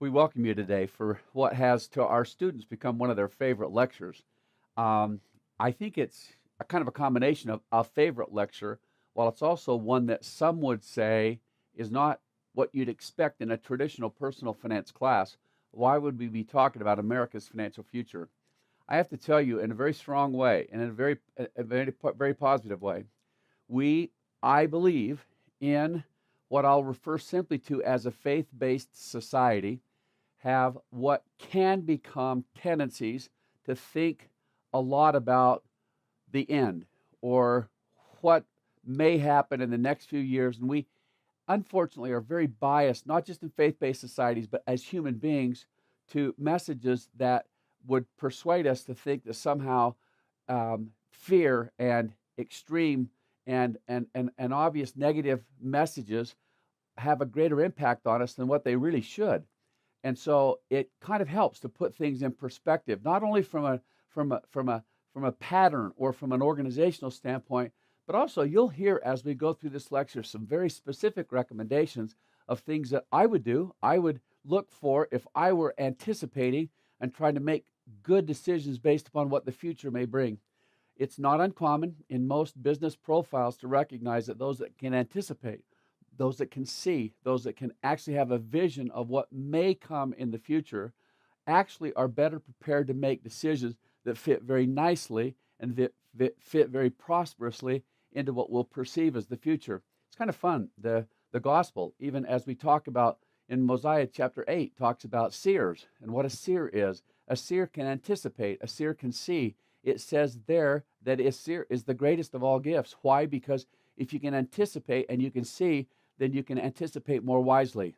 We welcome you today for what has to our students become one of their favorite lectures. Um, I think it's a kind of a combination of a favorite lecture, while it's also one that some would say is not what you'd expect in a traditional personal finance class. Why would we be talking about America's financial future? I have to tell you, in a very strong way, and in a very positive way, we, I believe, in what I'll refer simply to as a faith-based society have what can become tendencies to think a lot about the end or what may happen in the next few years. And we, unfortunately, are very biased, not just in faith based societies, but as human beings, to messages that would persuade us to think that somehow fear and extreme and obvious negative messages have a greater impact on us than what they really should. And so it kind of helps to put things in perspective, not only from a pattern or from an organizational standpoint, but also you'll hear as we go through this lecture some very specific recommendations of things that I would do. I would look for if I were anticipating and trying to make good decisions based upon what the future may bring. It's not uncommon in most business profiles to recognize that those that can anticipate, those that can see, those that can actually have a vision of what may come in the future, actually are better prepared to make decisions that fit very nicely and fit very prosperously into what we'll perceive as the future. It's kind of fun. The gospel, even as we talk about in Mosiah chapter 8, talks about seers and what a seer is. A seer can anticipate, a seer can see. It says there that a seer is the greatest of all gifts. Why? Because if you can anticipate and you can see, then you can anticipate more wisely.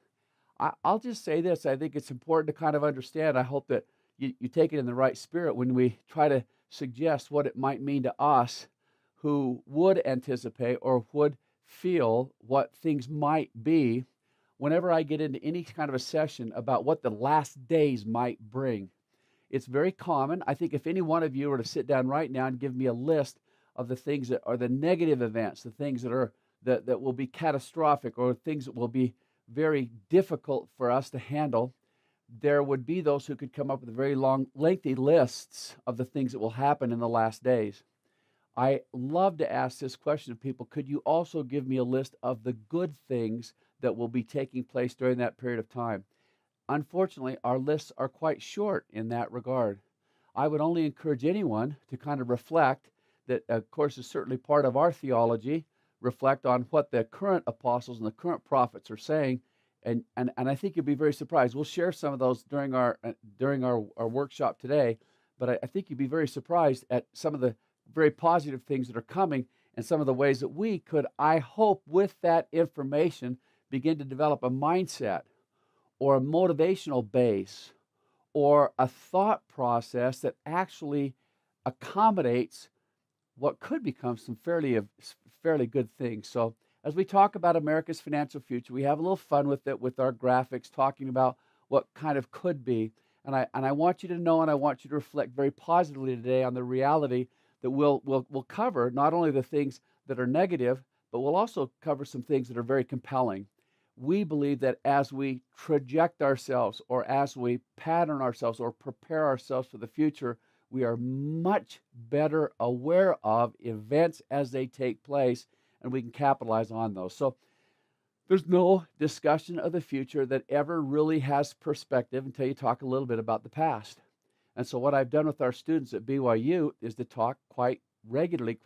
I'll just say this. I think it's important to kind of understand. I hope that you take it in the right spirit when we try to suggest what it might mean to us who would anticipate or would feel what things might be whenever I get into any kind of a session about what the last days might bring. It's very common. I think if any one of you were to sit down right now and give me a list of the things that are the negative events, the things that will be catastrophic or things that will be very difficult for us to handle, there would be those who could come up with very long, lengthy lists of the things that will happen in the last days. I love to ask this question of people. Could you also give me a list of the good things that will be taking place during that period of time? Unfortunately, our lists are quite short in that regard. I would only encourage anyone to kind of reflect that, of course, is certainly part of our theology, reflect on what the current apostles and the current prophets are saying. And I think you'll be very surprised. We'll share some of those during our workshop today, but I think you'll be very surprised at some of the very positive things that are coming and some of the ways that we could, I hope, with that information, begin to develop a mindset or a motivational base or a thought process that actually accommodates what could become some fairly good things. So as we talk about America's financial future, we have a little fun with it with our graphics, talking about what kind of could be. And I want you to know, and I want you to reflect very positively today on the reality that we'll cover not only the things that are negative, but we'll also cover some things that are very compelling. We believe that as we traject ourselves or as we pattern ourselves or prepare ourselves for the future, we are much better aware of events as they take place, and we can capitalize on those. So there's no discussion of the future that ever really has perspective until you talk a little bit about the past. And so what I've done with our students at BYU is to talk quite regularly,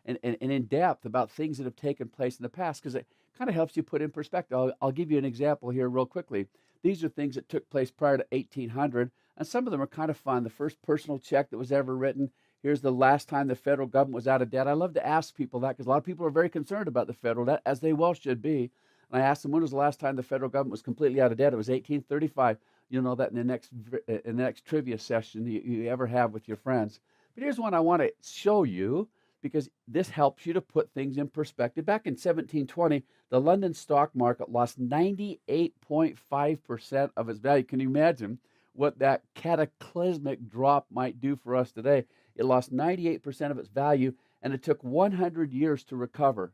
and in depth about things that have taken place in the past, because it kind of helps you put in perspective. I'll give you an example here real quickly. These are things that took place prior to 1800, and some of them are kind of fun. The first personal check that was ever written. Here's the last time the federal government was out of debt. I love to ask people that because a lot of people are very concerned about the federal debt, as they well should be. And I asked them, when was the last time the federal government was completely out of debt? It was 1835. You'll know that in the next trivia session you ever have with your friends. But here's one I want to show you because this helps you to put things in perspective. Back in 1720, the London stock market lost 98.5% of its value. Can you imagine what that cataclysmic drop might do for us today? It lost 98% of its value, and it took 100 years to recover.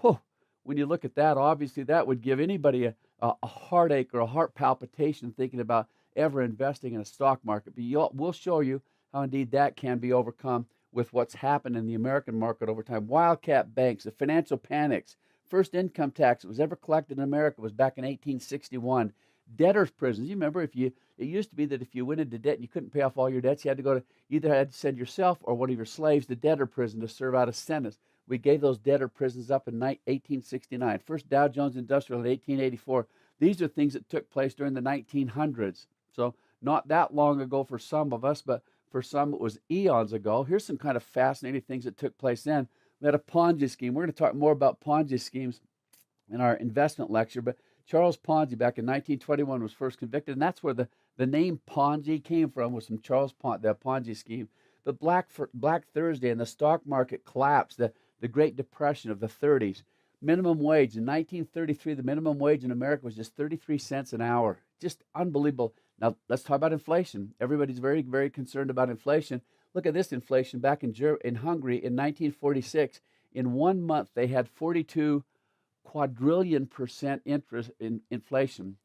Whew. When you look at that, obviously that would give anybody a heartache or a heart palpitation thinking about ever investing in a stock market. But we'll show you how indeed that can be overcome with what's happened in the American market over time. Wildcat banks, the financial panics, first income tax that was ever collected in America was back in 1861. Debtors' prisons. You remember, it used to be that if you went into debt and you couldn't pay off all your debts, you had to either had to send yourself or one of your slaves to debtor prison to serve out a sentence. We gave those debtor prisons up in 1869. First Dow Jones Industrial in 1884. These are things that took place during the 1900s. So not that long ago for some of us, but for some it was eons ago. Here's some kind of fascinating things that took place then. We had a Ponzi scheme. We're going to talk more about Ponzi schemes in our investment lecture, but Charles Ponzi back in 1921 was first convicted, and that's where the name Ponzi came from, was from the Ponzi scheme. But Black Thursday and the stock market collapse, the Great Depression of the 30s. Minimum wage in 1933, the minimum wage in America was just 33 cents an hour. Just unbelievable. Now, let's talk about inflation. Everybody's very, very concerned about inflation. Look at this inflation back in Hungary in 1946. In 1 month, they had 42 quadrillion% interest in inflation.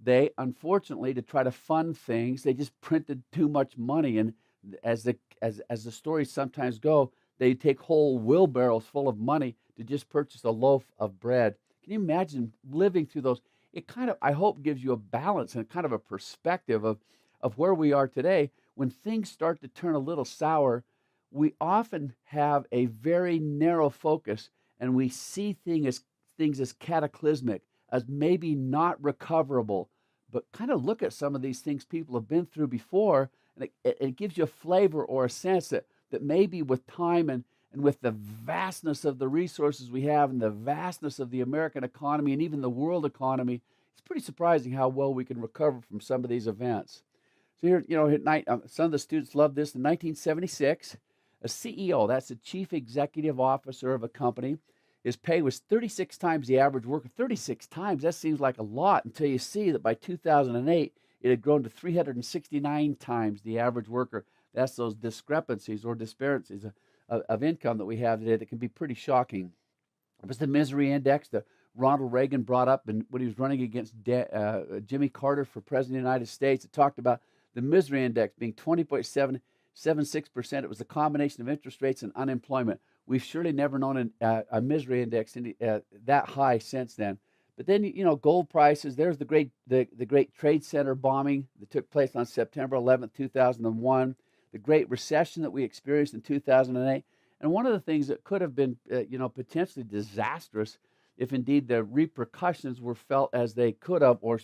They, unfortunately, to try to fund things, they just printed too much money. And as the stories sometimes go, they take whole wheelbarrows full of money to just purchase a loaf of bread. Can you imagine living through those? It kind of, I hope, gives you a balance and kind of a perspective of where we are today. When things start to turn a little sour, we often have a very narrow focus, and we see things as cataclysmic, as maybe not recoverable. But kind of look at some of these things people have been through before, and it gives you a flavor or a sense that maybe with time and with the vastness of the resources we have and the vastness of the American economy and even the world economy, it's pretty surprising how well we can recover from some of these events. So here, at night, some of the students love this. In 1976, a CEO, that's the chief executive officer of a company, his pay was 36 times the average worker. 36 times, that seems like a lot until you see that by 2008, it had grown to 369 times the average worker. That's those discrepancies or disparities of income that we have today that can be pretty shocking. It was the misery index that Ronald Reagan brought up when he was running against Jimmy Carter for president of the United States. It talked about the misery index being 20.76%. It was a combination of interest rates and unemployment. We've surely never known a misery index that high since then. But then, gold prices, there's the great Trade Center bombing that took place on September 11th, 2001, the Great Recession that we experienced in 2008. And one of the things that could have been, potentially disastrous if indeed the repercussions were felt as they could have or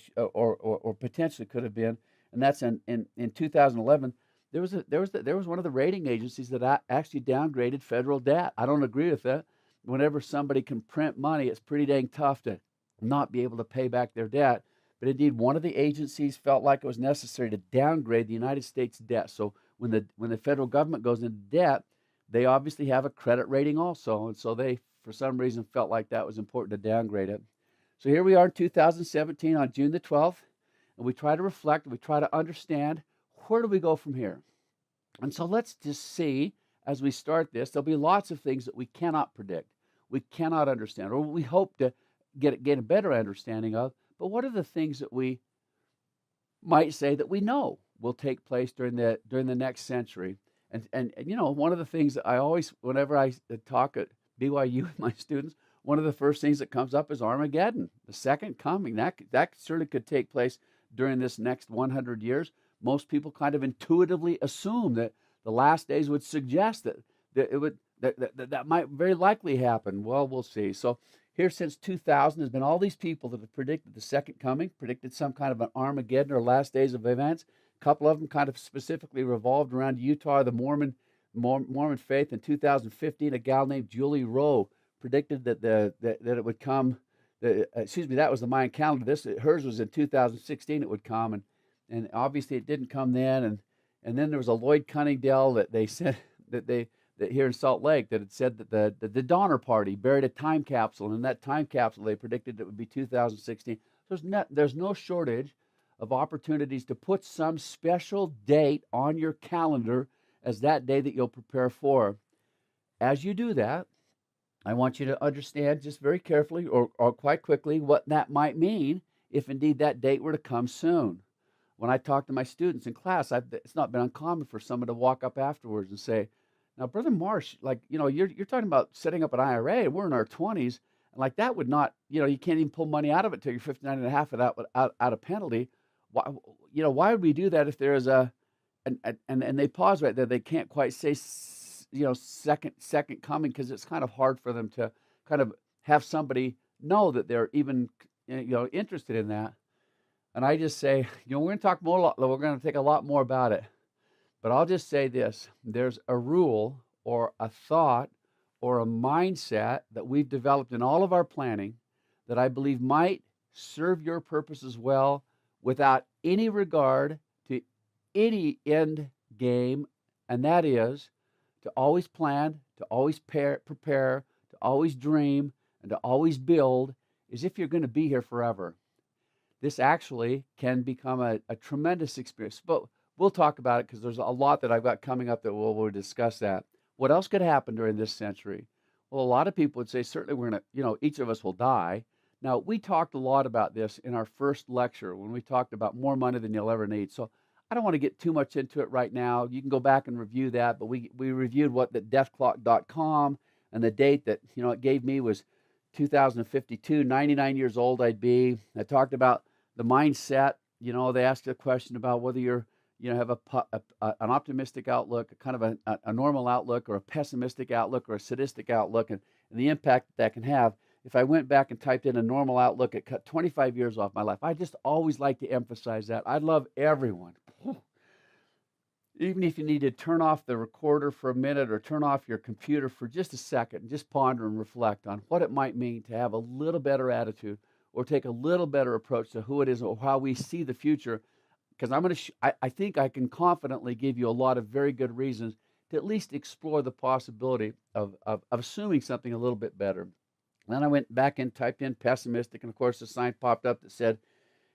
potentially could have been, and that's in 2011, there was one of the rating agencies that actually downgraded federal debt. I don't agree with that. Whenever somebody can print money, it's pretty dang tough to not be able to pay back their debt. But indeed, one of the agencies felt like it was necessary to downgrade the United States debt. So when the federal government goes into debt, they obviously have a credit rating also, and so they, for some reason, felt like that was important to downgrade it. So here we are in 2017 on June the 12th, and we try to reflect, we try to understand, where do we go from here? And so let's just see, as we start this, there'll be lots of things that we cannot predict, we cannot understand, or we hope to get a better understanding of. But what are the things that we might say that we know will take place during the next century? And one of the things that I always, whenever I talk at BYU with my students, one of the first things that comes up is Armageddon, the second coming. That certainly could take place during this next 100 years. Most people kind of intuitively assume that the last days would suggest that might very likely happen. Well, we'll see. So here since 2000 has been all these people that have predicted the second coming, predicted some kind of an Armageddon or last days of events. A couple of them kind of specifically revolved around Utah, the Mormon faith. In 2015, a gal named Julie Rowe predicted that it would come. That was the Mayan calendar. Hers was in 2016. It would come, and obviously it didn't come then. And then there was a Lloyd Cunningham that they said that here in Salt Lake that had said that the Donner Party buried a time capsule, and in that time capsule they predicted it would be 2016. There's no shortage of opportunities to put some special date on your calendar as that day that you'll prepare for. As you do that, I want you to understand just very carefully or quite quickly what that might mean if indeed that date were to come soon. When I talk to my students in class, it's not been uncommon for someone to walk up afterwards and say, "Now, Brother Marsh, like, you're talking about setting up an IRA, and we're in our 20s, and like that would not, you can't even pull money out of it till you're 59 and a half without out of penalty. Why, why would we do that if there is a and they pause right there. They can't quite say, second coming because it's kind of hard for them to kind of have somebody know that they're even, interested in that. And I just say, we're going to talk more. We're going to take a lot more about it. But I'll just say this: there's a rule or a thought or a mindset that we've developed in all of our planning that I believe might serve your purposes well without any regard to any end game, and that is to always plan, to always prepare, to always dream, and to always build as if you're going to be here forever. This actually can become a tremendous experience. But we'll talk about it because there's a lot that I've got coming up that we'll discuss that. What else could happen during this century? Well, a lot of people would say certainly we're going to, each of us will die. Now, we talked a lot about this in our first lecture when we talked about more money than you'll ever need. So I don't want to get too much into it right now. You can go back and review that, but we reviewed what the deathclock.com, and the date that, it gave me was 2052, 99 years old I'd be. I talked about the mindset. They asked a question about whether you're, have an optimistic outlook, a kind of a normal outlook, or a pessimistic outlook, or a sadistic outlook, and the impact that can have. If I went back and typed in a normal outlook, it cut 25 years off my life. I just always like to emphasize that. I love everyone. Even if you need to turn off the recorder for a minute or turn off your computer for just a second and just ponder and reflect on what it might mean to have a little better attitude or take a little better approach to who it is or how we see the future. Because I think I can confidently give you a lot of very good reasons to at least explore the possibility of assuming something a little bit better. Then I went back and typed in pessimistic, and of course the sign popped up that said,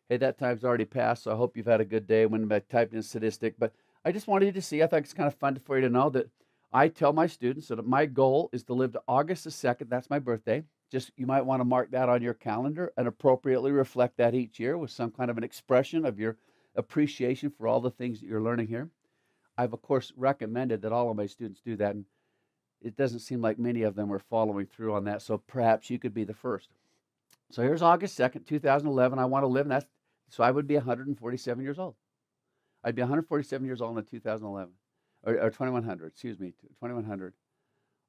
"Hey, that time's already passed, so I hope you've had a good day." When I typed in sadistic, but I just wanted you to see, I thought it's kind of fun for you to know that I tell my students that my goal is to live to August the 2nd. That's my birthday. Just, you might want to mark that on your calendar and appropriately reflect that each year with some kind of an expression of your appreciation for all the things that you're learning here. I've, of course, recommended that all of my students do that, and it doesn't seem like many of them are following through on that, so perhaps you could be the first. So here's August 2nd, 2011. I want to live, so I would be 147 years old. I'd be 147 years old in 2011, or 2100, excuse me, 2100.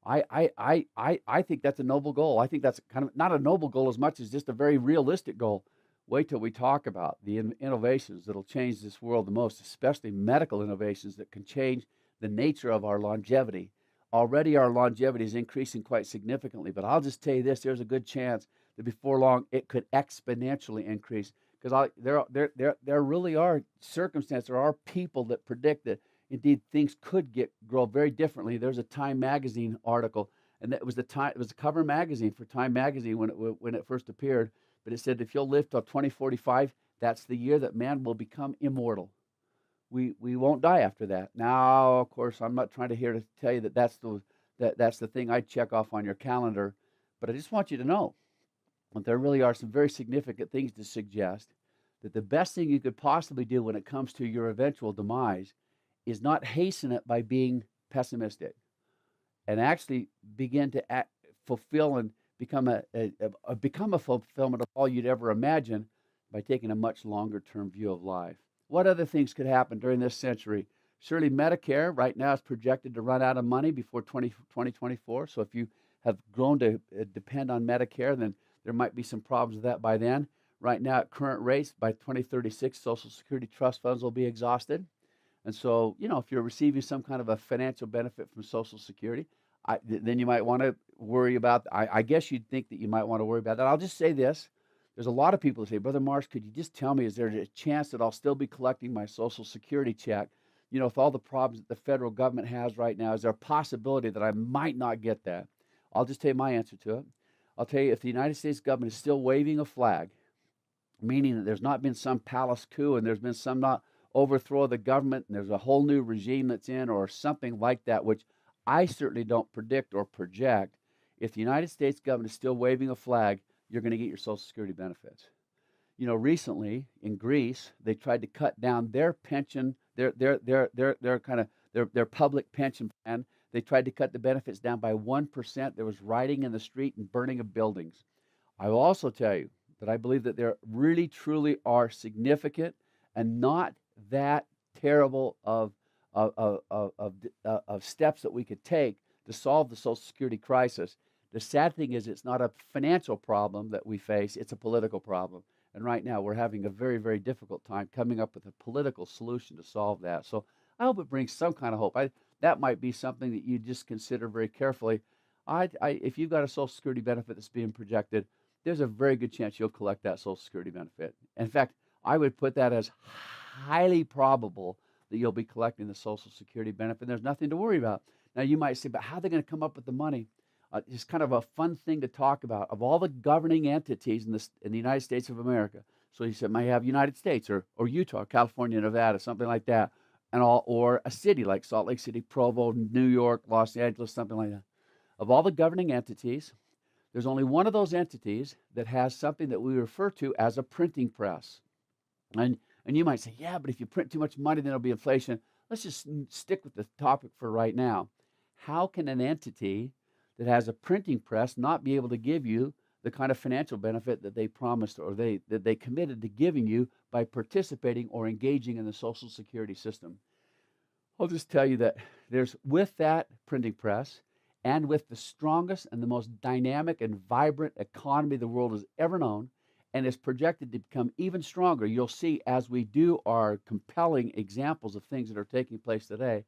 I think that's a noble goal. I think that's kind of not a noble goal as much as just a very realistic goal. Wait till we talk about the innovations that'll change this world the most, especially medical innovations that can change the nature of our longevity. Already our longevity is increasing quite significantly, but I'll just tell you this, there's a good chance that before long it could exponentially increase. Because there really are circumstances, there are people that predict that indeed things could grow very differently. There's a Time magazine article, and it was a cover magazine for Time magazine when it first appeared. But it said if you'll live till 2045, that's the year that man will become immortal. We won't die after that. Now, of course, I'm not trying to tell you that that's the thing I'd check off on your calendar, but I just want you to know that there really are some very significant things to suggest that the best thing you could possibly do when it comes to your eventual demise is not hasten it by being pessimistic, and actually begin to fulfill and become a fulfillment of all you'd ever imagine by taking a much longer term view of life. What other things could happen during this century? Surely Medicare right now is projected to run out of money before 2024. So if you have grown to depend on Medicare, then there might be some problems with that by then. Right now, at current rates, by 2036, Social Security trust funds will be exhausted. And so, if you're receiving some kind of a financial benefit from Social Security, then you might want to worry about, I guess you'd think that you might want to worry about that. I'll just say this. There's a lot of people who say, Brother Marsh, could you just tell me, is there a chance that I'll still be collecting my Social Security check? With all the problems that the federal government has right now, is there a possibility that I might not get that? I'll just tell you my answer to it. I'll tell you, if the United States government is still waving a flag, meaning that there's not been some palace coup and there's been some not overthrow of the government and there's a whole new regime that's in or something like that, which I certainly don't predict or project, if the United States government is still waving a flag, you're going to get your Social Security benefits. Recently in Greece, they tried to cut down their pension, their kind of their public pension plan. They tried to cut the benefits down by 1%. There was rioting in the street and burning of buildings. I will also tell you that I believe that there really truly are significant and not that terrible of steps that we could take to solve the Social Security crisis. The sad thing is, it's not a financial problem that we face, it's a political problem. And right now, we're having a very, very difficult time coming up with a political solution to solve that. So I hope it brings some kind of hope. That might be something that you just consider very carefully. If you've got a Social Security benefit that's being projected, there's a very good chance you'll collect that Social Security benefit. In fact, I would put that as highly probable that you'll be collecting the Social Security benefit. There's nothing to worry about. Now, you might say, but how are they going to come up with the money? It's kind of a fun thing to talk about. Of all the governing entities in the United States of America, so you said might have United States or Utah, California, Nevada, something like that, or a city like Salt Lake City, Provo, New York, Los Angeles, something like that. Of all the governing entities, there's only one of those entities that has something that we refer to as a printing press. And you might say, yeah, but if you print too much money, then there'll be inflation. Let's just stick with the topic for right now. How can an entity that has a printing press not be able to give you the kind of financial benefit that they promised or that they committed to giving you by participating or engaging in the Social Security system? I'll just tell you that with that printing press and with the strongest and the most dynamic and vibrant economy the world has ever known, and is projected to become even stronger, you'll see as we do our compelling examples of things that are taking place today,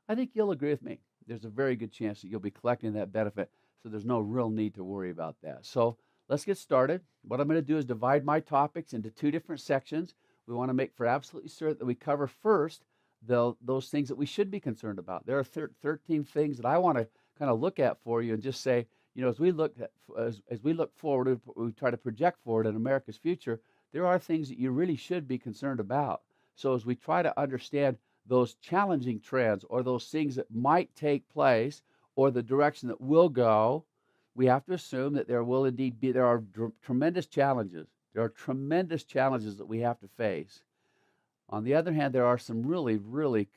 I think you'll agree with me. There's a very good chance that you'll be collecting that benefit, so there's no real need to worry about that. So let's get started. What I'm going to do is divide my topics into two different sections. We want to make for absolutely certain that we cover first those things that we should be concerned about. There are 13 things that I want to kind of look at for you and just say, as we look forward, we try to project forward in America's future, there are things that you really should be concerned about. So as we try to understand those challenging trends or those things that might take place or the direction that will go, we have to assume that there will indeed be, there are tremendous challenges. There are tremendous challenges that we have to face. On the other hand, there are some really, really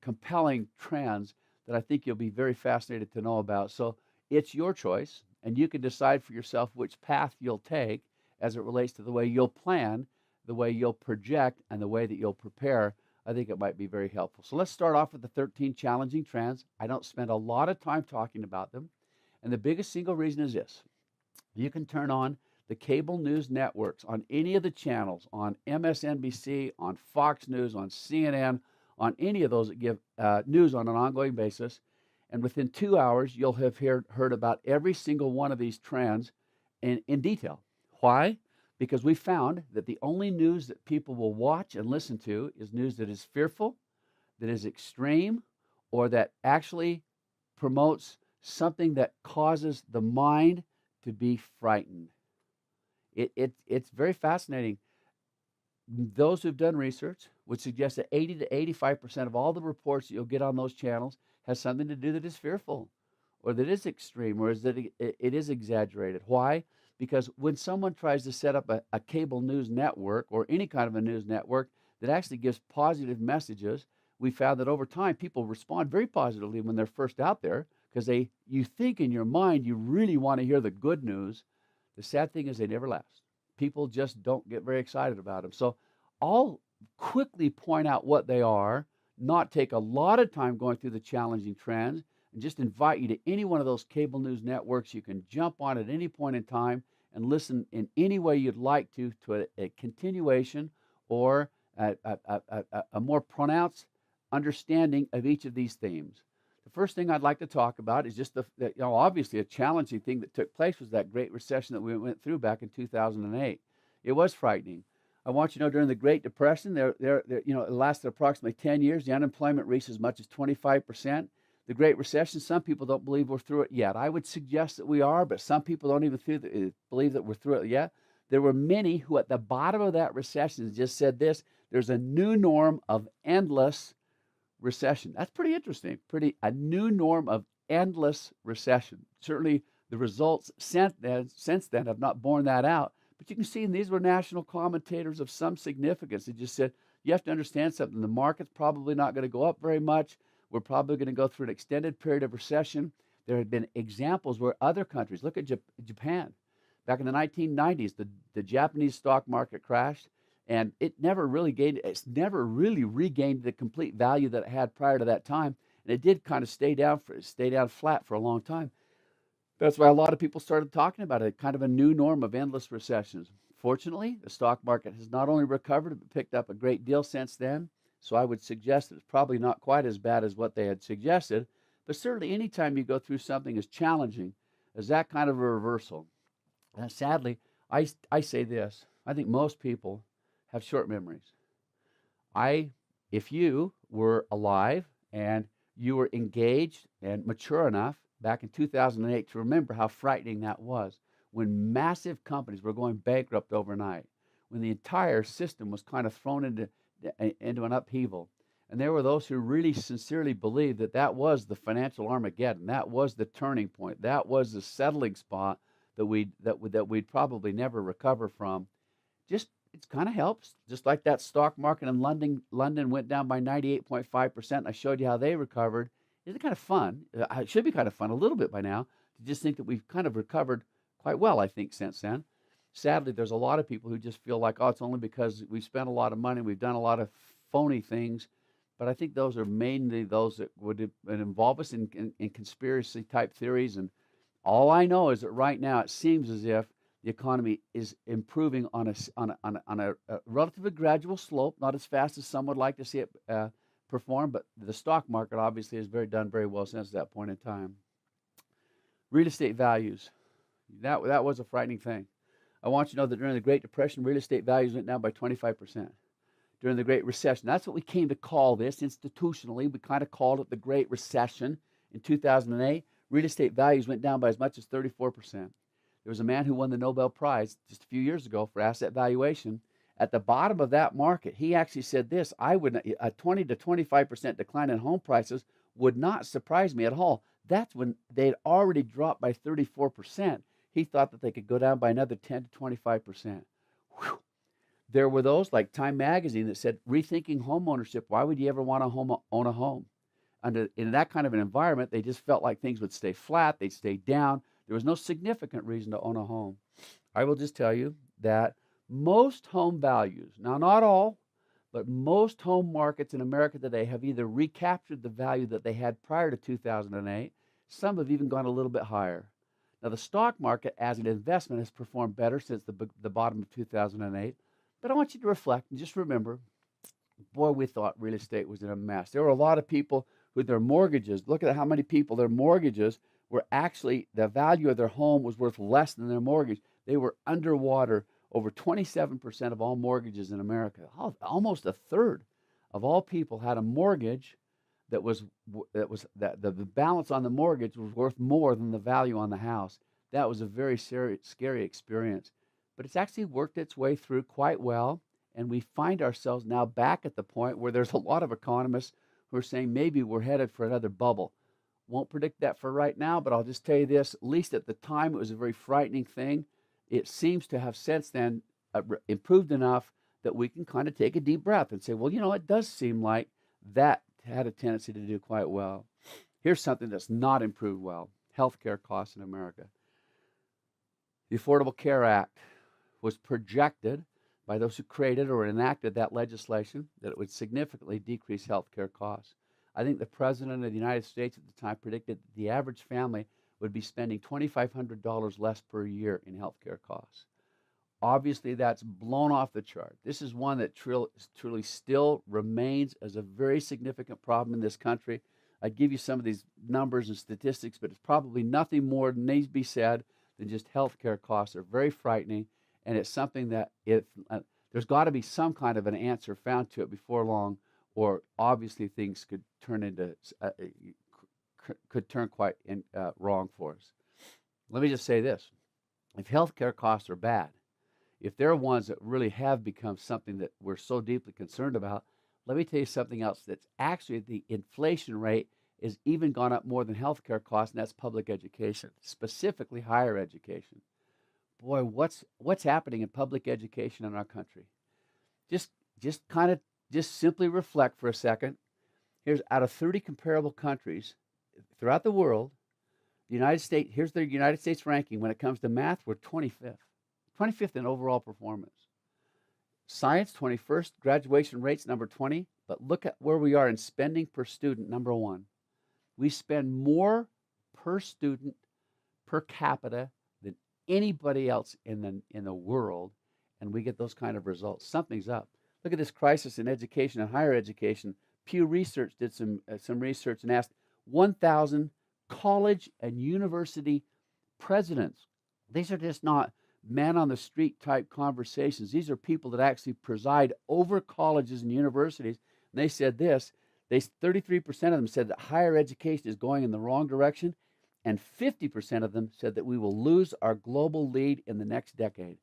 compelling trends that I think you'll be very fascinated to know about. So it's your choice, and you can decide for yourself which path you'll take as it relates to the way you'll plan, the way you'll project, and the way that you'll prepare. I think it might be very helpful. So let's start off with the 13 challenging trends. I don't spend a lot of time talking about them, and the biggest single reason is this. You can turn on the cable news networks on any of the channels, on MSNBC, on Fox News, on CNN, on any of those that give news on an ongoing basis, and within 2 hours, you'll have heard about every single one of these trends in detail. Why? Because we found that the only news that people will watch and listen to is news that is fearful, that is extreme, or that actually promotes something that causes the mind to be frightened. It's very fascinating. Those who've done research would suggest that 80 to 85% of all the reports that you'll get on those channels has something to do that is fearful or that is extreme or is that it is exaggerated. Why? Because when someone tries to set up a cable news network or any kind of a news network that actually gives positive messages, we found that over time people respond very positively when they're first out there because you think in your mind you really want to hear the good news. The sad thing is they never last. People just don't get very excited about them. So I'll quickly point out what they are, not take a lot of time going through the challenging trends, and just invite you to any one of those cable news networks. You can jump on at any point in time and listen in any way you'd like to a continuation or a more pronounced understanding of each of these themes. The first thing I'd like to talk about is just obviously a challenging thing that took place was that Great Recession that we went through back in 2008. It was frightening. I want you to know during the Great Depression, it lasted approximately 10 years. The unemployment reached as much as 25%. The Great Recession, some people don't believe we're through it yet. I would suggest that we are, but some people don't even believe that we're through it yet. There were many who at the bottom of that recession just said this: there's a new norm of endless recession. That's pretty interesting. A new norm of endless recession. Certainly the results since then have not borne that out. But you can see, and these were national commentators of some significance. They just said, you have to understand something. The market's probably not going to go up very much. We're probably going to go through an extended period of recession. There have been examples where other countries, look at Japan. Back in the 1990s, the Japanese stock market crashed, and it's never really regained the complete value that it had prior to that time. And it did kind of stay down flat for a long time. That's why a lot of people started talking about it, kind of a new norm of endless recessions. Fortunately, the stock market has not only recovered, but picked up a great deal since then. So I would suggest that it's probably not quite as bad as what they had suggested. But certainly, anytime you go through something as challenging as that kind of a reversal, and sadly, I say this, I think most people have short memories. If you were alive and you were engaged and mature enough back in 2008 to remember how frightening that was, when massive companies were going bankrupt overnight, when the entire system was kind of thrown into an upheaval. And there were those who really sincerely believed that that was the financial Armageddon, that was the turning point, that was the settling spot that we'd probably never recover from. Just it kind of helps. Just like that stock market in London went down by 98.5%. I showed you how they recovered. Isn't it kind of fun? It should be kind of fun a little bit by now to just think that we've kind of recovered quite well, I think, since then. Sadly, there's a lot of people who just feel like, oh, it's only because we've spent a lot of money, we've done a lot of phony things. But I think those are mainly those that would involve us in conspiracy type theories. And all I know is that right now it seems as if the economy is improving on a relatively gradual slope, not as fast as some would like to see it perform, but the stock market obviously has done very well since that point in time. Real estate values. That was a frightening thing. I want you to know that during the Great Depression, real estate values went down by 25%. During the Great Recession, that's what we came to call this institutionally. We kind of called it the Great Recession in 2008. Real estate values went down by as much as 34%. There was a man who won the Nobel Prize just a few years ago for asset valuation. At the bottom of that market, he actually said this: a 20 to 25% decline in home prices would not surprise me at all. That's when they'd already dropped by 34%. He thought that they could go down by another 10 to 25%. Whew. There were those like Time Magazine that said, rethinking home ownership, why would you ever want to own a home? In that kind of an environment, they just felt like things would stay flat, they'd stay down. There was no significant reason to own a home. I will just tell you that most home values, now not all, but most home markets in America today have either recaptured the value that they had prior to 2008. Some have even gone a little bit higher. Now, the stock market as an investment has performed better since the bottom of 2008. But I want you to reflect and just remember, boy, we thought real estate was in a mess. There were a lot of people who their mortgages, look at how many people their mortgages were actually, the value of their home was worth less than their mortgage. They were underwater. Over 27% of all mortgages in America, almost a third of all people had a mortgage that the balance on the mortgage was worth more than the value on the house. That was a very scary experience. But it's actually worked its way through quite well, and we find ourselves now back at the point where there's a lot of economists who are saying maybe we're headed for another bubble. Won't predict that for right now, but I'll just tell you this, at least at the time it was a very frightening thing. It seems to have since then improved enough that we can kind of take a deep breath and say, well, it does seem like that had a tendency to do quite well. Here's something that's not improved well: healthcare costs in America. The Affordable Care Act was projected by those who created or enacted that legislation that it would significantly decrease healthcare costs. I think the President of the United States at the time predicted that the average family would be spending $2,500 less per year in healthcare costs. Obviously, that's blown off the chart. This is one that truly still remains as a very significant problem in this country. I'd give you some of these numbers and statistics, but it's probably nothing more than needs to be said than just healthcare costs are very frightening, and it's something that there's got to be some kind of an answer found to it before long, or obviously things could turn quite wrong for us. Let me just say this: if healthcare costs are bad, if they're ones that really have become something that we're so deeply concerned about, let me tell you something else that's actually the inflation rate is even gone up more than healthcare costs, and that's public education, specifically higher education. boy, what's happening in public education in our country? Just just kind of just simply reflect for a second. Here's out of 30 comparable countries throughout the world, the United States, here's the United States ranking. When it comes to math, we're 25th. 25th in overall performance. Science, 21st. Graduation rates, number 20. But look at where we are in spending per student, number 1. We spend more per student per capita than anybody else in the world, and we get those kind of results. Something's up. Look at this crisis in education and higher education. Pew Research did some research and asked 1,000 college and university presidents. These are just not man on the street type conversations. These are people that actually preside over colleges and universities. And they said this, 33% of them said that higher education is going in the wrong direction, and 50% of them said that we will lose our global lead in the next decade.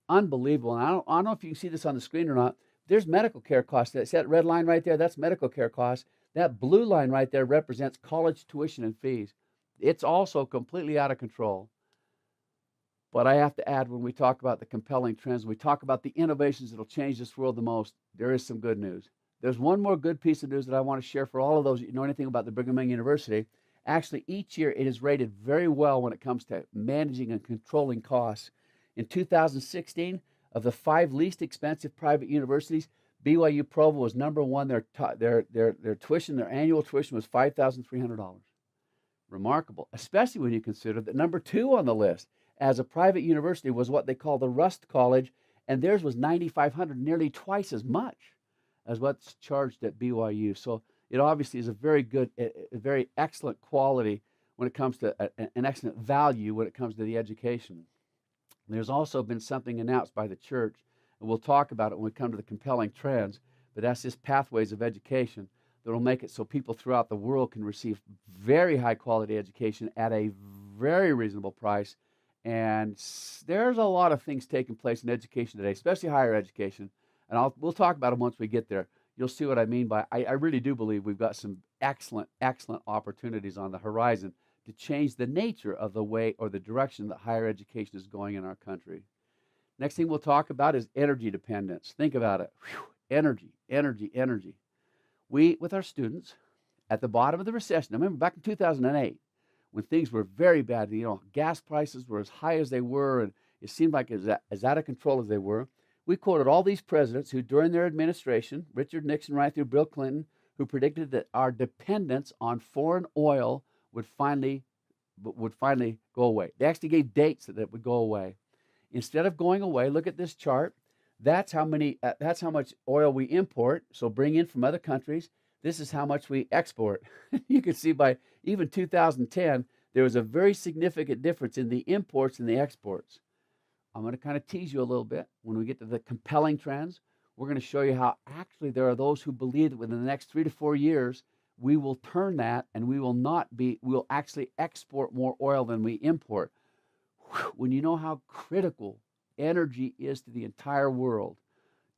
Unbelievable. And I don't know if you can see this on the screen or not. There's medical care costs. That's that red line right there. That's medical care costs. That blue line right there represents college tuition and fees. It's also completely out of control. But I have to add, when we talk about the compelling trends, we talk about the innovations that will change this world the most, there is some good news. There's one more good piece of news that I want to share for all of those that know anything about the Brigham Young University. Actually, each year it is rated very well when it comes to managing and controlling costs. In 2016, of the 5 least expensive private universities, BYU Provo was number 1. Their tuition, their annual tuition was $5,300. Remarkable, especially when you consider that number 2 on the list as a private university was what they call the Rust College, and theirs was $9,500, nearly twice as much as what's charged at BYU. So it obviously is a very good, a very excellent quality when it comes to an excellent value when it comes to the education. There's also been something announced by the church, and we'll talk about it when we come to the compelling trends, but that's just pathways of education that will make it so people throughout the world can receive very high quality education at a very reasonable price. And there's a lot of things taking place in education today, especially higher education, and we'll talk about them once we get there. You'll see what I mean by I really do believe we've got some excellent opportunities on the horizon to change the nature of the way or the direction that higher education is going in our country. Next thing we'll talk about is energy dependence. Think about it. Whew. Energy, energy, energy. We, with our students, at the bottom of the recession, I remember back in 2008, when things were very bad, gas prices were as high as they were, and it seemed like as out of control as they were. We quoted all these presidents who, during their administration, Richard Nixon right through Bill Clinton, who predicted that our dependence on foreign oil would finally go away. They actually gave dates that it would go away. Instead of going away, look at this chart. That's how much oil we import, so bring in from other countries. This is how much we export. You can see by even 2010, there was a very significant difference in the imports and the exports. I'm going to kind of tease you a little bit. When we get to the compelling trends, we're going to show you how actually there are those who believe that within the next 3 to 4 years, we will turn that and we'll actually export more oil than we import. When you know how critical energy is to the entire world,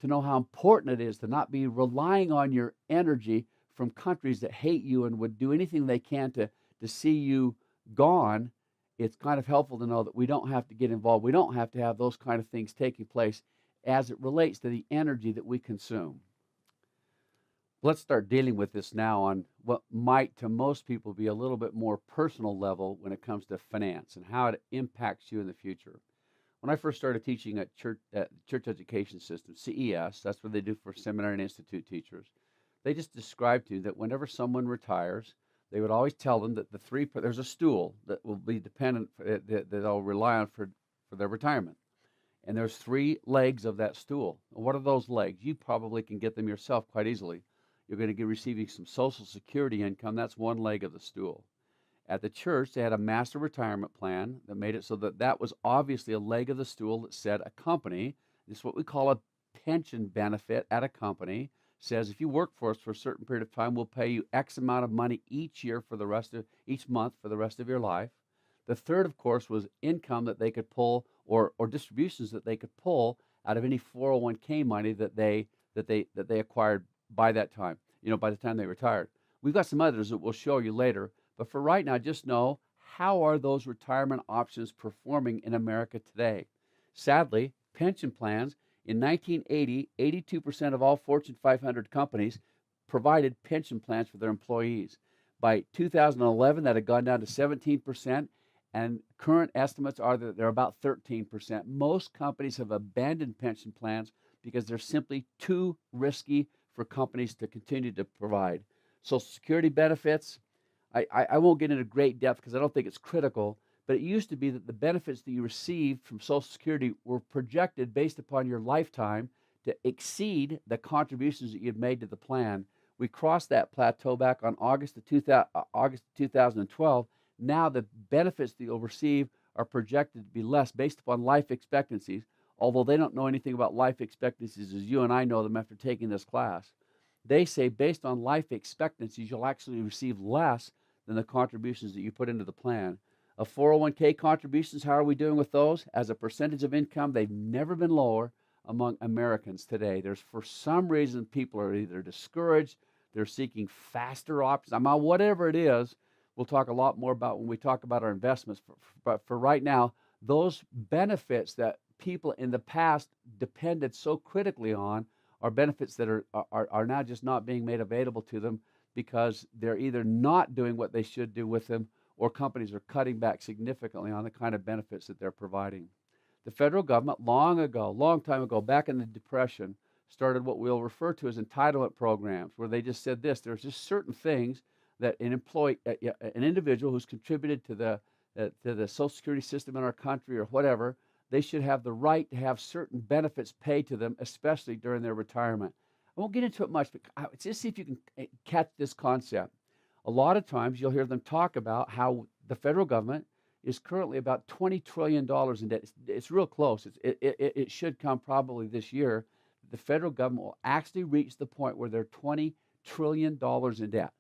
to know how important it is to not be relying on your energy from countries that hate you and would do anything they can to see you gone, it's kind of helpful to know that we don't have to get involved. We don't have to have those kind of things taking place as it relates to the energy that we consume. Let's start dealing with this now on what might to most people be a little bit more personal level when it comes to finance and how it impacts you in the future. When I first started teaching at Church Education System, CES, that's what they do for seminary and institute teachers, they just described to you that whenever someone retires, they would always tell them that there's a stool that will be dependent, that they'll rely on for their retirement. And there's 3 legs of that stool. What are those legs? You probably can get them yourself quite easily. You're going to be receiving some Social Security income. That's one leg of the stool. At the church, they had a master retirement plan that made it so that was obviously a leg of the stool that said a company, this is what we call a pension benefit at a company, says if you work for us for a certain period of time, we'll pay you X amount of money each month for the rest of your life. The third, of course, was income that they could pull or distributions that they could pull out of any 401k money that they acquired by that time, by the time they retired. We've got some others that we'll show you later, but for right now, just know how are those retirement options performing in America today? Sadly, pension plans in 1980, 82% of all Fortune 500 companies provided pension plans for their employees. By 2011, that had gone down to 17%, and current estimates are that they're about 13%. Most companies have abandoned pension plans because they're simply too risky for companies to continue to provide. Social Security benefits, I won't get into great depth because I don't think it's critical, but it used to be that the benefits that you received from Social Security were projected based upon your lifetime to exceed the contributions that you'd made to the plan. We crossed that plateau back on August of 2012. Now the benefits that you'll receive are projected to be less based upon life expectancies, although they don't know anything about life expectancies as you and I know them after taking this class. They say based on life expectancies, you'll actually receive less than the contributions that you put into the plan. 401k contributions, how are we doing with those? As a percentage of income, they've never been lower among Americans today. There's, for some reason, people are either discouraged, they're seeking faster options. Whatever it is, we'll talk a lot more about when we talk about our investments. But for right now, those benefits that people in the past depended so critically on are benefits that are now just not being made available to them because they're either not doing what they should do with them, or companies are cutting back significantly on the kind of benefits that they're providing. The federal government, long time ago, back in the Depression, started what we'll refer to as entitlement programs, where they just said this: there's just certain things that an individual who's contributed to the Social Security system in our country or whatever, they should have the right to have certain benefits paid to them, especially during their retirement. I won't get into it much, but just see if you can catch this concept. A lot of times you'll hear them talk about how the federal government is currently about $20 trillion in debt. It's real close. It should come probably this year. The federal government will actually reach the point where they're $20 trillion in debt.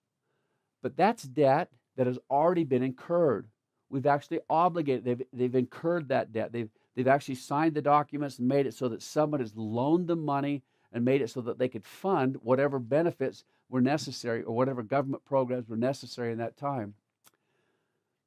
But that's debt that has already been incurred. We've actually obligated, they've incurred that debt. They've actually signed the documents and made it so that someone has loaned them money and made it so that they could fund whatever benefits were necessary or whatever government programs were necessary in that time.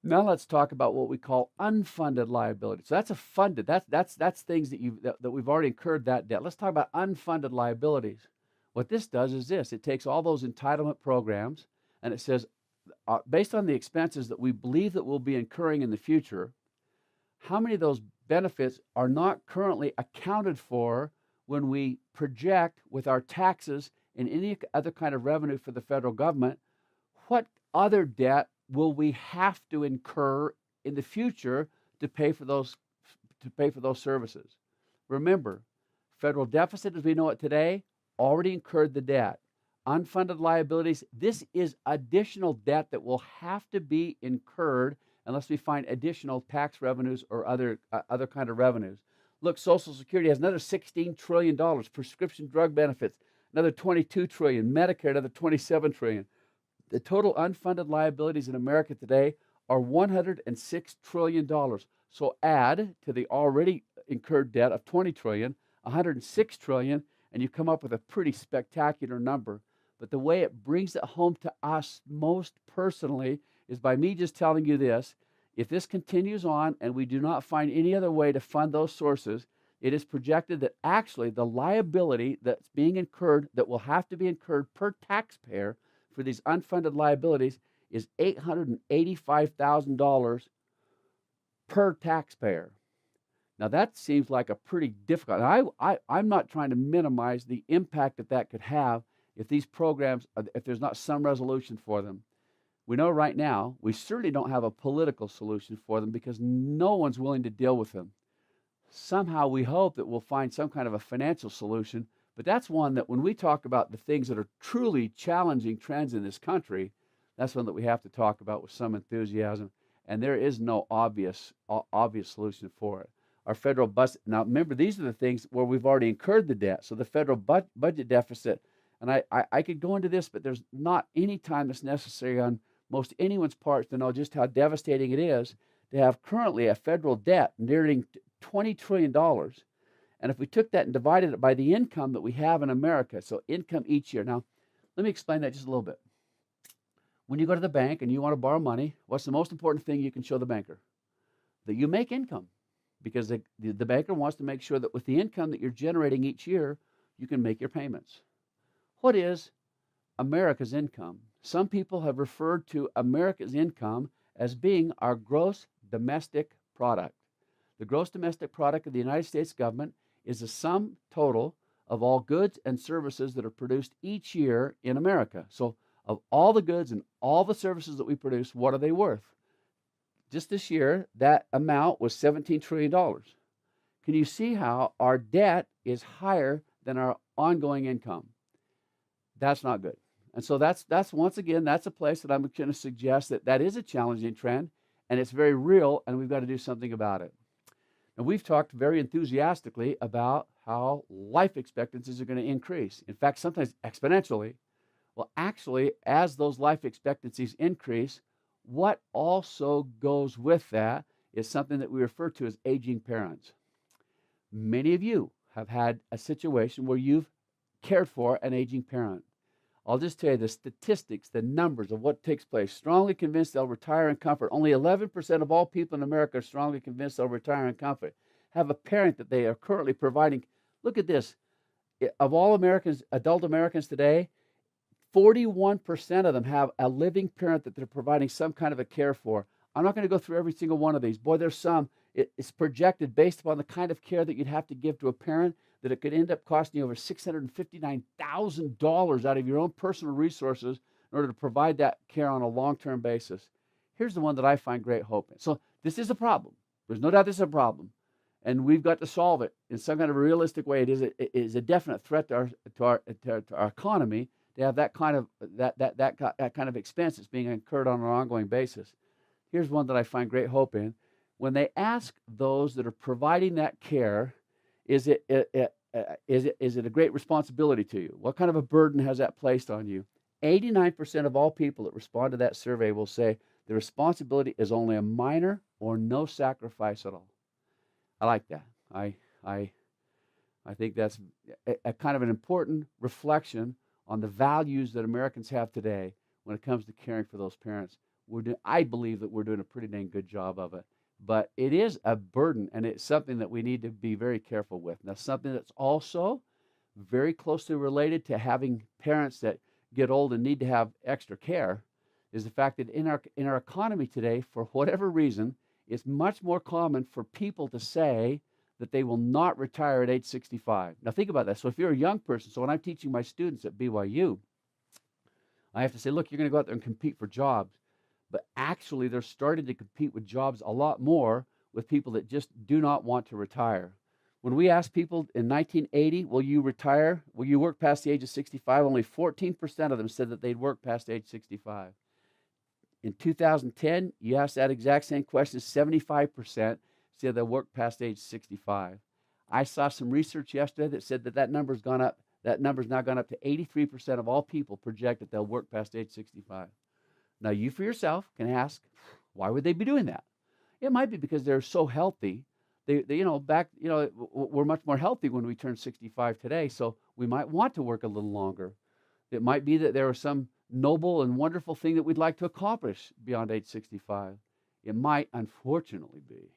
Now let's talk about what we call unfunded liabilities. So that's a funded, that's things that we've already incurred that debt. Let's talk about unfunded liabilities. What this does is this: it takes all those entitlement programs and it says, based on the expenses that we believe that we'll be incurring in the future, how many of those benefits are not currently accounted for when we project with our taxes and any other kind of revenue for the federal government? What other debt will we have to incur in the future to pay for those services? Remember, federal deficit as we know it today already incurred the debt. Unfunded liabilities, this is additional debt that will have to be incurred unless we find additional tax revenues or other kind of revenues. Look, Social Security has another $16 trillion, prescription drug benefits, another $22 trillion, Medicare, another $27 trillion. The total unfunded liabilities in America today are $106 trillion. So add to the already incurred debt of $20 trillion, $106 trillion, and you come up with a pretty spectacular number. But the way it brings it home to us most personally is by me just telling you this: if this continues on and we do not find any other way to fund those sources, it is projected that actually the liability that's being incurred, that will have to be incurred per taxpayer for these unfunded liabilities, is $885,000 per taxpayer. Now that seems like a pretty difficult, and I'm not trying to minimize the impact that could have if these programs, if there's not some resolution for them. We know right now we certainly don't have a political solution for them because no one's willing to deal with them. Somehow we hope that we'll find some kind of a financial solution, but that's one that when we talk about the things that are truly challenging trends in this country, that's one that we have to talk about with some enthusiasm, and there is no obvious solution for it. Our federal budget, now remember, these are the things where we've already incurred the debt. So the federal budget deficit, and I could go into this, but there's not any time that's necessary on most anyone's part to know just how devastating it is to have currently a federal debt nearing $20 trillion. And if we took that and divided it by the income that we have in America, so income each year. Now, let me explain that just a little bit. When you go to the bank and you want to borrow money, what's the most important thing you can show the banker? That you make income, because the banker wants to make sure that with the income that you're generating each year, you can make your payments. What is America's income? Some people have referred to America's income as being our gross domestic product. The gross domestic product of the United States government is the sum total of all goods and services that are produced each year in America. So, of all the goods and all the services that we produce, what are they worth? Just this year, that amount was $17 trillion. Can you see how our debt is higher than our ongoing income? That's not good. And so that's once again, that's a place that I'm going to suggest that is a challenging trend, and it's very real, and we've got to do something about it. And we've talked very enthusiastically about how life expectancies are going to increase. In fact, sometimes exponentially. Well, actually, as those life expectancies increase, what also goes with that is something that we refer to as aging parents. Many of you have had a situation where you've cared for an aging parent. I'll just tell you the statistics, the numbers of what takes place. Strongly convinced they'll retire in comfort. Only 11% of all people in America are strongly convinced they'll retire in comfort. Have a parent that they are currently providing. Look at this. Of all Americans, adult Americans today, 41% of them have a living parent that they're providing some kind of a care for. I'm not going to go through every single one of these. Boy, there's some. It's projected based upon the kind of care that you'd have to give to a parent that it could end up costing you over $659,000 out of your own personal resources in order to provide that care on a long-term basis. Here's the one that I find great hope in. So this is a problem. There's no doubt this is a problem. And we've got to solve it in some kind of a realistic way. It is a definite threat to our economy to have that kind of expense that's being incurred on an ongoing basis. Here's one that I find great hope in. When they ask those that are providing that care, is it a great responsibility to you? What kind of a burden has that placed on you? 89% of all people that respond to that survey will say the responsibility is only a minor or no sacrifice at all. I like that. I think that's a kind of an important reflection on the values that Americans have today when it comes to caring for those parents. I believe that we're doing a pretty dang good job of it. But it is a burden, and it's something that we need to be very careful with. Now, something that's also very closely related to having parents that get old and need to have extra care is the fact that in our economy today, for whatever reason, it's much more common for people to say that they will not retire at age 65. Now, think about that. So if you're a young person, so when I'm teaching my students at BYU, I have to say, look, you're going to go out there and compete for jobs. But actually, they're starting to compete with jobs a lot more with people that just do not want to retire. When we asked people in 1980, will you retire? Will you work past the age of 65? Only 14% of them said that they'd work past age 65. In 2010, you asked that exact same question, 75% said they'll work past age 65. I saw some research yesterday that said that number's gone up. That number's now gone up to 83% of all people project that they'll work past age 65. Now, you for yourself can ask, why would they be doing that? It might be because they're so healthy. We're much more healthy when we turn 65 today, so we might want to work a little longer. It might be that there is some noble and wonderful thing that we'd like to accomplish beyond age 65. It might, unfortunately, be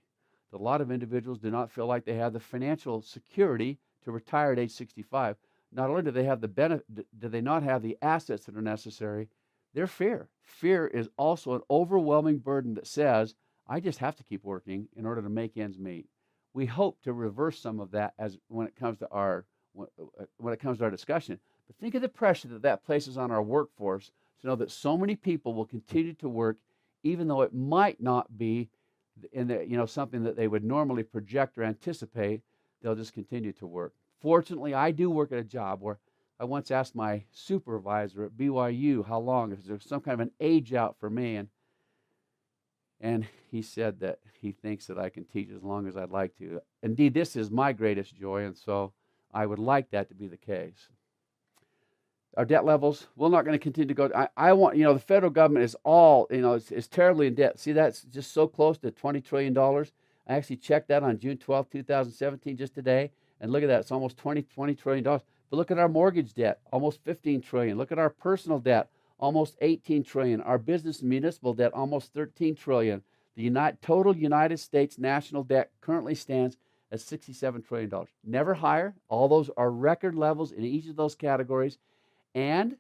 that a lot of individuals do not feel like they have the financial security to retire at age 65. Not only do they have do they not have the assets that are necessary, their fear. Fear is also an overwhelming burden that says, I just have to keep working in order to make ends meet. We hope to reverse some of that when it comes to our discussion. But think of the pressure that places on our workforce to know that so many people will continue to work, even though it might not be something that they would normally project or anticipate. They'll just continue to work. Fortunately, I do work at a job where I once asked my supervisor at BYU how long, if there's some kind of an age out for me, and he said that he thinks that I can teach as long as I'd like to. Indeed, this is my greatest joy, and so I would like that to be the case. Our debt levels, we're not going to continue to go. I want, the federal government is all, is terribly in debt. See, that's just so close to $20 trillion. I actually checked that on June 12, 2017, just today, and look at that. It's almost $20 trillion. But look at our mortgage debt, almost $15 trillion. Look at our personal debt, almost 18 trillion. Our business and municipal debt, almost 13 trillion. The total United States national debt currently stands at $67 trillion. Never higher. All those are record levels in each of those categories. And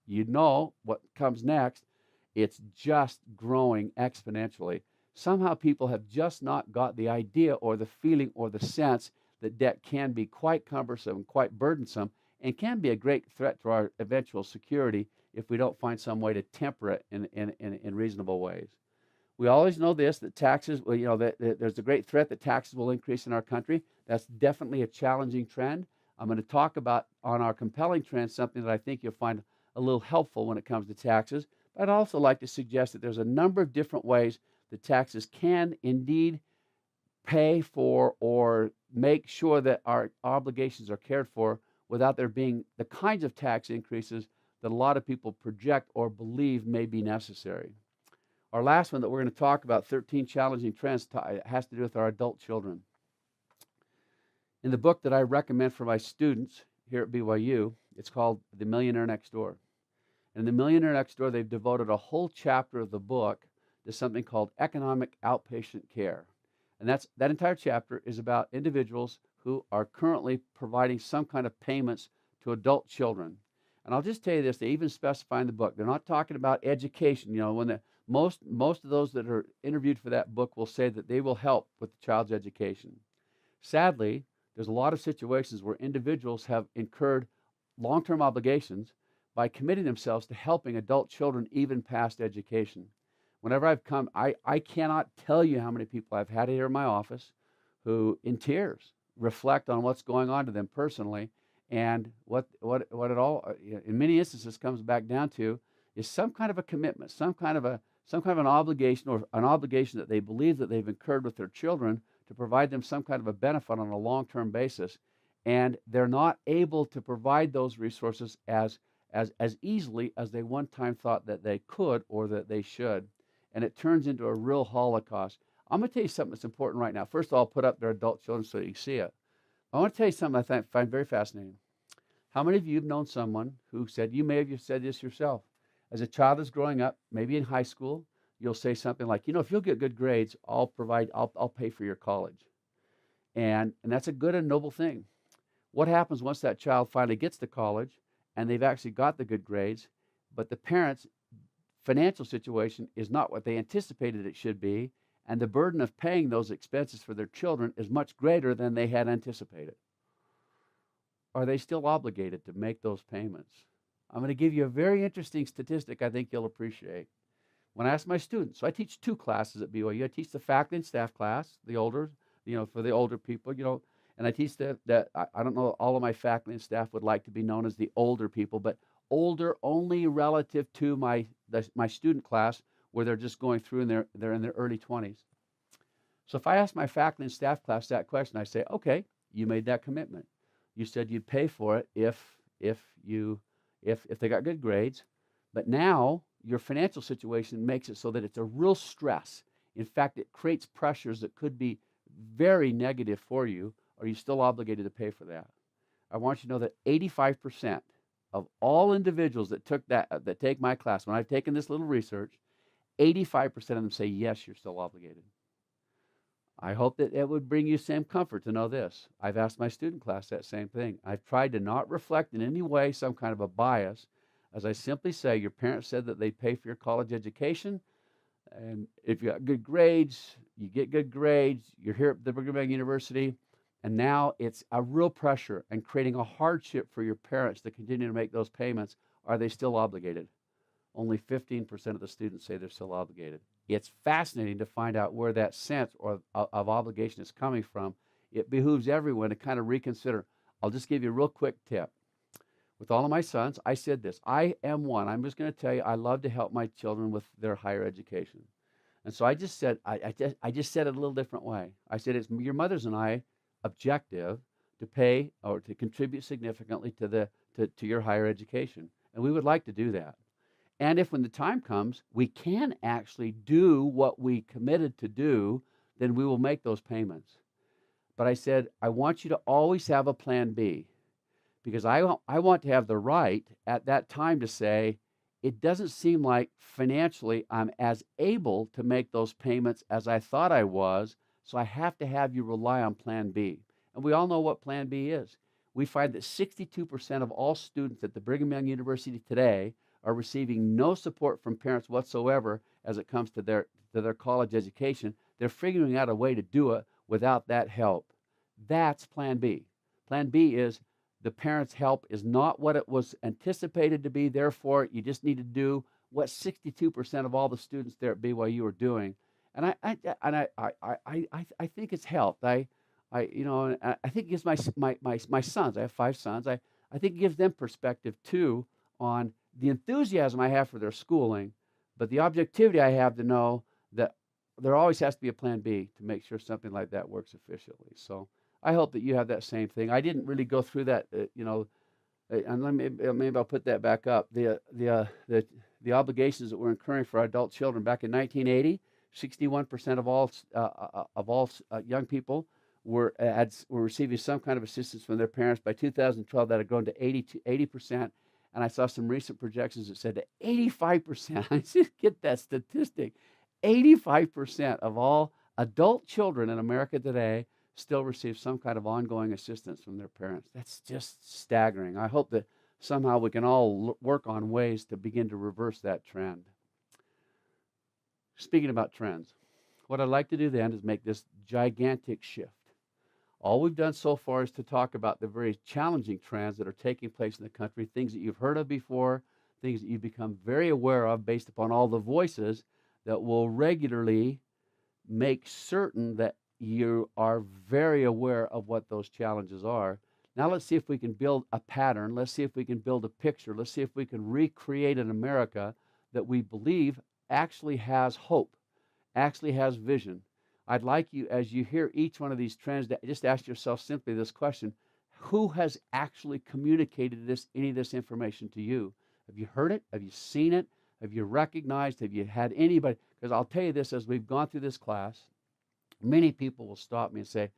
you know what comes next. It's just growing exponentially. Somehow people have just not got the idea or the feeling or the sense that debt can be quite cumbersome, quite burdensome, and can be a great threat to our eventual security if we don't find some way to temper it in reasonable ways. We always know this, that taxes, well, that there's a great threat that taxes will increase in our country. That's definitely a challenging trend. I'm going to talk about, on our compelling trend, something that I think you'll find a little helpful when it comes to taxes. But I'd also like to suggest that there's a number of different ways that taxes can indeed pay for or make sure that our obligations are cared for without there being the kinds of tax increases that a lot of people project or believe may be necessary. Our last one that we're going to talk about, 13 challenging trends, has to do with our adult children. In the book that I recommend for my students here at BYU, it's called The Millionaire Next Door. And The Millionaire Next Door, they've devoted a whole chapter of the book to something called economic outpatient care. And that entire chapter is about individuals who are currently providing some kind of payments to adult children. And I'll just tell you this, they even specify in the book, they're not talking about education. When most of those that are interviewed for that book will say that they will help with the child's education. Sadly, there's a lot of situations where individuals have incurred long-term obligations by committing themselves to helping adult children even past education. Whenever I've come, I cannot tell you how many people I've had here in my office who, in tears, reflect on what's going on to them personally, and what it all, in many instances, comes back down to is some kind of a commitment, some kind of an obligation, or an obligation that they believe that they've incurred with their children to provide them some kind of a benefit on a long-term basis, and they're not able to provide those resources as easily as they one time thought that they could or that they should. And it turns into a real holocaust. I'm going to tell you something that's important right now. First of all, I'll put up their adult children so you can see it. I want to tell you something I find very fascinating. How many of you have known someone who said, you may have said this yourself, as a child is growing up, maybe in high school, you'll say something like, if you'll get good grades, I'll pay for your college. And that's a good and noble thing. What happens once that child finally gets to college and they've actually got the good grades, but the parents' financial situation is not what they anticipated it should be, and the burden of paying those expenses for their children is much greater than they had anticipated? Are they still obligated to make those payments? I'm going to give you a very interesting statistic I think you'll appreciate. When I ask my students, so I teach two classes at BYU. I teach the faculty and staff class, the older, for the older people, and I teach that I don't know, all of my faculty and staff would like to be known as the older people, but older only relative to my student class, where they're just going through and they're in their early 20s. So if I ask my faculty and staff class that question, I say, okay, you made that commitment. You said you'd pay for it if they got good grades, but now your financial situation makes it so that it's a real stress. In fact, it creates pressures that could be very negative for you. Are you still obligated to pay for that? I want you to know that 85% of all individuals that take my class, when I've taken this little research, 85% of them say, yes, you're still obligated. I hope that it would bring you some comfort to know this. I've asked my student class that same thing. I've tried to not reflect in any way some kind of a bias, as I simply say, your parents said that they'd pay for your college education, and if you got good grades, you get good grades, you're here at the Brigham Young University, and now it's a real pressure and creating a hardship for your parents to continue to make those payments. Are they still obligated? Only 15% of the students say they're still obligated. It's fascinating to find out where that sense of obligation is coming from. It behooves everyone to kind of reconsider. I'll just give you a real quick tip. With all of my sons, I said this. I am one. I'm just going to tell you, I love to help my children with their higher education. And so I just said, I just said it a little different way. I said, it's your mother's and I objective to pay or to contribute significantly to your higher education. And we would like to do that. And if when the time comes, we can actually do what we committed to do, then we will make those payments. But I said, I want you to always have a plan B, because I want to have the right at that time to say, it doesn't seem like financially I'm as able to make those payments as I thought I was, so I have to have you rely on Plan B. And we all know what Plan B is. We find that 62% of all students at the Brigham Young University today are receiving no support from parents whatsoever as it comes to their college education. They're figuring out a way to do it without that help. That's Plan B. Plan B is the parents' help is not what it was anticipated to be. Therefore, you just need to do what 62% of all the students there at BYU are doing. And I think it's helped. I think it gives my sons. I have 5 sons. I think it gives them perspective too on the enthusiasm I have for their schooling, but the objectivity I have to know that there always has to be a Plan B to make sure something like that works efficiently. So I hope that you have that same thing. I didn't really go through that, and maybe I'll put that back up. The obligations that we're incurring for our adult children back in 1980, 61% of all young people were receiving some kind of assistance from their parents. By 2012, that had grown to 80%. And I saw some recent projections that said that 85%. I just get that statistic. 85% of all adult children in America today still receive some kind of ongoing assistance from their parents. That's just staggering. I hope that somehow we can all work on ways to begin to reverse that trend. Speaking about trends, what I'd like to do then is make this gigantic shift. All we've done so far is to talk about the very challenging trends that are taking place in the country, things that you've heard of before, things that you've become very aware of based upon all the voices that will regularly make certain that you are very aware of what those challenges are. Now let's see if we can build a pattern. Let's see if we can build a picture. Let's see if we can recreate an America that we believe actually has hope, actually has vision. I'd like you, as you hear each one of these trends, to just ask yourself simply this question: who has actually communicated any of this information to you? Have you heard it? Have you seen it? Have you recognized? Have you had anybody? Because I'll tell you this, as we've gone through this class, many people will stop me and say,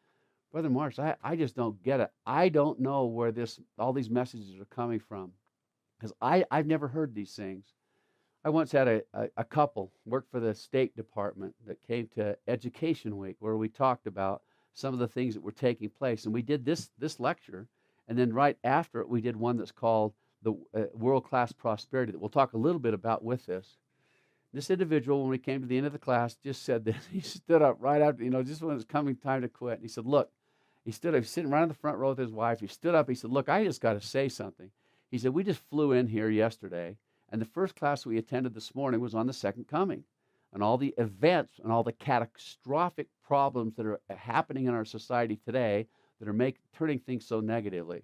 Brother Marsh, I just don't get it. I don't know where all these messages are coming from, because I've never heard these things. I once had a couple work for the State Department that came to Education Week, where we talked about some of the things that were taking place. And we did this lecture, and then right after it, we did one that's called the World-Class Prosperity that we'll talk a little bit about with this. This individual, when we came to the end of the class, just said this. He stood up right after, just when it was coming time to quit. And he said, look, he stood up, he's sitting right in the front row with his wife. He stood up, he said, look, I just got to say something. He said, we just flew in here yesterday, and the first class we attended this morning was on the Second Coming and all the events and all the catastrophic problems that are happening in our society today that are turning things so negatively.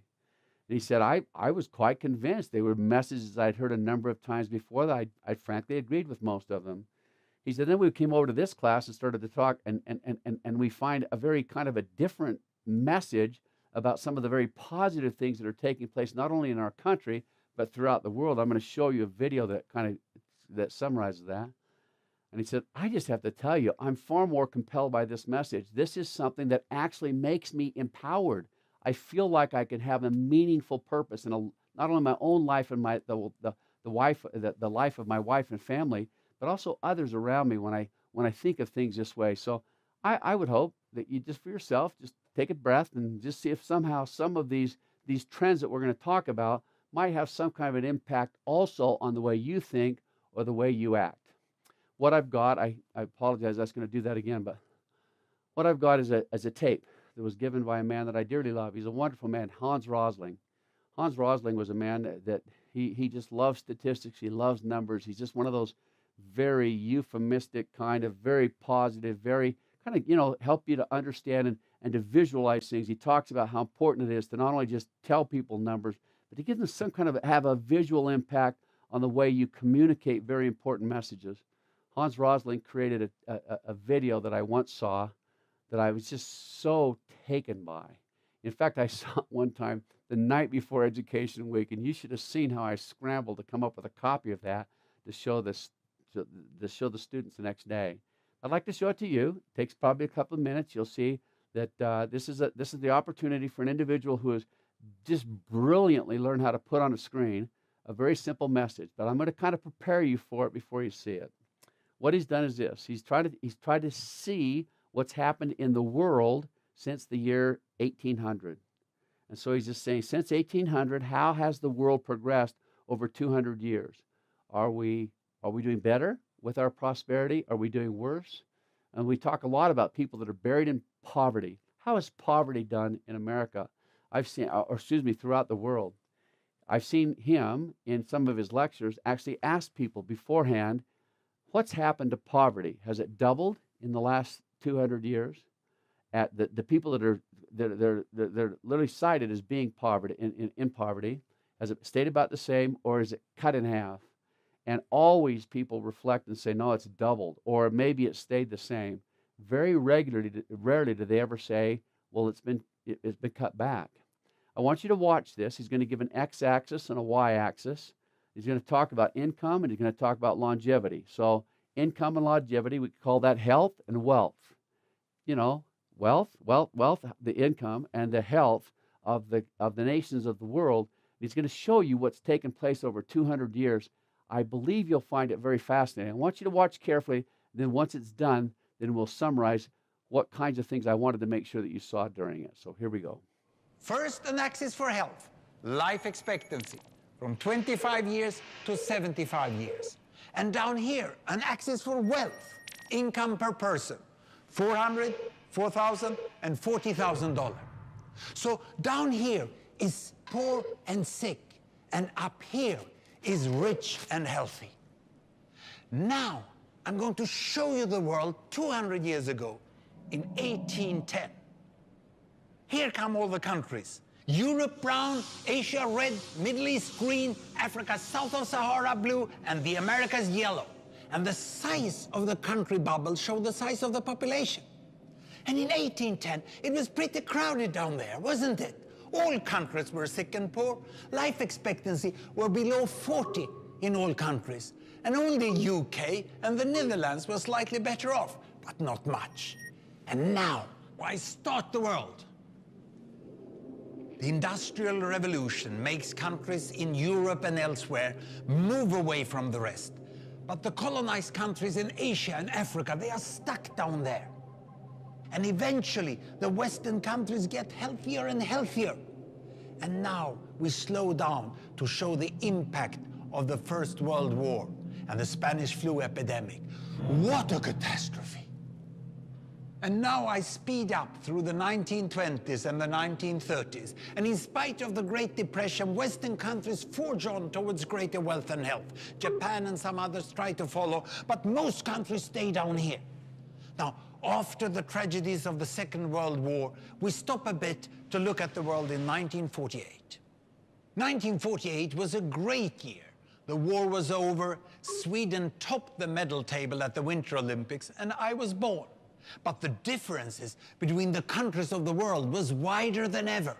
And he said, I was quite convinced. They were messages I'd heard a number of times before that I frankly agreed with most of them. He said, then we came over to this class and started to talk, and we find a very kind of a different message about some of the very positive things that are taking place, not only in our country, but throughout the world. I'm going to show you a video that summarizes that. And he said, I just have to tell you, I'm far more compelled by this message. This is something that actually makes me empowered. I feel like I can have a meaningful purpose in not only my own life and the life of my wife and family, but also others around me when I think of things this way. So I would hope that you just for yourself, just take a breath and just see if somehow some of these trends that we're going to talk about might have some kind of an impact also on the way you think or the way you act. What I've got, I apologize, I was going to do that again, but what I've got is a tape that was given by a man that I dearly love. He's a wonderful man, Hans Rosling. Hans Rosling was a man that he just loves statistics. He loves numbers. He's just one of those very euphemistic kind of, very positive, very kind of, help you to understand and to visualize things. He talks about how important it is to not only just tell people numbers, but to give them some kind of have a visual impact on the way you communicate very important messages. Hans Rosling created a video that I once saw that I was just so taken by. In fact, I saw it one time the night before Education Week, and you should have seen how I scrambled to come up with a copy of that to show the students the next day. I'd like to show it to you. It takes probably a couple of minutes. You'll see that this is the opportunity for an individual who has just brilliantly learned how to put on a screen a very simple message, but I'm going to kind of prepare you for it before you see it. What he's done is this. He's tried to see what's happened in the world since the year 1800. And so he's just saying, since 1800, how has the world progressed over 200 years? Are we doing better with our prosperity? Are we doing worse? And we talk a lot about people that are buried in poverty. How is poverty done in America? I've seen, or excuse me, throughout the world. I've seen him in some of his lectures actually ask people beforehand, what's happened to poverty? Has it doubled in the last 200 years? At the people that are they're literally cited as being poverty in poverty, has it stayed about the same, or is it cut in half? And always people reflect and say, no, it's doubled, or maybe it stayed the same. Very rarely do they ever say, well, it's been cut back. I want you to watch this. He's going to give an x-axis and a y-axis. He's going to talk about income, and he's going to talk about longevity. So income and longevity, we call that health and wealth. You know, wealth, the income and the health of the nations of the world. He's going to show you what's taken place over 200 years. I believe you'll find it very fascinating. I want you to watch carefully. Then once it's done, then we'll summarize what kinds of things I wanted to make sure that you saw during it. So here we go. First, an axis for health, life expectancy, from 25 years to 75 years. And down here, an axis for wealth, income per person, $400,000, $4,000, and $40,000. So down here is poor and sick, and up here is rich and healthy. Now, I'm going to show you the world 200 years ago, in 1810. Here come all the countries. Europe brown, Asia red, Middle East green, Africa south of Sahara blue, and the Americas yellow. And the size of the country bubbles show the size of the population. And in 1810, it was pretty crowded down there, wasn't it? All countries were sick and poor. Life expectancy were below 40 in all countries. And only UK and the Netherlands were slightly better off, but not much. And now, why start the world? The Industrial Revolution makes countries in Europe and elsewhere move away from the rest. But the colonized countries in Asia and Africa, they are stuck down there. And eventually, the Western countries get healthier and healthier. And now we slow down to show the impact of the First World War and the Spanish flu epidemic. What a catastrophe! And now I speed up through the 1920s and the 1930s. And in spite of the Great Depression, Western countries forge on towards greater wealth and health. Japan and some others try to follow, but most countries stay down here. Now, after the tragedies of the Second World War, we stop a bit to look at the world in 1948. 1948 was a great year. The war was over, Sweden topped the medal table at the Winter Olympics, and I was born. But the differences between the countries of the world was wider than ever.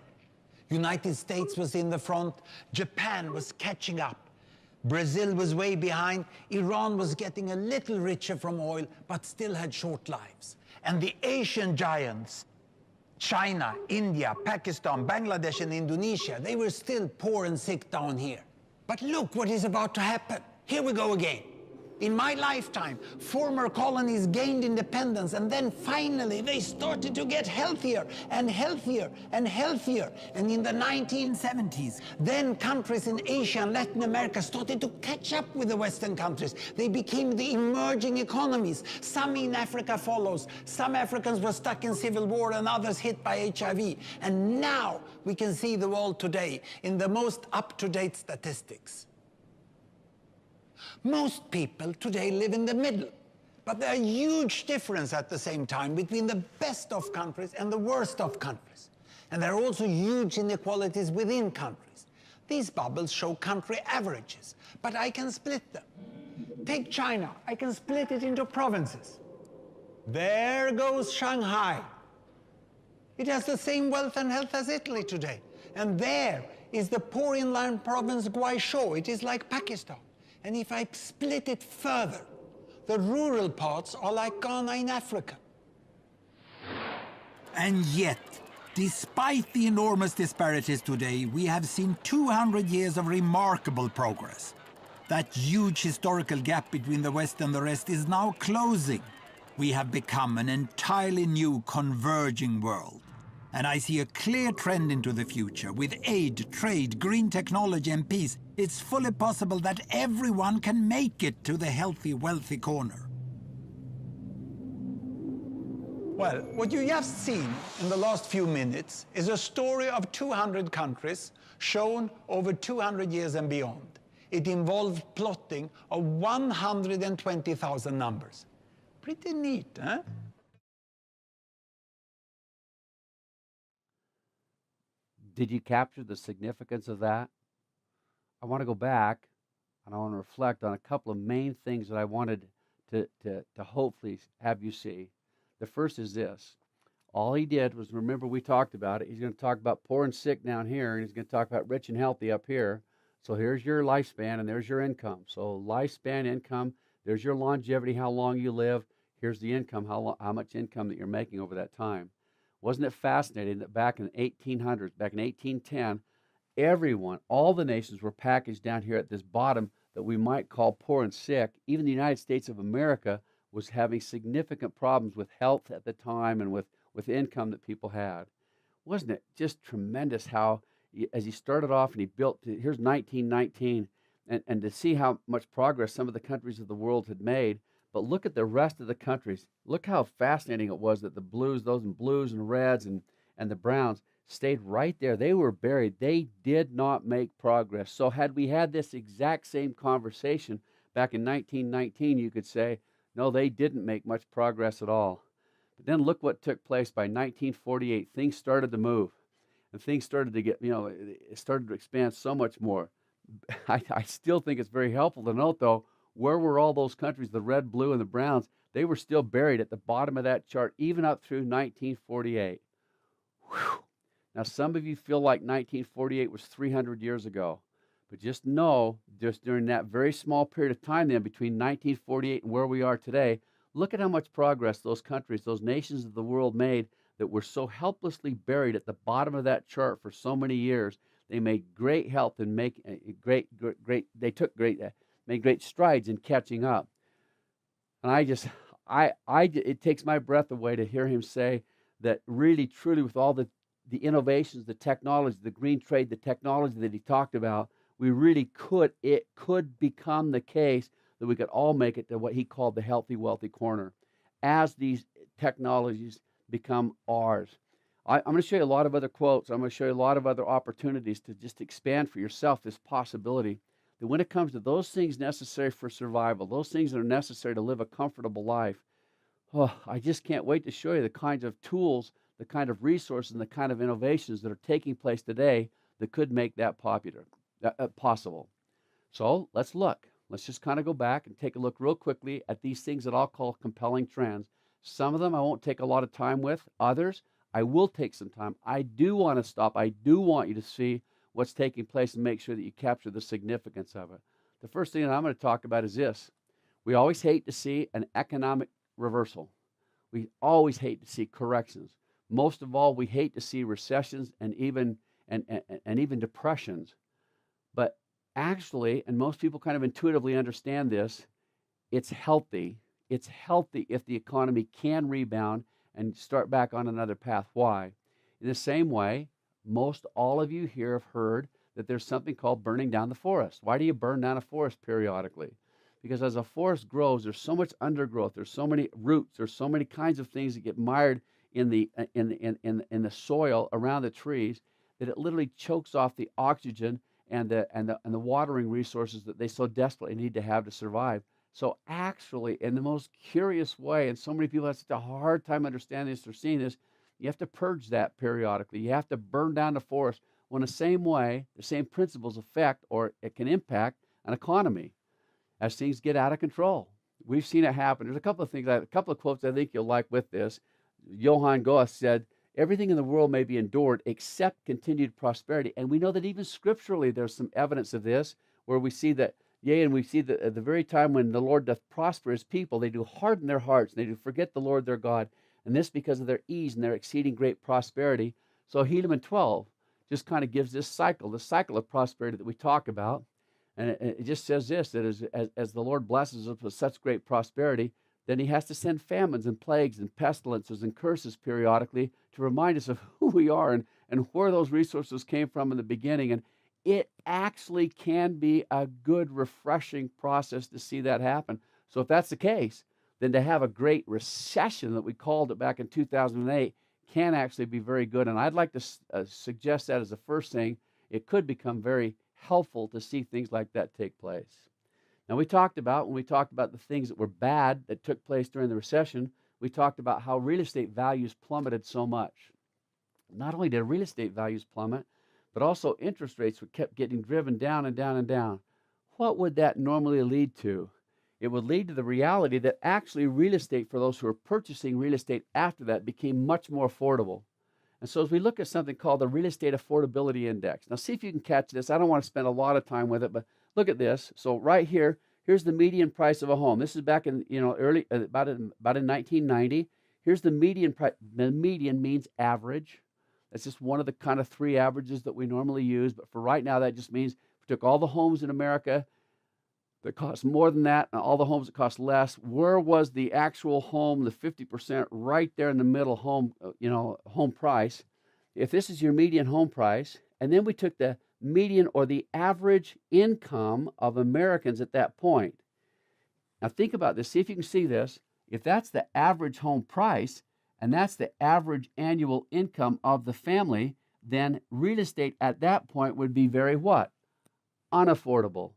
United States was in the front, Japan was catching up. Brazil was way behind, Iran was getting a little richer from oil, but still had short lives. And the Asian giants, China, India, Pakistan, Bangladesh, and Indonesia, they were still poor and sick down here. But look what is about to happen. Here we go again. In my lifetime, former colonies gained independence, and then finally they started to get healthier and healthier and healthier. And in the 1970s, then countries in Asia and Latin America started to catch up with the Western countries. They became the emerging economies. Some in Africa follows. Some Africans were stuck in civil war and others hit by HIV. And now we can see the world today in the most up-to-date statistics. Most people today live in the middle, but there are huge differences at the same time between the best of countries and the worst of countries. And there are also huge inequalities within countries. These bubbles show country averages, but I can split them. Take China, I can split it into provinces. There goes Shanghai. It has the same wealth and health as Italy today. And there is the poor inland province Guizhou. It is like Pakistan. And if I split it further, the rural parts are like Ghana in Africa. And yet, Despite the enormous disparities today, we have seen 200 years of remarkable progress. That huge historical gap between the West and the rest is now closing. We have become an entirely new converging world. And I see a clear trend into the future. With aid, trade, green technology and peace, it's fully possible that everyone can make it to the healthy, wealthy corner. Well, what you just seen in the last few minutes is a story of 200 countries shown over 200 years and beyond. It involved plotting of 120,000 numbers. Pretty neat, huh? Did you capture the significance of that? I want to go back and I want to reflect on a couple of main things that I wanted to hopefully have you see. The first is this. All he did was, remember we talked about it, he's going to talk about poor and sick down here, and he's going to talk about rich and healthy up here. So here's your lifespan, and there's your income. So lifespan, income, there's your longevity, how long you live. Here's the income, how much income that you're making over that time. Wasn't it fascinating that back in the 1800s, back in 1810, everyone, all the nations were packaged down here at this bottom that we might call poor and sick. Even the United States of America was having significant problems with health at the time and with income that people had. Wasn't it just tremendous how, as he started off and he built, here's 1919, and to see how much progress some of the countries of the world had made. But look at the rest of the countries. Look how fascinating it was that the blues, those in blues and reds and the browns stayed right there. They were buried. They did not make progress. So had we had this exact same conversation back in 1919, you could say, no, they didn't make much progress at all. But then look what took place by 1948. Things started to move, and things started to get, it started to expand so much more. I still think it's very helpful to note, though, where were all those countries, the red, blue, and the browns? They were still buried at the bottom of that chart, even up through 1948. Whew. Now, some of you feel like 1948 was 300 years ago. But just know, just during that very small period of time then, between 1948 and where we are today, look at how much progress those countries, those nations of the world made that were so helplessly buried at the bottom of that chart for so many years. They made great help and made great strides in catching up. And it takes my breath away to hear him say that really, truly, with all the innovations, the technology, the green trade, the technology that he talked about, it could become the case that we could all make it to what he called the healthy, wealthy corner as these technologies become ours. I'm going to show you a lot of other quotes. I'm going to show you a lot of other opportunities to just expand for yourself this possibility that when it comes to those things necessary for survival, those things that are necessary to live a comfortable life, I just can't wait to show you the kinds of tools, the kind of resources, and the kind of innovations that are taking place today that could make that possible. So let's look. Let's just kind of go back and take a look real quickly at these things that I'll call compelling trends. Some of them I won't take a lot of time with. Others, I will take some time. I do want to stop. I do want you to see what's taking place and make sure that you capture the significance of it. The first thing that I'm going to talk about is this. We always hate to see an economic reversal. We always hate to see corrections. Most of all, we hate to see recessions and even depressions. But actually, and most people kind of intuitively understand this, it's healthy. It's healthy if the economy can rebound and start back on another path. Why? In the same way, most all of you here have heard that there's something called burning down the forest. Why do you burn down a forest periodically? Because as a forest grows, there's so much undergrowth, there's so many roots, there's so many kinds of things that get mired in the soil around the trees that it literally chokes off the oxygen and the watering resources that they so desperately need to have to survive. So actually, in the most curious way, and so many people have such a hard time understanding this or seeing this, you have to purge that periodically. You have to burn down the forest. Well, in the same way, the same principles affect or it can impact an economy as things get out of control. We've seen it happen. There's a couple of quotes I think you'll like with this. Johann Goethe said, "Everything in the world may be endured except continued prosperity." And we know that even scripturally there's some evidence of this, where we see that, yea, and we see that at the very time when the Lord doth prosper his people, they do harden their hearts, and they do forget the Lord their God, and this because of their ease and their exceeding great prosperity. So Helaman 12 just kind of gives this cycle, the cycle of prosperity that we talk about. And it just says this, that as the Lord blesses us with such great prosperity, then he has to send famines and plagues and pestilences and curses periodically to remind us of who we are and where those resources came from in the beginning. And it actually can be a good, refreshing process to see that happen. So if that's the case, then to have a great recession that we called it back in 2008 can actually be very good. And I'd like to suggest that as the first thing. It could become very helpful to see things like that take place. Now, when we talked about the things that were bad that took place during the recession, we talked about how real estate values plummeted so much. Not only did real estate values plummet, but also interest rates kept getting driven down and down and down. What would that normally lead to? It would lead to the reality that actually real estate, for those who are purchasing real estate after that, became much more affordable. And so as we look at something called the Real Estate Affordability Index, now see if you can catch this. I don't want to spend a lot of time with it, but look at this. So right here, here's the median price of a home. This is back in early about in 1990. Here's the median price. The median means average. That's just one of the kind of three averages that we normally use. But for right now, that just means we took all the homes in America that cost more than that and all the homes that cost less. Where was the actual home, the 50% right there in the middle home, home price? If this is your median home price, and then we took the median or the average income of Americans at that point. Now think about this. See if you can see this. If that's the average home price and that's the average annual income of the family, then real estate at that point would be very what? Unaffordable.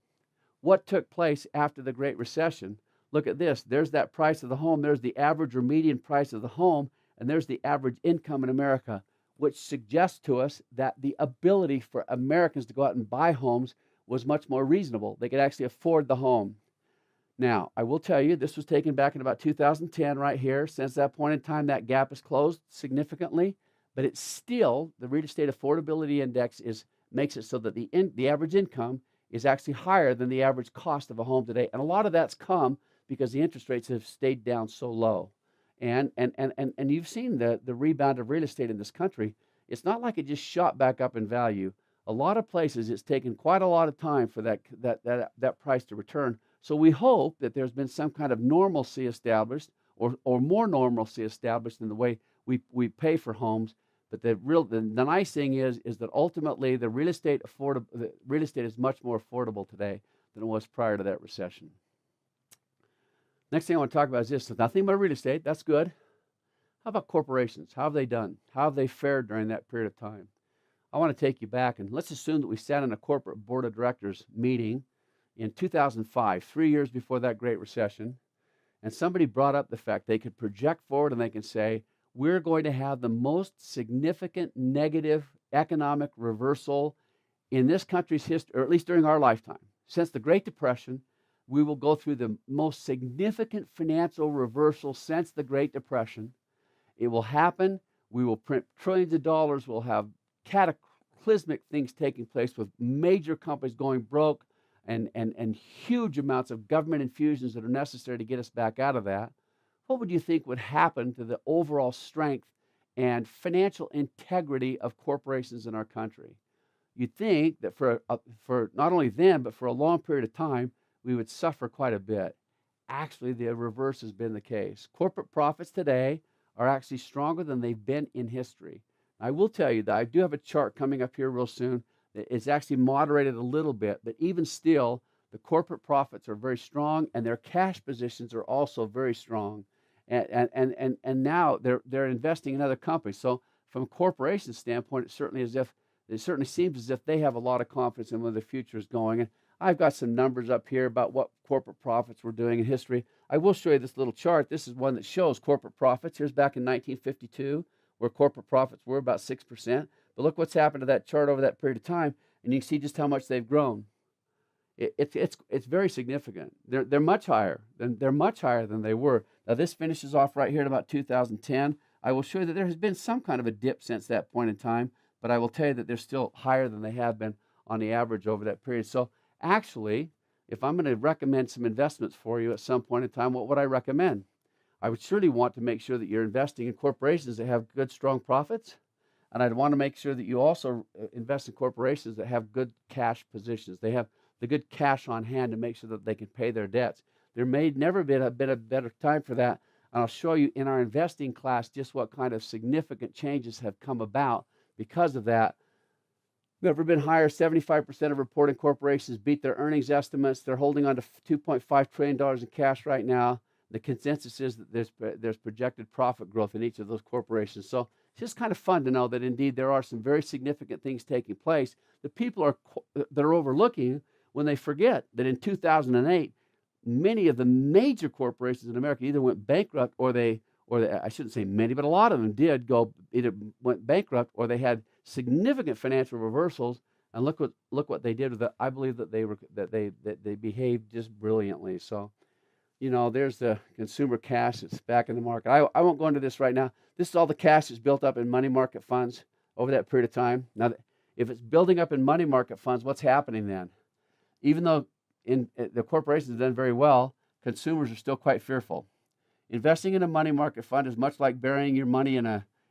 What took place after the Great Recession? Look at this. There's that price of the home. There's the average or median price of the home, and there's the average income in America, which suggests to us that the ability for Americans to go out and buy homes was much more reasonable. They could actually afford the home. Now, I will tell you, this was taken back in about 2010 right here. Since that point in time, that gap has closed significantly, but it's still, the Real Estate Affordability Index makes it so that the average income is actually higher than the average cost of a home today. And a lot of that's come because the interest rates have stayed down so low. And you've seen the rebound of real estate in this country. It's not like it just shot back up in value. A lot of places it's taken quite a lot of time for that price to return. So we hope that there's been some kind of normalcy established or more normalcy established in the way we pay for homes. But the nice thing is that ultimately the real estate is much more affordable today than it was prior to that recession. Next thing I want to talk about is this. So nothing but real estate. That's good. How about corporations? How have they done? How have they fared during that period of time? I want to take you back, and let's assume that we sat in a corporate board of directors meeting in 2005, 3 years before that Great Recession, and somebody brought up the fact they could project forward and they can say, we're going to have the most significant negative economic reversal in this country's history, or at least during our lifetime. Since the Great Depression, we will go through the most significant financial reversal since the Great Depression. It will happen. We will print trillions of dollars. We'll have cataclysmic things taking place with major companies going broke and huge amounts of government infusions that are necessary to get us back out of that. What would you think would happen to the overall strength and financial integrity of corporations in our country? You'd think that for not only then, but for a long period of time, we would suffer quite a bit. Actually, the reverse has been the case. Corporate profits today are actually stronger than they've been in history. I will tell you that I do have a chart coming up here real soon. It's actually moderated a little bit, but even still, the corporate profits are very strong and their cash positions are also very strong. And now they're investing in other companies. So from a corporation standpoint, it certainly seems as if they have a lot of confidence in where the future is going. And I've got some numbers up here about what corporate profits were doing in history. I will show you this little chart. This is one that shows corporate profits. Here's back in 1952, where corporate profits were about 6%. But look what's happened to that chart over that period of time, and you can see just how much they've grown. It's very significant. They're much higher than they were. Now this finishes off right here at about 2010. I will show you that there has been some kind of a dip since that point in time, but I will tell you that they're still higher than they have been on the average over that period. So actually, if I'm going to recommend some investments for you at some point in time, what would I recommend? I would surely want to make sure that you're investing in corporations that have good, strong profits. And I'd want to make sure that you also invest in corporations that have good cash positions. They have the good cash on hand to make sure that they can pay their debts. There may never been a better time for that. And I'll show you in our investing class just what kind of significant changes have come about because of that. Never been higher. 75% of reporting corporations beat their earnings estimates. They're holding on to $2.5 trillion in cash right now. The consensus is that there's projected profit growth in each of those corporations. So it's just kind of fun to know that indeed there are some very significant things taking place that people that are overlooking when they forget that in 2008, many of the major corporations in America either went bankrupt or I shouldn't say many, but a lot of them did either went bankrupt or they had significant financial reversals. And look what they did with it. I believe that they behaved just brilliantly. So, there's the consumer cash that's back in the market. I won't go into this right now. This is all the cash that's built up in money market funds over that period of time. Now, if it's building up in money market funds, what's happening then? Even though the corporations have done very well, consumers are still quite fearful. Investing in a money market fund is much like burying your money in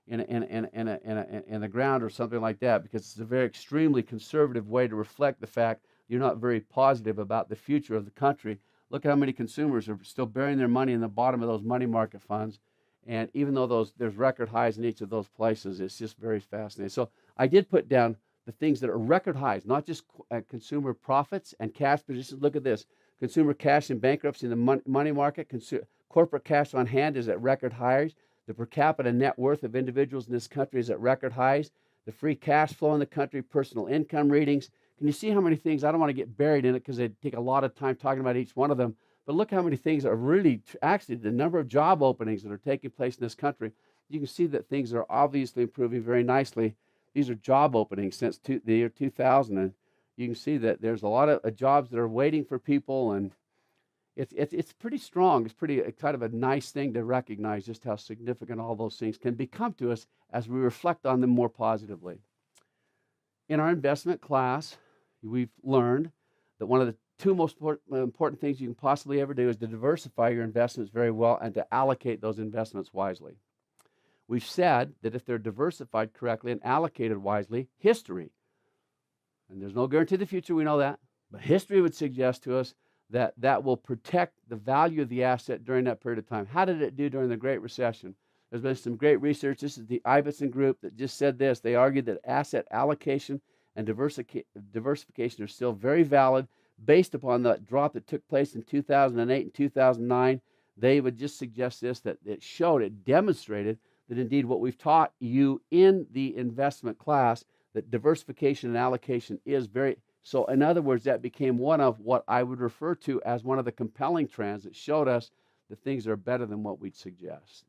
the ground or something like that, because it's a very extremely conservative way to reflect the fact you're not very positive about the future of the country. Look how many consumers are still burying their money in the bottom of those money market funds. And even though there's record highs in each of those places, it's just very fascinating. So I did put down the things that are record highs, not just consumer profits and cash positions. Look at this. Consumer cash in bankruptcy in the money market. Corporate cash on hand is at record highs. The per capita net worth of individuals in this country is at record highs. The free cash flow in the country, personal income readings. Can you see how many things? I don't want to get buried in it because it'd take a lot of time talking about each one of them. But look how many things are really, actually, the number of job openings that are taking place in this country. You can see that things are obviously improving very nicely. These are job openings since the year 2000. And you can see that there's a lot of jobs that are waiting for people. And it's pretty strong. It's pretty kind of a nice thing to recognize just how significant all those things can become to us as we reflect on them more positively. In our investment class, we've learned that one of the two most important things you can possibly ever do is to diversify your investments very well and to allocate those investments wisely. We've said that if they're diversified correctly and allocated wisely, history, and there's no guarantee of the future, we know that, but history would suggest to us that will protect the value of the asset during that period of time. How did it do during the Great Recession? There's been some great research. This is the Ibbotson Group that just said this. They argued that asset allocation and diversification are still very valid based upon the drop that took place in 2008 and 2009. They would just suggest this, that it demonstrated that indeed what we've taught you in the investment class, that diversification and allocation is very. So in other words, that became one of what I would refer to as one of the compelling trends that showed us that things are better than what we'd suggest.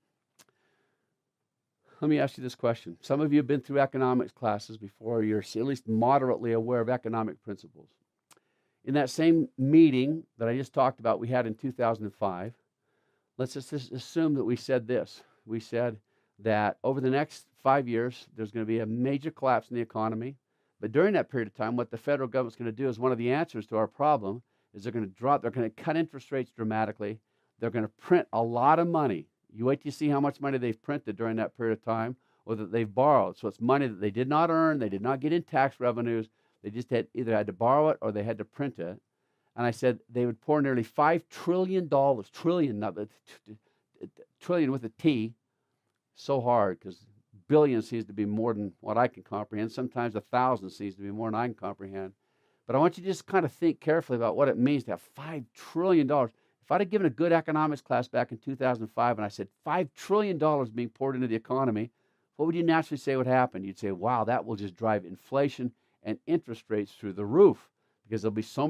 Let me ask you this question. Some of you have been through economics classes before. You're at least moderately aware of economic principles. In that same meeting that I just talked about we had in 2005, let's just assume that we said this. We said that over the next 5 years, there's going to be a major collapse in the economy. But during that period of time, what the federal government's going to do is one of the answers to our problem is they're going to cut interest rates dramatically. They're going to print a lot of money. You wait to see how much money they've printed during that period of time or that they've borrowed. So it's money that they did not earn, they did not get in tax revenues. They just either had to borrow it or they had to print it. And I said they would pour nearly $5 trillion, trillion with a T, so hard because billion seems to be more than what I can comprehend. Sometimes 1,000 seems to be more than I can comprehend. But I want you to just kind of think carefully about what it means to have $5 trillion. If I'd have given a good economics class back in 2005 and I said $5 trillion being poured into the economy, what would you naturally say would happen? You'd say, wow, that will just drive inflation and interest rates through the roof because there'll be so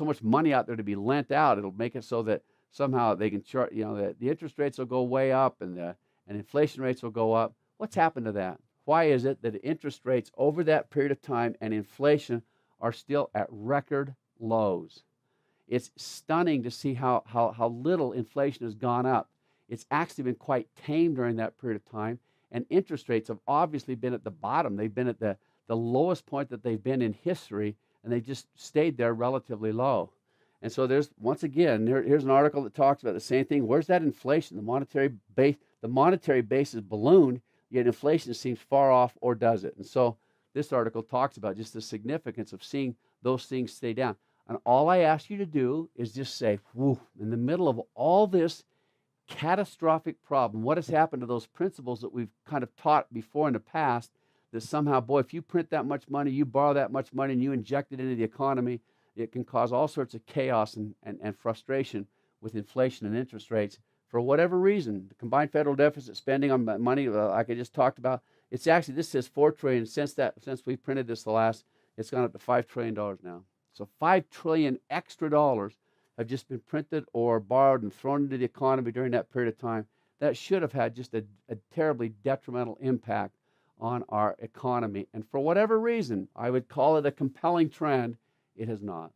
much money out there to be lent out. It'll make it so that somehow they can chart, the interest rates will go way up and inflation rates will go up. What's happened to that? Why is it that interest rates over that period of time and inflation are still at record lows? It's stunning to see how little inflation has gone up. It's actually been quite tame during that period of time, and interest rates have obviously been at the bottom. They've been at the lowest point that they've been in history, and they just stayed there relatively low. And so here's an article that talks about the same thing. Where's that inflation? The monetary base has ballooned. yet inflation seems far off, or does it? And so this article talks about just the significance of seeing those things stay down. And all I ask you to do is just say, whew, in the middle of all this catastrophic problem, what has happened to those principles that we've kind of taught before in the past, that somehow, boy, if you print that much money, you borrow that much money, and you inject it into the economy, it can cause all sorts of chaos and frustration with inflation and interest rates. For whatever reason, the combined federal deficit spending on money, like I just talked about, it's actually, this says $4 trillion. Since we printed this it's gone up to $5 trillion now. So $5 trillion extra dollars have just been printed or borrowed and thrown into the economy during that period of time. That should have had just a terribly detrimental impact on our economy. And for whatever reason, I would call it a compelling trend, it has not.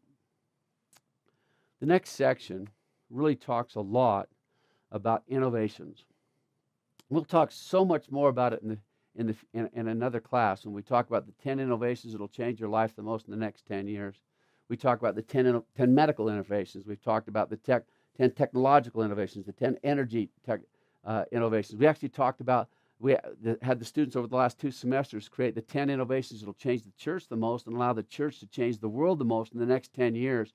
The next section really talks a lot about innovations. We'll talk so much more about it in another class when we talk about the 10 innovations that will change your life the most in the next 10 years. We talk about the 10 medical innovations. We've talked about the 10 technological innovations, the 10 energy innovations. We actually talked about, we had the students over the last 2 semesters create the 10 innovations that will change the church the most and allow the church to change the world the most in the next 10 years.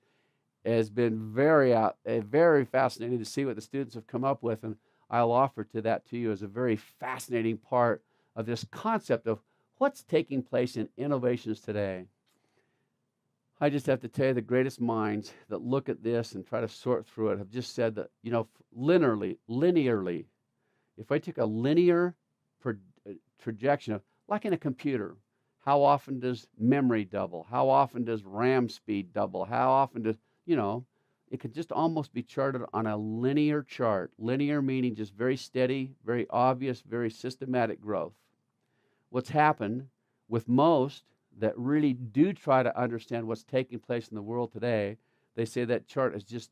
It has been very fascinating to see what the students have come up with, and I'll offer that to you as a very fascinating part of this concept of what's taking place in innovations today. I just have to tell you, the greatest minds that look at this and try to sort through it have just said that, linearly, if I took a linear projection of, like in a computer, how often does memory double? How often does RAM speed double? How often does, it could just almost be charted on a linear chart. Linear meaning just very steady, very obvious, very systematic growth. What's happened with most that really do try to understand what's taking place in the world today, they say that chart has just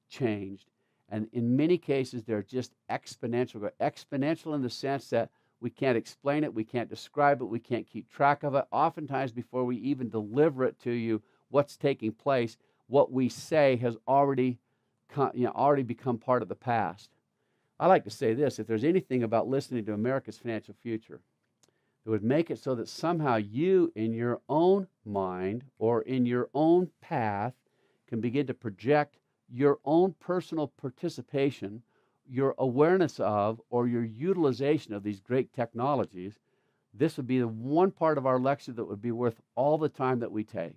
changed. And in many cases, they're just exponential. Exponential in the sense that we can't explain it, we can't describe it, we can't keep track of it. Oftentimes, before we even deliver it to you, what's taking place, what we say has already become part of the past. I like to say this: if there's anything about listening to America's financial future, it would make it so that somehow you, in your own mind or in your own path, can begin to project your own personal participation, your awareness of, or your utilization of these great technologies. This would be the one part of our lecture that would be worth all the time that we take.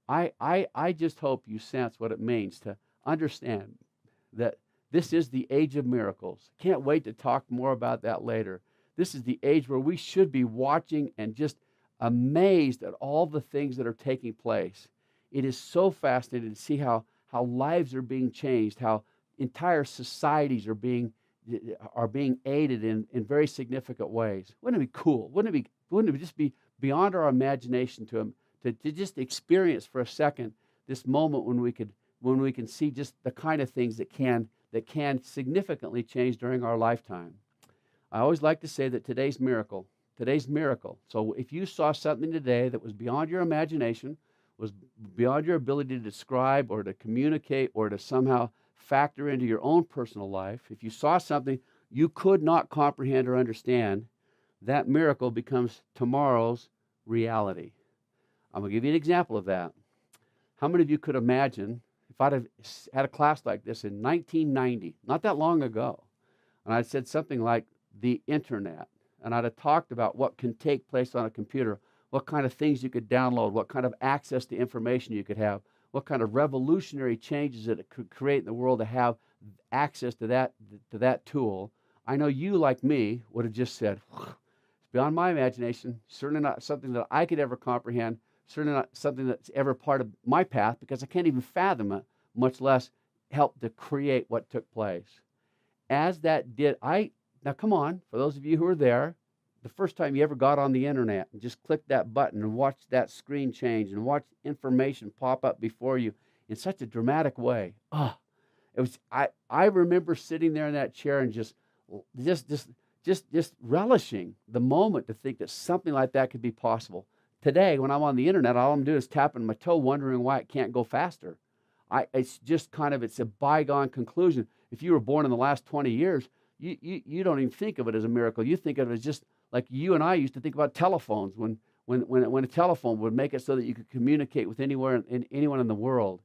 I just hope you sense what it means to understand that this is the age of miracles. Can't wait to talk more about that later. This is the age where we should be watching and just amazed at all the things that are taking place. It is so fascinating to see how lives are being changed, how entire societies are being aided in very significant ways. Wouldn't it be cool? Wouldn't it just be beyond our imagination to just experience for a second this moment when we can see just the kind of things that can significantly change during our lifetime. I always like to say that today's miracle. So if you saw something today that was beyond your imagination, was beyond your ability to describe or to communicate or to somehow factor into your own personal life, if you saw something you could not comprehend or understand, that miracle becomes tomorrow's reality. I'm going to give you an example of that. How many of you could imagine if I'd have had a class like this in 1990, not that long ago, and I'd said something like the internet, and I'd have talked about what can take place on a computer, what kind of things you could download, what kind of access to information you could have, what kind of revolutionary changes that it could create in the world to have access to that tool. I know you, like me, would have just said, it's beyond my imagination, certainly not something that I could ever comprehend, certainly not something that's ever part of my path, because I can't even fathom it, much less help to create what took place. As that did, now come on, for those of you who are there, the first time you ever got on the internet and just clicked that button and watched that screen change and watched information pop up before you in such a dramatic way. It was. I remember sitting there in that chair and just relishing the moment to think that something like that could be possible. Today, when I'm on the internet, all I'm doing is tapping my toe, wondering why it can't go faster. It's just it's a bygone conclusion. If you were born in the last 20 years, you don't even think of it as a miracle. You think of it as just Like you and I used to think about telephones when a telephone would make it so that you could communicate with anyone in the world.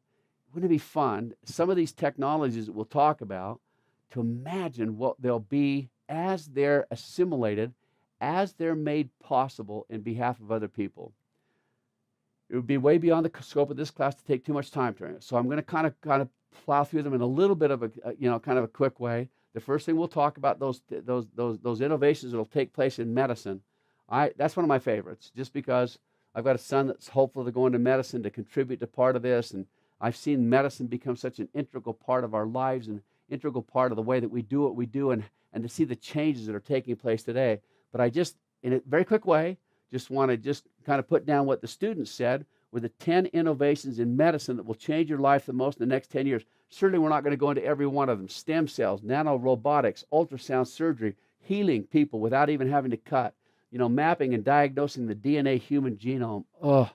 Wouldn't it be fun, some of these technologies that we'll talk about, to imagine what they'll be as they're assimilated, as they're made possible in behalf of other people? It would be way beyond the scope of this class to take too much time during it. So I'm going to kind of plow through them in a little bit of a kind of a quick way. The first thing we'll talk about those innovations that will take place in medicine. That's one of my favorites, just because I've got a son that's hopeful to go into medicine to contribute to part of this, and I've seen medicine become such an integral part of our lives and integral part of the way that we do what we do, and to see the changes that are taking place today. But I just, in a very quick way, just want to just kind of put down what the students said were the 10 innovations in medicine that will change your life the most in the next 10 years. Certainly we're not going to go into every one of them. Stem cells, nanorobotics, ultrasound surgery, healing people without even having to cut, mapping and diagnosing the DNA human genome. Oh,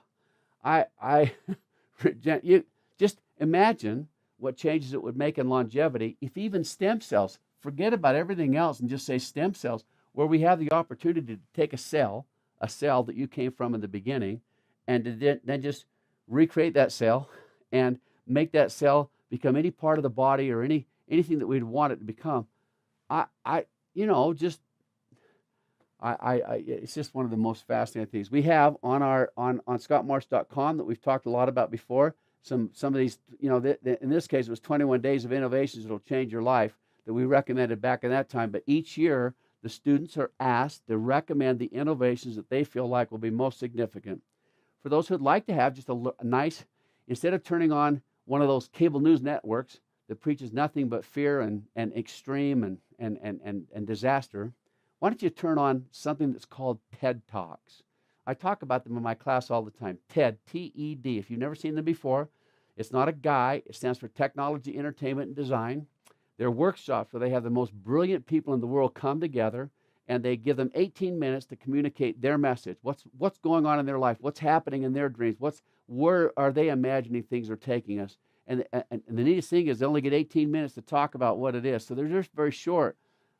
you just imagine what changes it would make in longevity if even stem cells, forget about everything else and just say stem cells, where we have the opportunity to take a cell that you came from in the beginning, and to then just recreate that cell and make that cell become any part of the body or anything that we'd want it to become. It's just one of the most fascinating things we have on scottmarsh.com that we've talked a lot about before. Some of these, in this case, it was 21 days of innovations that'll change your life that we recommended back in that time. But each year, the students are asked to recommend the innovations that they feel like will be most significant. For those who'd like to have just a nice, instead of turning on one of those cable news networks that preaches nothing but fear and extreme and disaster, why don't you turn on something that's called TED Talks? I talk about them in my class all the time. TED, T-E-D. If you've never seen them before, it's not a guy. It stands for Technology, Entertainment, and Design. They're workshops where they have the most brilliant people in the world come together, and they give them 18 minutes to communicate their message. What's going on in their life? What's happening in their dreams? Where are they imagining things are taking us? And the neatest thing is they only get 18 minutes to talk about what it is. So they're just very short.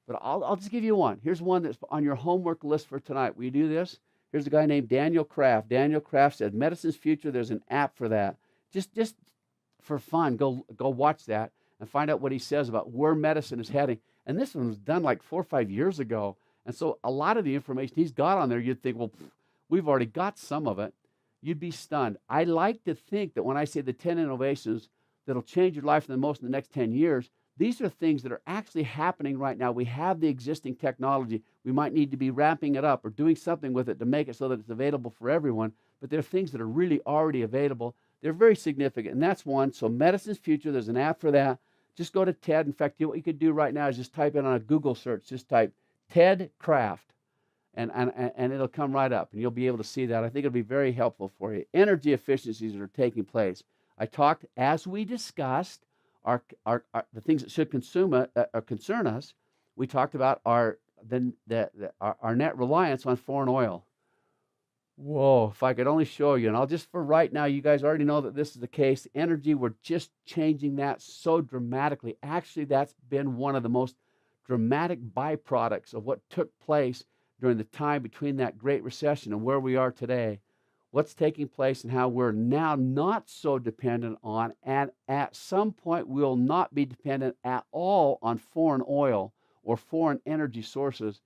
But I'll just give you one. Here's one that's on your homework list for tonight. Will you do this? Here's a guy named Daniel Kraft. Daniel Kraft said, "Medicine's future." There's an app for that. Just for fun, go watch that and find out what he says about where medicine is heading. And this one was done like 4 or 5 years ago. And so a lot of the information he's got on there, you'd think, well, we've already got some of it. You'd be stunned. I like to think that when I say the 10 innovations that'll change your life the most in the next 10 years, these are things that are actually happening right now. We have the existing technology. We might need to be ramping it up or doing something with it to make it so that it's available for everyone. But there are things that are really already available. They're very significant, and that's one. So Medicine's Future, there's an app for that. Just go to TED. In fact, what you could do right now is just type in on a Google search, just type TED Kraft, and it'll come right up, and you'll be able to see that. I think it'll be very helpful for you. Energy efficiencies that are taking place. I talked, as we discussed, the things that should concern us. We talked about our net reliance on foreign oil. Whoa, if I could only show you, and I'll just, for right now, you guys already know that this is the case. Energy, we're just changing that so dramatically. Actually, that's been one of the most dramatic byproducts of what took place during the time between that Great Recession and where we are today. What's taking place and how we're now not so dependent on, and at some point we'll not be dependent at all on foreign oil or foreign energy sources.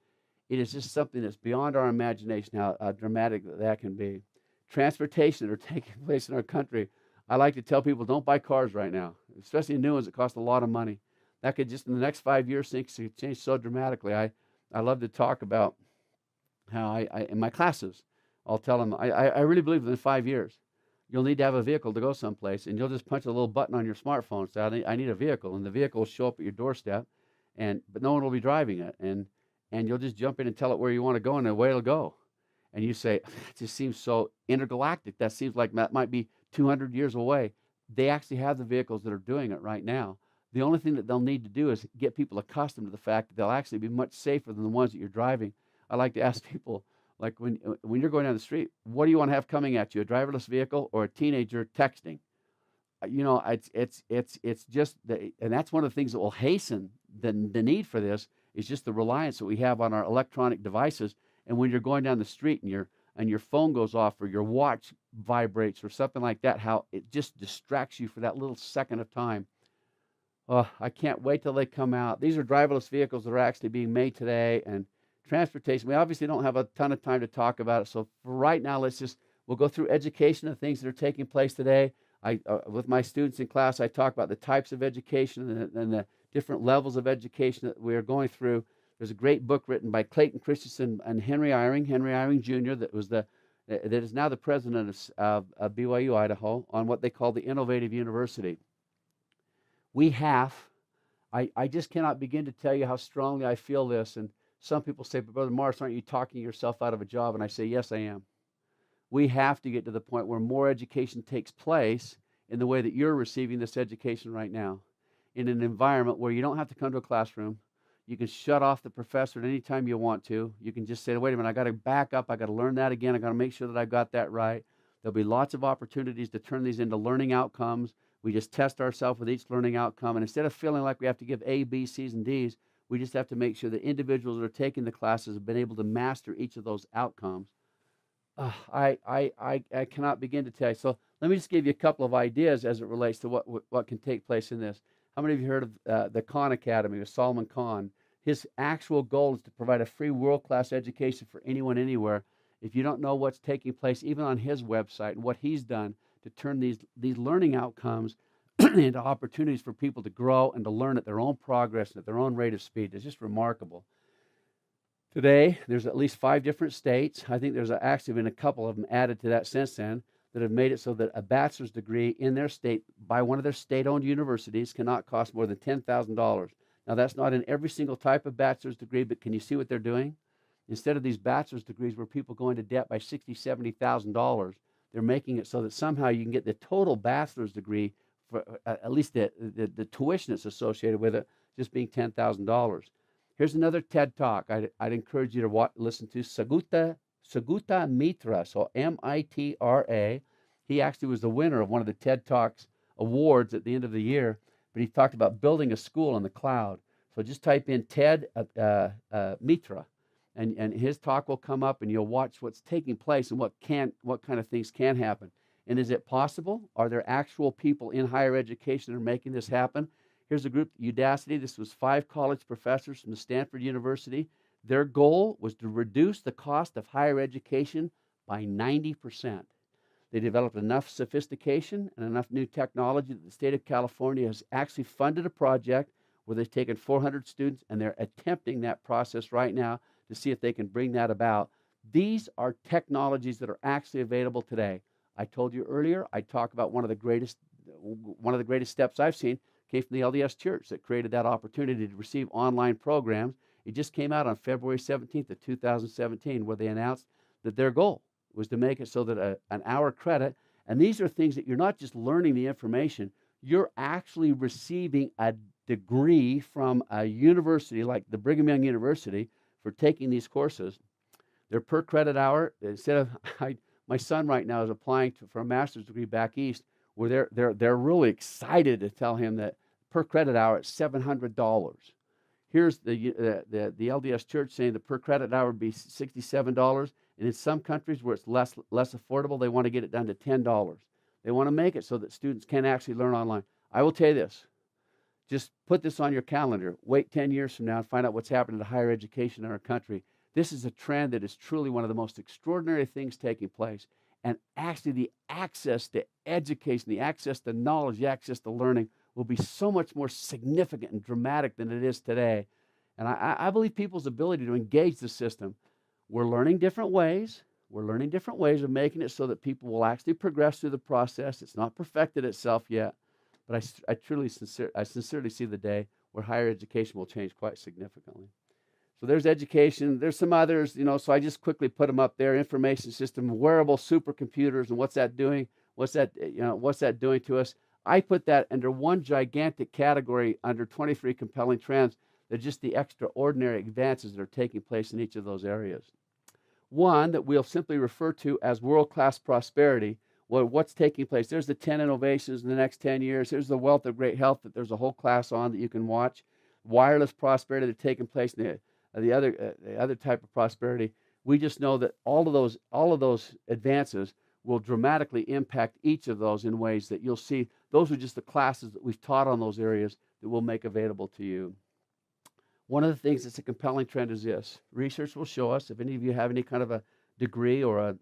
It is just something that's beyond our imagination how dramatic that can be. Transportation that are taking place in our country. I like to tell people, don't buy cars right now, especially new ones that cost a lot of money. That could just, in the next 5 years, things could change so dramatically. I love to talk about how I in my classes, I'll tell them, I really believe within 5 years, you'll need to have a vehicle to go someplace, and you'll just punch a little button on your smartphone, say, I need a vehicle, and the vehicle will show up at your doorstep, but no one will be driving it, and you'll just jump in and tell it where you want to go, and away it'll go. And you say, it just seems so intergalactic. That seems like that might be 200 years away. They actually have the vehicles that are doing it right now. The only thing that they'll need to do is get people accustomed to the fact that they'll actually be much safer than the ones that you're driving. I like to ask people, like when you're going down the street, what do you want to have coming at you, a driverless vehicle or a teenager texting? It's just, and that's one of the things that will hasten the need for this, is just the reliance that we have on our electronic devices. And when you're going down the street and your phone goes off or your watch vibrates or something like that, how it just distracts you for that little second of time. Oh, I can't wait till they come out. These are driverless vehicles that are actually being made today, and transportation. We obviously don't have a ton of time to talk about it, so for right now, we'll go through education and things that are taking place today. With my students in class, I talk about the types of education and the different levels of education that we are going through. There's a great book written by Clayton Christensen and Henry Eyring Jr. that is now the president of BYU Idaho, on what they call the Innovative University. I just cannot begin to tell you how strongly I feel this. And some people say, but Brother Morris, aren't you talking yourself out of a job? And I say, yes, I am. We have to get to the point where more education takes place in the way that you're receiving this education right now, in an environment where you don't have to come to a classroom. You can shut off the professor at any time you want to. You can just say, wait a minute, I got to back up. I got to learn that again. I got to make sure that I got that right. There'll be lots of opportunities to turn these into learning outcomes. We just test ourselves with each learning outcome. And instead of feeling like we have to give A, B, C's, and D's, we just have to make sure that individuals that are taking the classes have been able to master each of those outcomes. I cannot begin to tell you. So let me just give you a couple of ideas as it relates to what can take place in this. How many of you heard of the Khan Academy with Solomon Khan? His actual goal is to provide a free world-class education for anyone, anywhere. If you don't know what's taking place, even on his website and what he's done to turn these learning outcomes into opportunities for people to grow and to learn at their own progress and at their own rate of speed, it's just remarkable. Today, there's at least 5 different states. I think there's actually been a couple of them added to that since then that have made it so that a bachelor's degree in their state by one of their state-owned universities cannot cost more than $10,000. Now, that's not in every single type of bachelor's degree, but can you see what they're doing? Instead of these bachelor's degrees where people go into debt by $60,000, $70,000, they're making it so that somehow you can get the total bachelor's degree for at least the tuition that's associated with it just being $10,000. Here's another TED Talk I'd encourage you to listen to. Sugata Mitra, so M-I-T-R-A. He actually was the winner of one of the TED Talks awards at the end of the year, but he talked about building a school in the cloud. So just type in TED Mitra, and his talk will come up, and you'll watch what's taking place and what kind of things can happen. And is it possible? Are there actual people in higher education that are making this happen? Here's a group, Udacity. This was 5 college professors from the Stanford University. Their goal was to reduce the cost of higher education by 90%. They developed enough sophistication and enough new technology that the state of California has actually funded a project where they've taken 400 students, and they're attempting that process right now to see if they can bring that about. These are technologies that are actually available today. I told you earlier, I talk about one of the greatest steps I've seen came from the LDS Church that created that opportunity to receive online programs. It just came out on February 17th of 2017, where they announced that their goal was to make it so that an hour credit, and these are things that you're not just learning the information, you're actually receiving a degree from a university like the Brigham Young University for taking these courses. They're per credit hour. Instead of, my son right now is applying for a master's degree back east, where they're really excited to tell him that per credit hour it's $700. Here's the LDS Church saying the per credit hour would be $67, and in some countries where it's less affordable, they want to get it down to $10. They want to make it so that students can actually learn online. I will tell you this. Just put this on your calendar. Wait 10 years from now and find out what's happening to higher education in our country. This is a trend that is truly one of the most extraordinary things taking place. And actually the access to education, the access to knowledge, the access to learning will be so much more significant and dramatic than it is today. And I believe people's ability to engage the system, we're learning different ways. We're learning different ways of making it so that people will actually progress through the process. It's not perfected itself yet, but I sincerely see the day where higher education will change quite significantly. So there's education. There's some others, so I just quickly put them up there. Information system, wearable supercomputers, and what's that doing? What's that doing to us? I put that under one gigantic category under 23 compelling trends. They're just the extraordinary advances that are taking place in each of those areas. One that we'll simply refer to as world-class prosperity. Well, what's taking place? There's the 10 innovations in the next 10 years. Here's the wealth of great health that there's a whole class on that you can watch. Wireless prosperity that's taking place in the other type of prosperity. We just know that all of those advances will dramatically impact each of those in ways that you'll see. Those are just the classes that we've taught on those areas that we'll make available to you. One of the things that's a compelling trend is this. Research will show us, if any of you have any kind of a degree or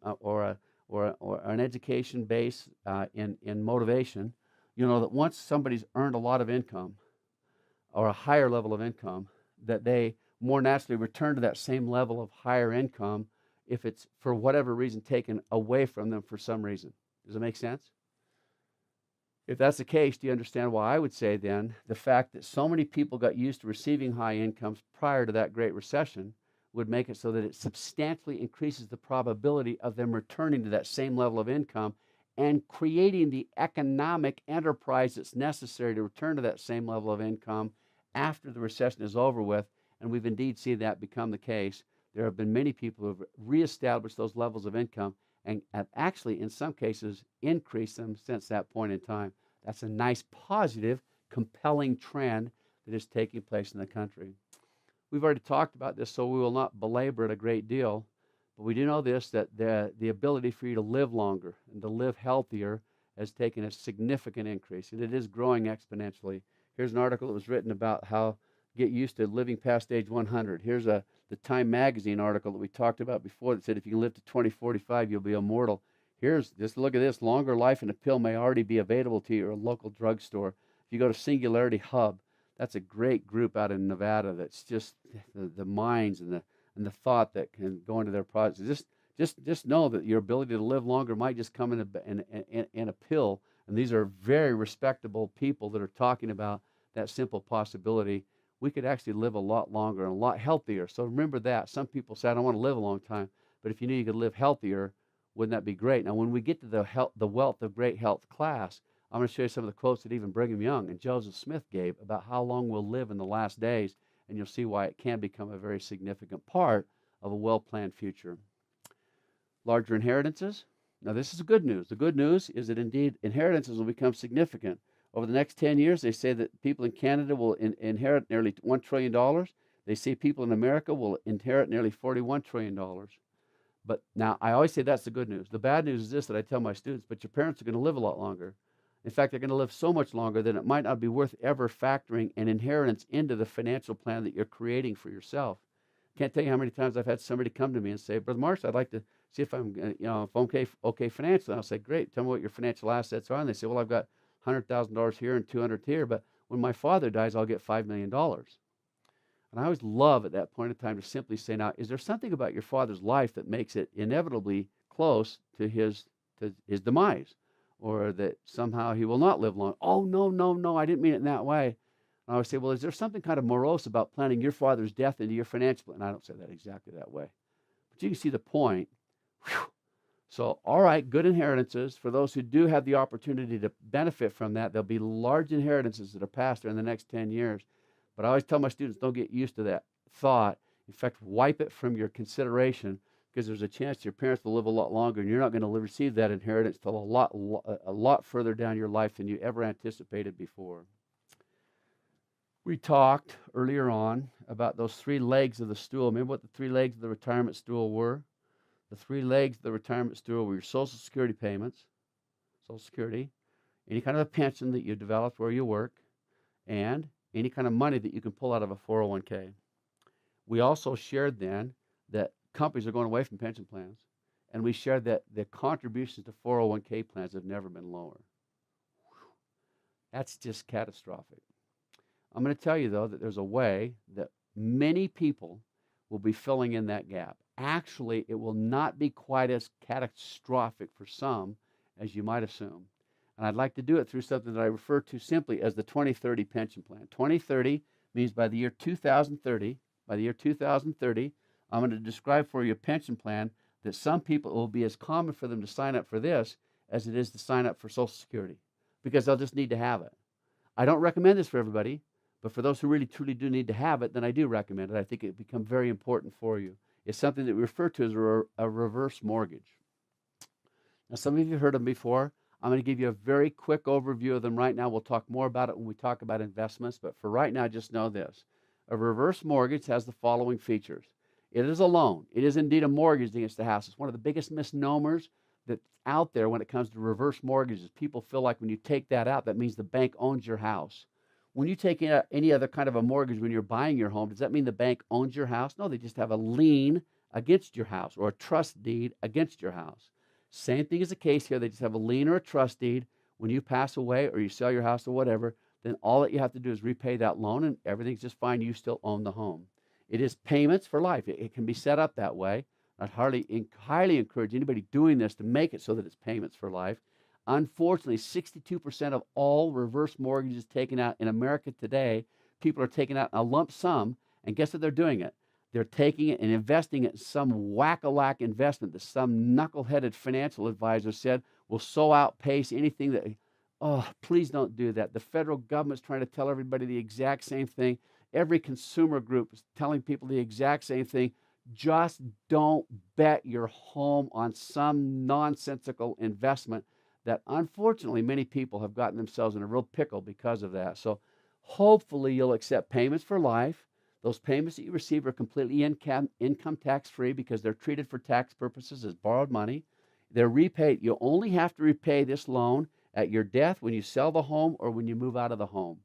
an education base in motivation, you know that once somebody's earned a lot of income or a higher level of income, that they more naturally return to that same level of higher income if it's for whatever reason taken away from them for some reason. Does it make sense? If that's the case, do you understand why I would say then the fact that so many people got used to receiving high incomes prior to that Great Recession would make it so that it substantially increases the probability of them returning to that same level of income and creating the economic enterprise that's necessary to return to that same level of income after the recession is over with. And we've indeed seen that become the case. There have been many people who have reestablished those levels of income and have actually, in some cases, increased them since that point in time. That's a nice, positive, compelling trend that is taking place in the country. We've already talked about this, so we will not belabor it a great deal. But we do know this, that the ability for you to live longer and to live healthier has taken a significant increase, and it is growing exponentially. Here's an article that was written about how get used to living past age 100. Here's the Time Magazine article that we talked about before that said if you can live to 2045, you'll be immortal. Here's, just look at this, longer life in a pill may already be available to you at a local drugstore. If you go to Singularity Hub, that's a great group out in Nevada that's just the minds and the thought that can go into their products. Just know that your ability to live longer might just come in a pill, and these are very respectable people that are talking about that simple possibility. We could actually live a lot longer and a lot healthier. So remember that. Some people say, I don't want to live a long time, but if you knew you could live healthier, wouldn't that be great? Now, when we get to the Wealth of Great Health class, I'm going to show you some of the quotes that even Brigham Young and Joseph Smith gave about how long we'll live in the last days, and you'll see why it can become a very significant part of a well-planned future. Larger inheritances. Now, this is the good news. The good news is that indeed inheritances will become significant. Over the next 10 years, they say that people in Canada will inherit nearly $1 trillion. They say people in America will inherit nearly $41 trillion. But now, I always say that's the good news. The bad news is this that I tell my students, but your parents are going to live a lot longer. In fact, they're going to live so much longer that it might not be worth ever factoring an inheritance into the financial plan that you're creating for yourself. Can't tell you how many times I've had somebody come to me and say, Brother Marsh, I'd like to see if I'm okay financially. And I'll say, great, tell me what your financial assets are. And they say, well, I've got $100,000 here and $200 here, but when my father dies, I'll get $5 million. And I always love at that point in time to simply say, now, is there something about your father's life that makes it inevitably close to his demise, or that somehow he will not live long? Oh, no, I didn't mean it in that way. And I always say, well, is there something kind of morose about planning your father's death into your financial plan? And I don't say that exactly that way, but you can see the point. Whew. So, all right, good inheritances. For those who do have the opportunity to benefit from that, there'll be large inheritances that are passed in the next 10 years. But I always tell my students, don't get used to that thought. In fact, wipe it from your consideration, because there's a chance your parents will live a lot longer, and you're not going to receive that inheritance till a lot further down your life than you ever anticipated before. We talked earlier on about those three legs of the stool. Remember what the three legs of the retirement stool were? The three legs of the retirement stool were your Social Security payments, Social Security, any kind of a pension that you developed where you work, and any kind of money that you can pull out of a 401k. We also shared then that companies are going away from pension plans, and we shared that the contributions to 401k plans have never been lower. That's just catastrophic. I'm going to tell you, though, that there's a way that many people will be filling in that gap. Actually, it will not be quite as catastrophic for some as you might assume. And I'd like to do it through something that I refer to simply as the 2030 pension plan. 2030 means by the year 2030, I'm going to describe for you a pension plan that some people, it will be as common for them to sign up for this as it is to sign up for Social Security, because they'll just need to have it. I don't recommend this for everybody, but for those who really truly do need to have it, then I do recommend it. I think it become very important for you. It's something that we refer to as a reverse mortgage. Now, some of you have heard of them before. I'm going to give you a very quick overview of them right now. We'll talk more about it when we talk about investments, but for right now, just know this. A reverse mortgage has the following features. It is a loan. It is indeed a mortgage against the house. It's one of the biggest misnomers that's out there when it comes to reverse mortgages. People feel like when you take that out, that means the bank owns your house. When you take any other kind of a mortgage when you're buying your home, does that mean the bank owns your house? No, they just have a lien against your house or a trust deed against your house. Same thing is the case here. They just have a lien or a trust deed. When you pass away or you sell your house or whatever, then all that you have to do is repay that loan and everything's just fine. You still own the home. It is payments for life. It can be set up that way. I'd highly encourage anybody doing this to make it so that it's payments for life. Unfortunately, 62% of all reverse mortgages taken out in America today, people are taking out a lump sum, and guess what they're doing it? They're taking it and investing it in some whack-a-lack investment that some knuckle-headed financial advisor said will so outpace anything that, oh, please don't do that. The federal government's trying to tell everybody the exact same thing. Every consumer group is telling people the exact same thing. Just don't bet your home on some nonsensical investment that unfortunately many people have gotten themselves in a real pickle because of that. So hopefully you'll accept payments for life. Those payments that you receive are completely income tax free because they're treated for tax purposes as borrowed money. They're repaid. You only have to repay this loan at your death, when you sell the home, or when you move out of the home.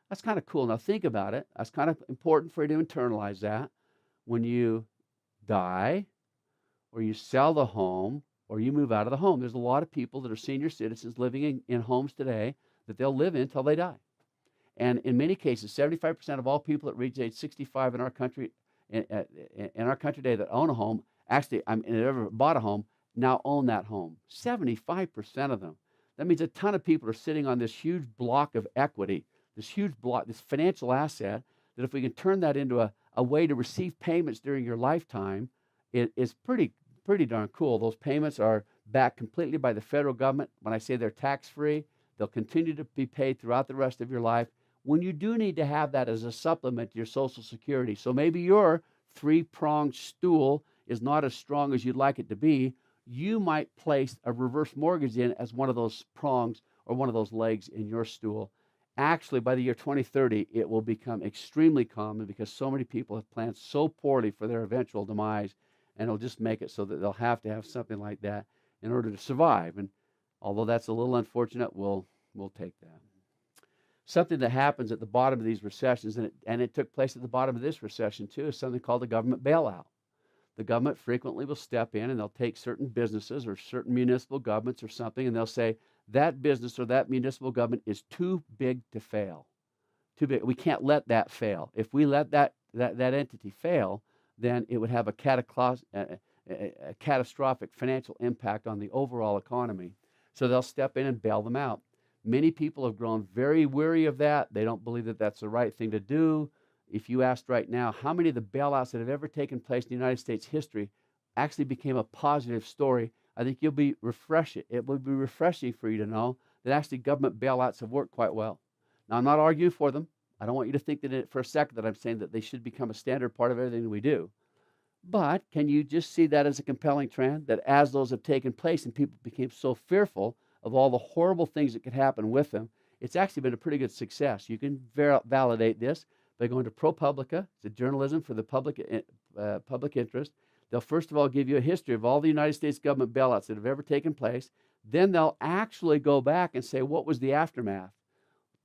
That's kind of cool. Now think about it. That's kind of important for you to internalize that. When you die, or you sell the home, or you move out of the home, there's a lot of people that are senior citizens living in homes today that they'll live in until they die. And in many cases, 75% of all people that reach age 65 in our country, today that own a home, actually, ever bought a home, now own that home. 75% of them. That means a ton of people are sitting on this huge block of equity, this huge block, this financial asset, that if we can turn that into a way to receive payments during your lifetime, it is pretty darn cool. Those payments are backed completely by the federal government. When I say they're tax-free, they'll continue to be paid throughout the rest of your life. When you do need to have that as a supplement to your Social Security, so maybe your three-pronged stool is not as strong as you'd like it to be, you might place a reverse mortgage in as one of those prongs or one of those legs in your stool. Actually, by the year 2030, it will become extremely common because so many people have planned so poorly for their eventual demise, and it'll just make it so that they'll have to have something like that in order to survive. And although that's a little unfortunate, we'll take that. Something that happens at the bottom of these recessions, and it took place at the bottom of this recession too, is something called the government bailout. The government frequently will step in and they'll take certain businesses or certain municipal governments or something, and they'll say, that business or that municipal government is too big to fail. Too big. We can't let that fail. If we let that entity fail, then it would have a catastrophic financial impact on the overall economy. So they'll step in and bail them out. Many people have grown very weary of that. They don't believe that that's the right thing to do. If you asked right now, how many of the bailouts that have ever taken place in the United States history actually became a positive story, I think you'll be refreshed. It will be refreshing for you to know that actually government bailouts have worked quite well. Now, I'm not arguing for them. I don't want you to think that for a second that I'm saying that they should become a standard part of everything that we do. But can you just see that as a compelling trend, that as those have taken place and people became so fearful of all the horrible things that could happen with them, it's actually been a pretty good success. You can validate this by going to ProPublica. It's a journalism for the public interest. They'll first of all give you a history of all the United States government bailouts that have ever taken place. Then they'll actually go back and say, what was the aftermath?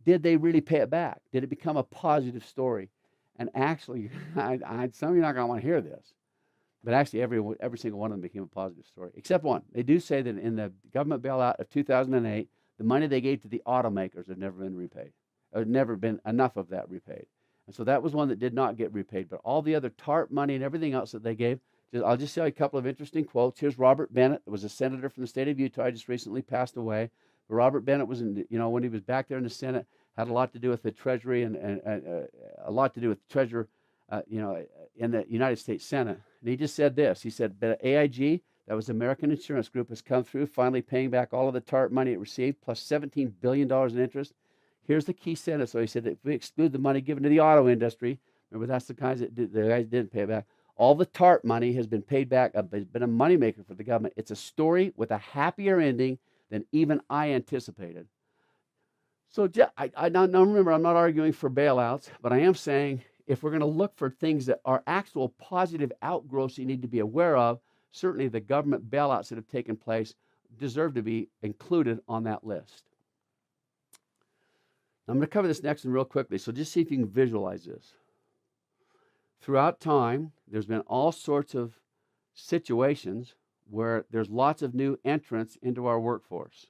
Did they really pay it back? Did it become a positive story? And actually, some of you are not going to want to hear this, but actually every single one of them became a positive story, except one. They do say that in the government bailout of 2008, the money they gave to the automakers had never been repaid. There had never been enough of that repaid. And so that was one that did not get repaid. But all the other TARP money and everything else that they gave, I'll just tell you a couple of interesting quotes. Here's Robert Bennett, was a senator from the state of Utah, just recently passed away. But Robert Bennett was when he was back there in the Senate, had a lot to do with the Treasury and a lot to do with the Treasurer, in the United States Senate. And he just said this. He said, AIG, that was American Insurance Group, has come through, finally paying back all of the TARP money it received, plus $17 billion in interest. Here's the key sentence. So he said, if we exclude the money given to the auto industry, remember that's the guys that the guys didn't pay it back, all the TARP money has been paid back, has been a moneymaker for the government. It's a story with a happier ending than even I anticipated. So I now remember, I'm not arguing for bailouts, but I am saying if we're going to look for things that are actual positive outgrowths you need to be aware of, certainly the government bailouts that have taken place deserve to be included on that list. I'm going to cover this next one real quickly, so just see if you can visualize this. Throughout time, there's been all sorts of situations where there's lots of new entrants into our workforce.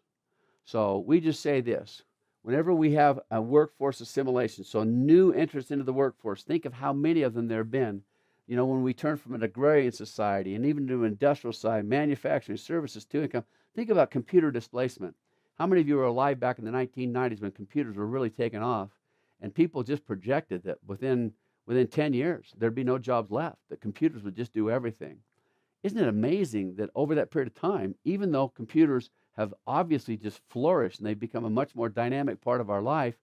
So we just say this. Whenever we have a workforce assimilation, so new entrants into the workforce, think of how many of them there have been. You know, when we turn from an agrarian society and even to an industrial side, manufacturing, services to income, think about computer displacement. How many of you were alive back in the 1990s when computers were really taking off? And people just projected that within 10 years, there'd be no jobs left, that computers would just do everything. Isn't it amazing that over that period of time, even though computers have obviously just flourished and they've become a much more dynamic part of our life,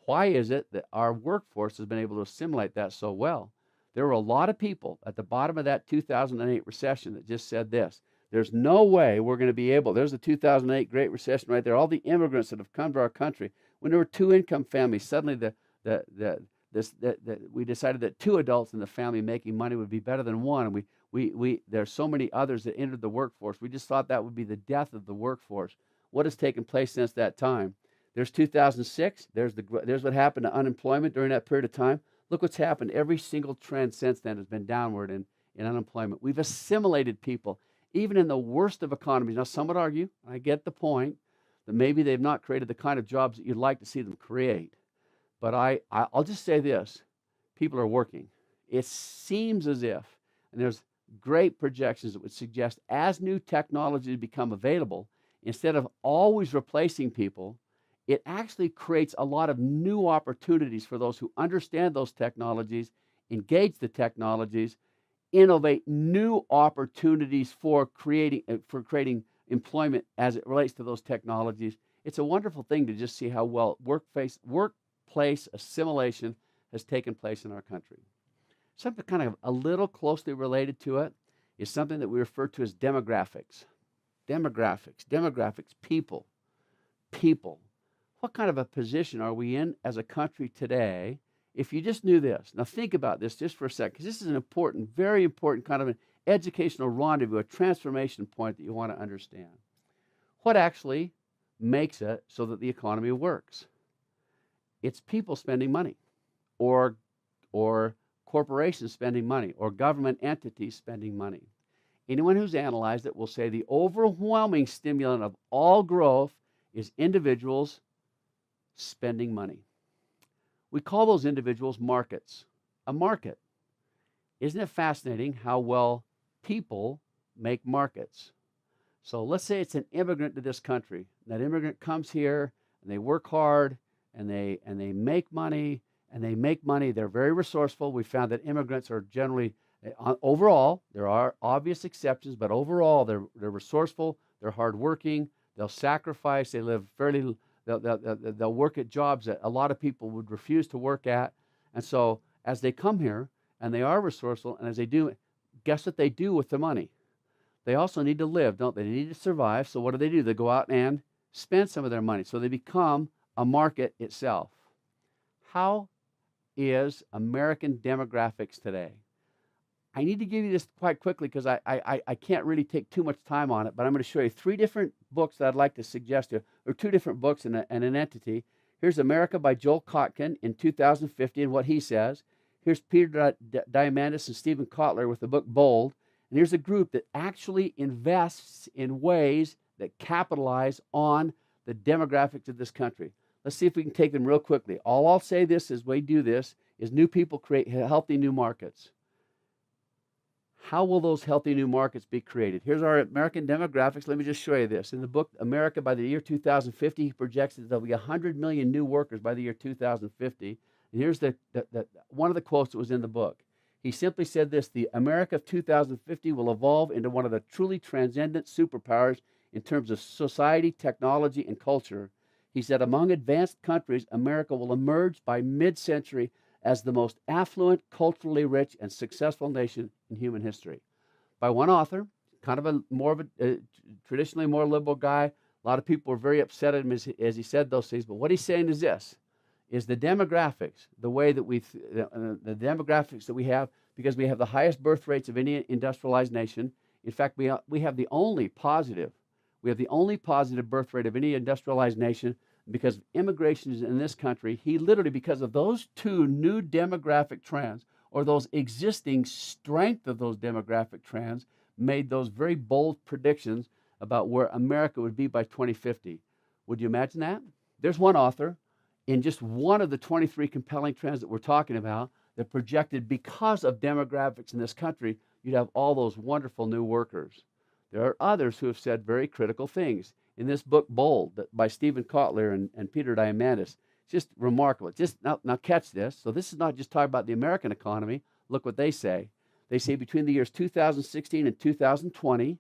why is it that our workforce has been able to assimilate that so well? There were a lot of people at the bottom of that 2008 recession that just said this: there's no way we're going to be able, there's the 2008 Great Recession right there, all the immigrants that have come to our country. When there were two-income families, suddenly we decided that two adults in the family making money would be better than one, and there's so many others that entered the workforce. We just thought that would be the death of the workforce. What has taken place since that time? There's 2006. There's what happened to unemployment during that period of time. Look what's happened. Every single trend since then has been downward in unemployment. We've assimilated people, even in the worst of economies. Now, some would argue, and I get the point, that maybe they've not created the kind of jobs that you'd like to see them create. But I'll just say this. People are working. It seems as if, and there's great projections that would suggest as new technologies become available, instead of always replacing people, it actually creates a lot of new opportunities for those who understand those technologies, engage the technologies, innovate new opportunities for creating employment as it relates to those technologies. It's a wonderful thing to just see how well workplace assimilation has taken place in our country. Something kind of a little closely related to it is something that we refer to as demographics. Demographics, people. What kind of a position are we in as a country today if you just knew this? Now think about this just for a second, because this is an important, very important kind of an educational rendezvous, a transformation point that you want to understand. What actually makes it so that the economy works? It's people spending money, or corporations spending money, or government entities spending money. Anyone who's analyzed it will say the overwhelming stimulant of all growth is individuals spending money. We call those individuals markets. A market. Isn't it fascinating how well people make markets? So let's say it's an immigrant to this country. That immigrant comes here and they work hard and they make money. They're very resourceful. We found that immigrants are generally, overall, there are obvious exceptions, but overall they're resourceful, they're hardworking, they'll sacrifice, they live fairly. They'll work at jobs that a lot of people would refuse to work at. And so as they come here and they are resourceful, and as they do, guess what they do with the money? They also need to live, don't they? They need to survive. So what do? They go out and spend some of their money. So they become a market itself. How is American demographics today? I need to give you this quite quickly because I can't really take too much time on it, but I'm going to show you 3 different books that I'd like to suggest to you, or 2 different books and an entity. Here's America by Joel Kotkin in 2050 and what he says. Here's Peter Diamandis and Stephen Kotler with the book Bold. And here's a group that actually invests in ways that capitalize on the demographics of this country. Let's see if we can take them real quickly. All I'll say this as we do this is new people create healthy new markets. How will those healthy new markets be created? Here's our American demographics. Let me just show you this. In the book, America by the year 2050, he projects that there'll be 100 million new workers by the year 2050. And here's one of the quotes that was in the book. He simply said this: the America of 2050 will evolve into one of the truly transcendent superpowers in terms of society, technology, and culture. He said, among advanced countries, America will emerge by mid-century as the most affluent, culturally rich, and successful nation in human history. By one author, kind of a traditionally more liberal guy. A lot of people were very upset at him as he said those things. But what he's saying is this: is the demographics, the way that the demographics that we have, because we have the highest birth rates of any industrialized nation. In fact, we have the only positive birth rate of any industrialized nation. Because immigration is in this country, he literally, because of those two new demographic trends, or those existing strength of those demographic trends, made those very bold predictions about where America would be by 2050. Would you imagine that? There's one author in just one of the 23 compelling trends that we're talking about that projected, because of demographics in this country, you'd have all those wonderful new workers. There are others who have said very critical things. In this book, Bold, by Stephen Kotler and Peter Diamandis, it's just remarkable. Just now catch this. So this is not just talking about the American economy. Look what they say. They say between the years 2016 and 2020,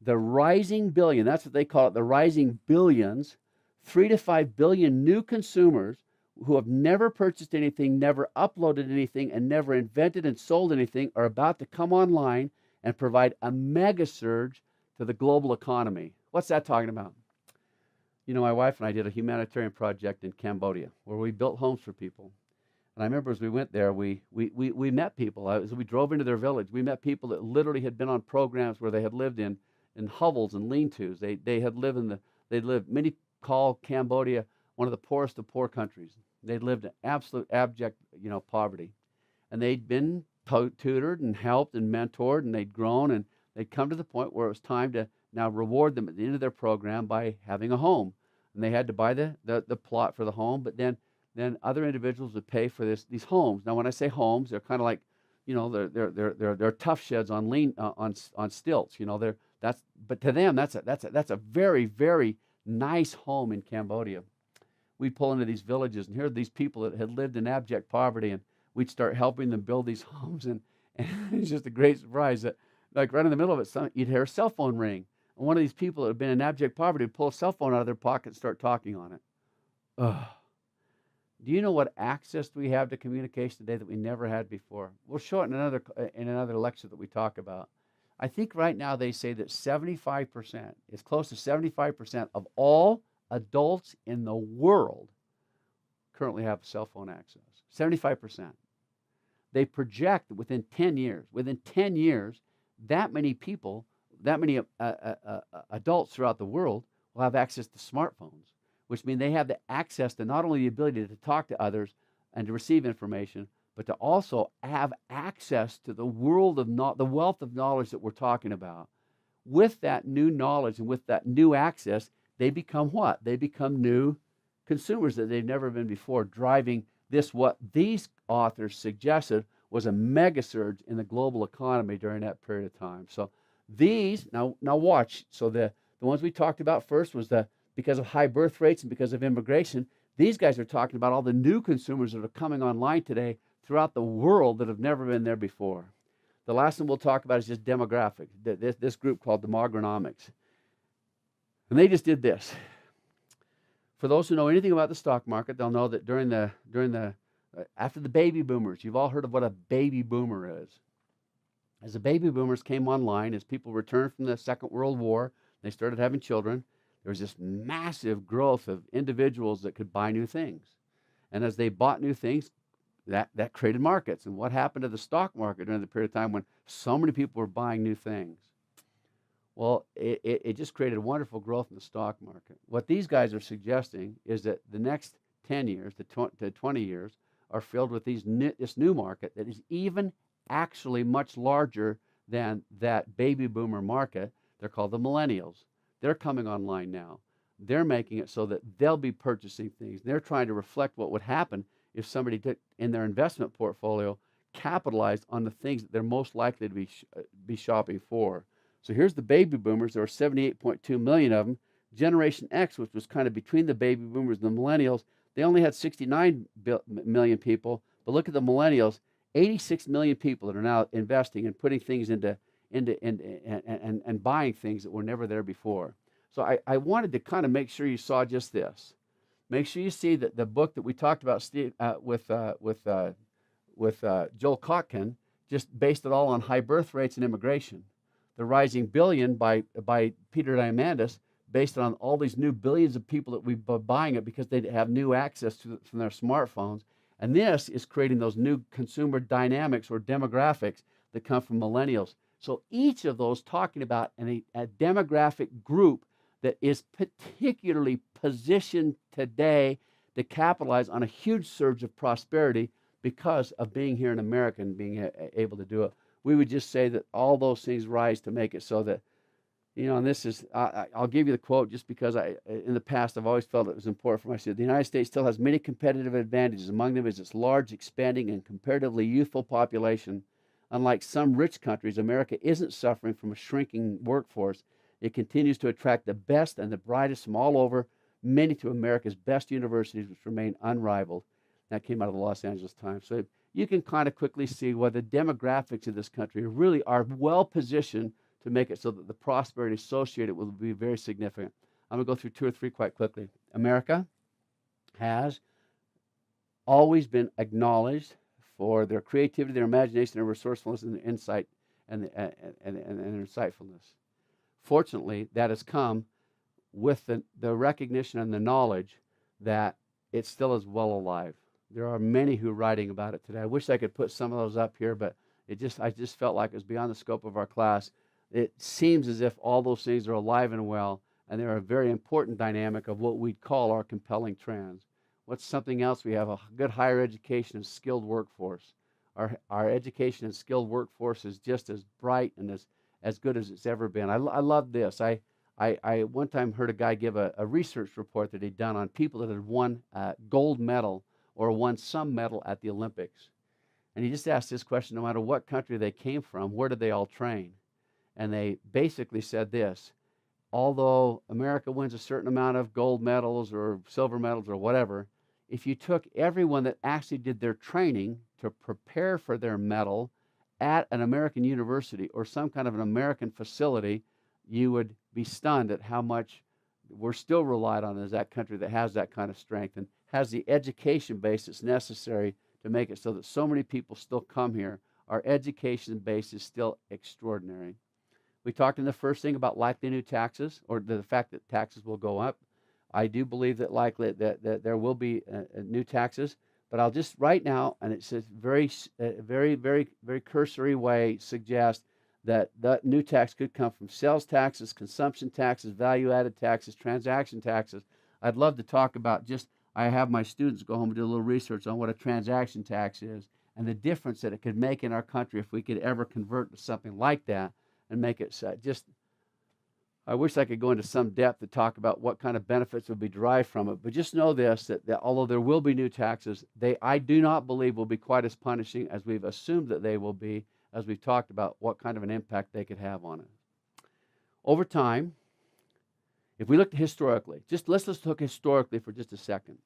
the rising billion, that's what they call it, the rising billions, 3 to 5 billion new consumers who have never purchased anything, never uploaded anything, and never invented and sold anything are about to come online and provide a mega surge to the global economy. What's that talking about? You know, my wife and I did a humanitarian project in Cambodia where we built homes for people. And I remember as we went there, we met people. As we drove into their village, we met people that literally had been on programs where they had lived in hovels and lean-tos. They'd lived, many call Cambodia one of the poorest of poor countries. They'd lived in absolute abject, poverty. And they'd been tutored and helped and mentored, and they'd grown, and they'd come to the point where it was time to now reward them at the end of their program by having a home. And they had to buy the plot for the home, but then other individuals would pay for these homes. Now, when I say homes, they're kind of like, they're tough sheds on stilts. But to them, that's a very, very nice home in Cambodia. We'd pull into these villages, and here are these people that had lived in abject poverty, and we'd start helping them build these homes, and it's just a great surprise that, like, right in the middle of it, you'd hear a cell phone ring. And one of these people that had been in abject poverty would pull a cell phone out of their pocket and start talking on it. Ugh. Do you know what access we have to communication today that we never had before? We'll show it in another lecture that we talk about. I think right now they say that 75%, it's close to 75% of all adults in the world currently have cell phone access. 75%. They project that within 10 years, that many people, that many adults throughout the world will have access to smartphones, which means they have the access to not only the ability to talk to others and to receive information, but to also have access to the world of the wealth of knowledge that we're talking about. With that new knowledge and with that new access, they become what? They become new consumers that they've never been before, driving this, what these authors suggested was a mega surge in the global economy during that period of time. So these, now watch, so the ones we talked about first was because of high birth rates and because of immigration. These guys are talking about all the new consumers that are coming online today throughout the world that have never been there before. The last one we'll talk about is just demographics, this group called Demogronomics. And they just did this. For those who know anything about the stock market, they'll know that after the baby boomers, you've all heard of what a baby boomer is. As the baby boomers came online, as people returned from the Second World War, they started having children, there was this massive growth of individuals that could buy new things. And as they bought new things, that created markets. And what happened to the stock market during the period of time when so many people were buying new things? Well, it just created wonderful growth in the stock market. What these guys are suggesting is that the next 10 years to 20 years are filled with this new market that is even actually much larger than that baby boomer market. They're called the millennials. They're coming online now. They're making it so that they'll be purchasing things. They're trying to reflect what would happen if somebody did, in their investment portfolio, capitalized on the things that they're most likely to be shopping for. So here's the baby boomers. There were 78.2 million of them. Generation X, which was kind of between the baby boomers and the millennials, they only had 69 million people. But look at the millennials, 86 million people that are now investing and putting things into and buying things that were never there before. So I wanted to kind of make sure you saw just this. Make sure you see that the book that we talked about with Joel Kotkin just based it all on high birth rates and immigration. The Rising Billion by Peter Diamandis based on all these new billions of people that we've been buying it because they have new access to it from their smartphones. And this is creating those new consumer dynamics or demographics that come from millennials. So each of those talking about a demographic group that is particularly positioned today to capitalize on a huge surge of prosperity because of being here in America and being able to do it. We would just say that all those things rise to make it so that, and this is, I'll give you the quote just because in the past, I've always felt it was important for myself. The United States still has many competitive advantages. Among them is its large, expanding, and comparatively youthful population. Unlike some rich countries, America isn't suffering from a shrinking workforce. It continues to attract the best and the brightest from all over, many to America's best universities, which remain unrivaled. That came out of the Los Angeles Times. So you can kind of quickly see why the demographics of this country really are well positioned to make it so that the prosperity associated will be very significant. I'm going to go through 2 or 3 quite quickly. America has always been acknowledged for their creativity, their imagination, their resourcefulness, and their insight and insightfulness. Fortunately, that has come with the recognition and the knowledge that it still is well alive. There are many who are writing about it today. I wish I could put some of those up here, but I just felt like it was beyond the scope of our class. It seems as if all those things are alive and well, and they're a very important dynamic of what we'd call our compelling trends. What's something else? We have a good higher education and skilled workforce. Our education and skilled workforce is just as bright and as good as it's ever been. I love this. I one time heard a guy give a research report that he'd done on people that had won gold medal or won some medal at the Olympics. And he just asked this question: no matter what country they came from, where did they all train? And they basically said this: although America wins a certain amount of gold medals or silver medals or whatever, if you took everyone that actually did their training to prepare for their medal at an American university or some kind of an American facility, you would be stunned at how much we're still relied on as that country that has that kind of strength and has the education base that's necessary to make it so that so many people still come here. Our education base is still extraordinary. We talked in the first thing about likely new taxes, or the fact that taxes will go up. I do believe that likely that there will be new taxes, but I'll just right now, and it's a very cursory way, suggest that that new tax could come from sales taxes, consumption taxes, value-added taxes, transaction taxes. I'd love to talk about I have my students go home and do a little research on what a transaction tax is and the difference that it could make in our country if we could ever convert to something like that and make it I wish I could go into some depth to talk about what kind of benefits would be derived from it, but just know this, that although there will be new taxes, I do not believe will be quite as punishing as we've assumed that they will be, as we've talked about what kind of an impact they could have on it. Over time, if we look historically, let's look historically for just a second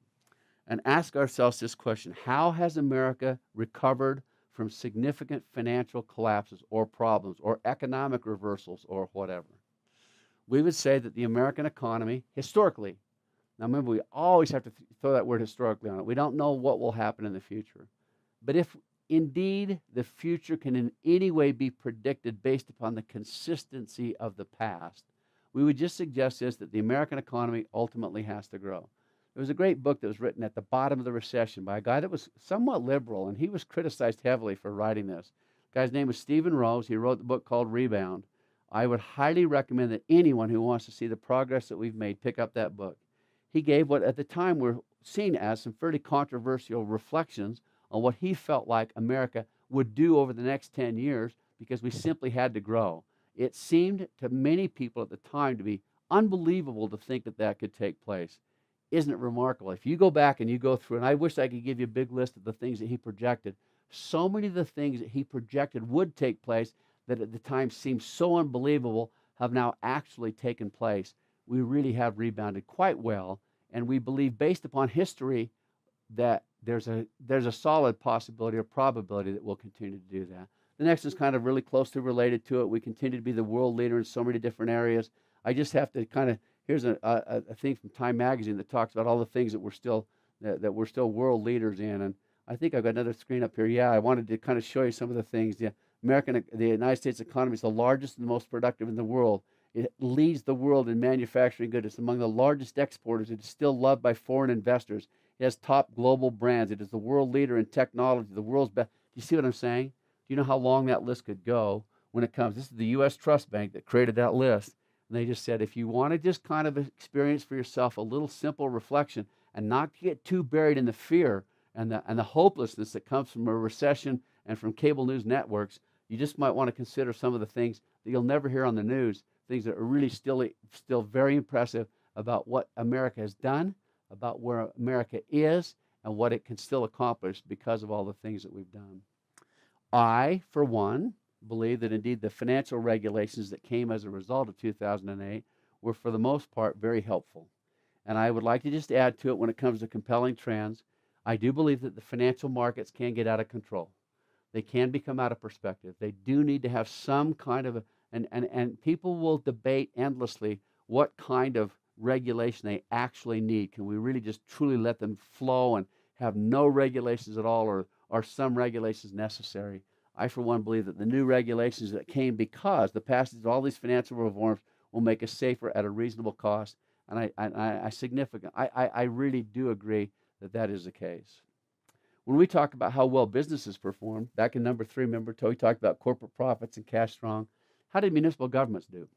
and ask ourselves this question: how has America recovered from significant financial collapses or problems or economic reversals or whatever? We would say that the American economy, historically, now remember, we always have to throw that word historically on it. We don't know what will happen in the future. But if indeed the future can in any way be predicted based upon the consistency of the past, we would just suggest this, that the American economy ultimately has to grow. There was a great book that was written at the bottom of the recession by a guy that was somewhat liberal, and he was criticized heavily for writing this. The guy's name was Stephen Rose. He wrote the book called Rebound. I would highly recommend that anyone who wants to see the progress that we've made pick up that book. He gave what at the time were seen as some fairly controversial reflections on what he felt like America would do over the next 10 years because we simply had to grow. It seemed to many people at the time to be unbelievable to think that that could take place. Isn't it remarkable? If you go back and you go through, and I wish I could give you a big list of the things that he projected, so many of the things that he projected would take place that at the time seemed so unbelievable have now actually taken place. We really have rebounded quite well, and we believe, based upon history, that there's a solid possibility or probability that we'll continue to do that. The next is kind of really closely related to it. We continue to be the world leader in so many different areas. I just have to here's a thing from Time Magazine that talks about all the things that we're still world leaders in, and I think I've got another screen up here. Yeah, I wanted to kind of show you some of the things. The United States economy is the largest and the most productive in the world, It leads the world in manufacturing goods. It's among the largest exporters. It is still loved by foreign investors. It has top global brands. It is the world leader in technology, the world's best. Do you see what I'm saying? Do you know how long that list could go when it comes? This is the U.S. Trust Bank that created that list. And they just said, if you want to just kind of experience for yourself a little simple reflection and not get too buried in the fear and the hopelessness that comes from a recession and from cable news networks, you just might want to consider some of the things that you'll never hear on the news, things that are really still very impressive about what America has done, about where America is, and what it can still accomplish because of all the things that we've done. I, for one, believe that indeed the financial regulations that came as a result of 2008 were for the most part very helpful. And I would like to just add to it when it comes to compelling trends, I do believe that the financial markets can get out of control. They can become out of perspective. They do need to have some kind of and people will debate endlessly what kind of regulation they actually need. Can we really just truly let them flow and have no regulations at all, or are some regulations necessary? I, for one, believe that the new regulations that came because the passage of all these financial reforms will make us safer at a reasonable cost. And I really do agree that that is the case. When we talk about how well businesses perform, back in number 3, remember, we talked about corporate profits and cash strong. How did municipal governments do?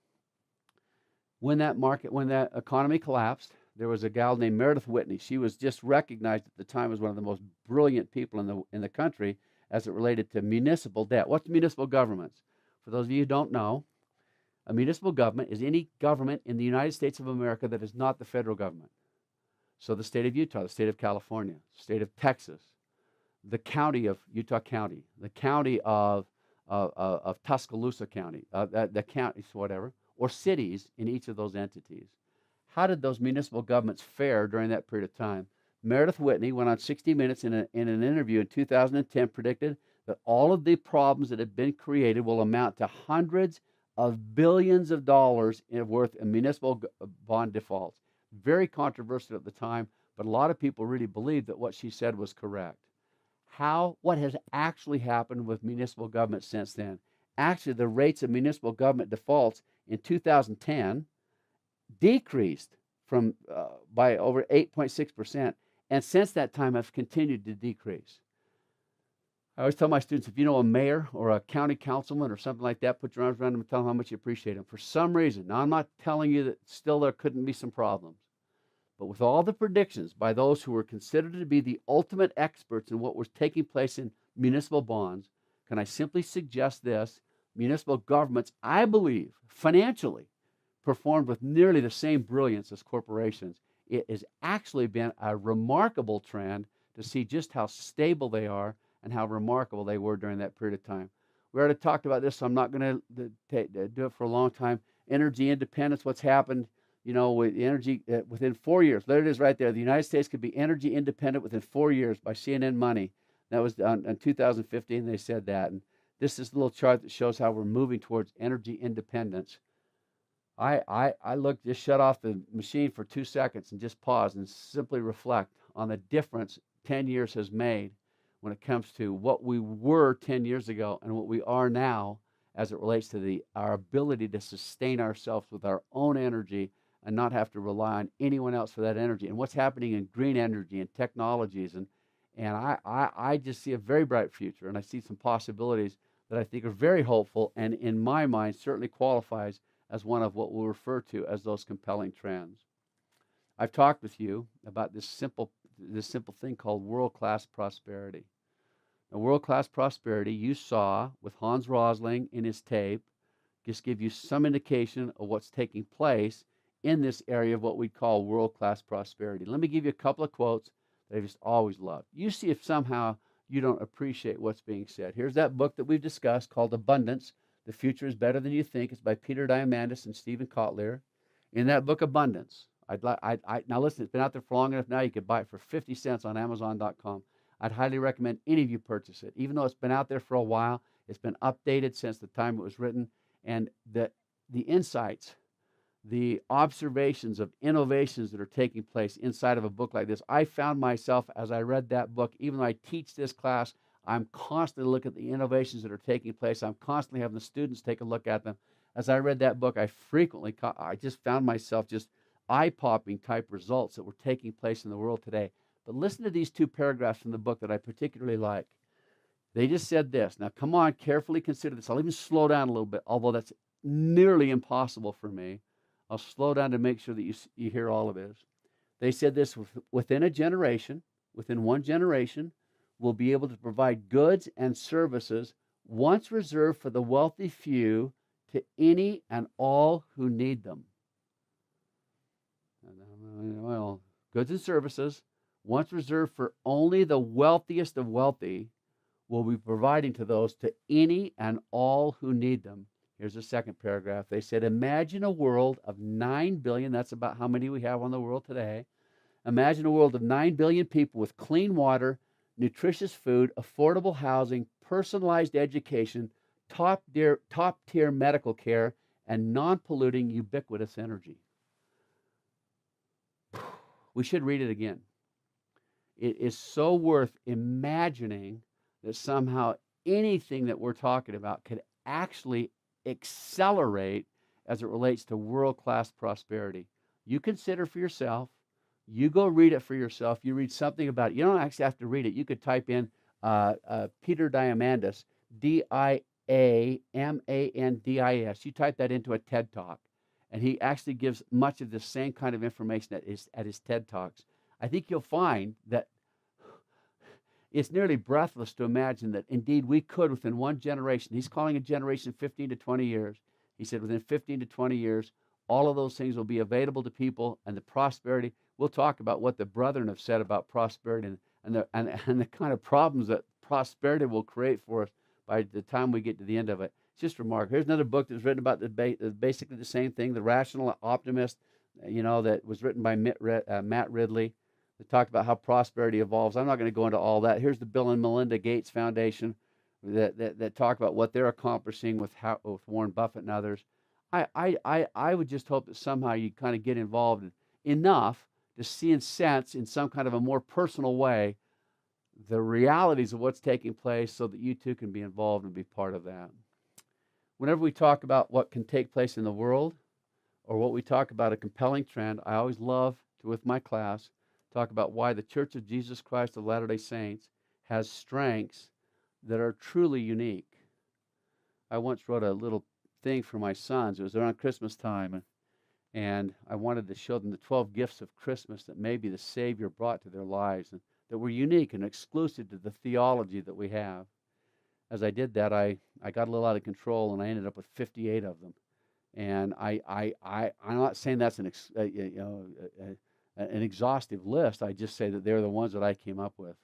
When that economy collapsed, there was a gal named Meredith Whitney. She was just recognized at the time as one of the most brilliant people in the country as it related to municipal debt. What's municipal governments? For those of you who don't know, a municipal government is any government in the United States of America that is not the federal government. So the state of Utah, the state of California, the state of Texas, the county of Utah County, the county of Tuscaloosa County, the counties, whatever, or cities in each of those entities. How did those municipal governments fare during that period of time? Meredith Whitney went on 60 Minutes in an interview in 2010, predicted that all of the problems that have been created will amount to hundreds of billions of dollars worth of municipal bond defaults. Very controversial at the time, but a lot of people really believed that what she said was correct. What has actually happened with municipal government since then? Actually, the rates of municipal government defaults in 2010 decreased by over 8.6%, and since that time have continued to decrease. I always tell my students, if you know a mayor or a county councilman or something like that, put your arms around them and tell them how much you appreciate them. For some reason, now I'm not telling you that still there couldn't be some problems, but with all the predictions by those who were considered to be the ultimate experts in what was taking place in municipal bonds, can I simply suggest this? Municipal governments, I believe, financially, performed with nearly the same brilliance as corporations. It has actually been a remarkable trend to see just how stable they are and how remarkable they were during that period of time. We already talked about this, so I'm not going to do it for a long time. Energy independence, what's happened, with energy within 4 years. There it is right there. The United States could be energy independent within 4 years by CNN Money. That was in 2015, they said that. And this is a little chart that shows how we're moving towards energy independence. I just shut off the machine for 2 seconds and just pause and simply reflect on the difference 10 years has made when it comes to what we were 10 years ago and what we are now as it relates to our ability to sustain ourselves with our own energy and not have to rely on anyone else for that energy, and what's happening in green energy and technologies. And I just see a very bright future, and I see some possibilities that I think are very hopeful, and in my mind certainly qualifies as one of what we'll refer to as those compelling trends. I've talked with you about this simple thing called world-class prosperity. Now, world-class prosperity you saw with Hans Rosling in his tape just give you some indication of what's taking place in this area of what we call world-class prosperity. Let me give you a couple of quotes that I've just always loved. You see if somehow you don't appreciate what's being said. Here's that book that we've discussed called Abundance. The Future is Better Than You Think. It's by Peter Diamandis and Stephen Kotler. In that book, Abundance, now listen, it's been out there for long enough now, you could buy it for 50 cents on Amazon.com. I'd highly recommend any of you purchase it. Even though it's been out there for a while, it's been updated since the time it was written, and the insights, the observations of innovations that are taking place inside of a book like this. I found myself, as I read that book, even though I teach this class, I'm constantly looking at the innovations that are taking place. I'm constantly having the students take a look at them. As I read that book, I just found myself just eye-popping type results that were taking place in the world today. But listen to these two paragraphs from the book that I particularly like. They just said this. Now, come on, carefully consider this. I'll even slow down a little bit, although that's nearly impossible for me. I'll slow down to make sure that you hear all of it. They said this: within a generation, within one generation, we'll be able to provide goods and services once reserved for the wealthy few to any and all who need them. Well, goods and services, once reserved for only the wealthiest of wealthy, will be providing to those to any and all who need them. Here's the second paragraph. They said, imagine a world of 9 billion, that's about how many we have on the world today. Imagine a world of 9 billion people with clean water, nutritious food, affordable housing, personalized education, top-tier medical care, and non-polluting ubiquitous energy. We should read it again. It is so worth imagining that somehow anything that we're talking about could actually accelerate as it relates to world-class prosperity. You consider for yourself. You go read it for yourself. You read something about it. You don't actually have to read it. You could type in Peter Diamandis, Diamandis. You type that into a TED Talk, and he actually gives much of the same kind of information at his TED Talks. I think you'll find that it's nearly breathless to imagine that indeed we could, within one generation, he's calling a generation 15 to 20 years. He said within 15 to 20 years, all of those things will be available to people, and the prosperity. We'll talk about what the brethren have said about prosperity and the kind of problems that prosperity will create for us by the time we get to the end of it. It's just remarkable. Here's another book that's written about basically the same thing, The Rational Optimist, that was written by Matt Ridley. That talked about how prosperity evolves. I'm not going to go into all that. Here's the Bill and Melinda Gates Foundation that talk about what they're accomplishing with Warren Buffett and others. I would just hope that somehow you kind of get involved enough to see and sense in some kind of a more personal way the realities of what's taking place so that you too can be involved and be part of that. Whenever we talk about what can take place in the world or what we talk about a compelling trend, I always love to, with my class, talk about why the Church of Jesus Christ of Latter-day Saints has strengths that are truly unique. I once wrote a little thing for my sons. It was around Christmas time, and I wanted to show them the 12 gifts of Christmas that maybe the Savior brought to their lives and that were unique and exclusive to the theology that we have. As I did that, I got a little out of control, and I ended up with 58 of them. And I'm not saying that's an exhaustive list. I just say that they're the ones that I came up with.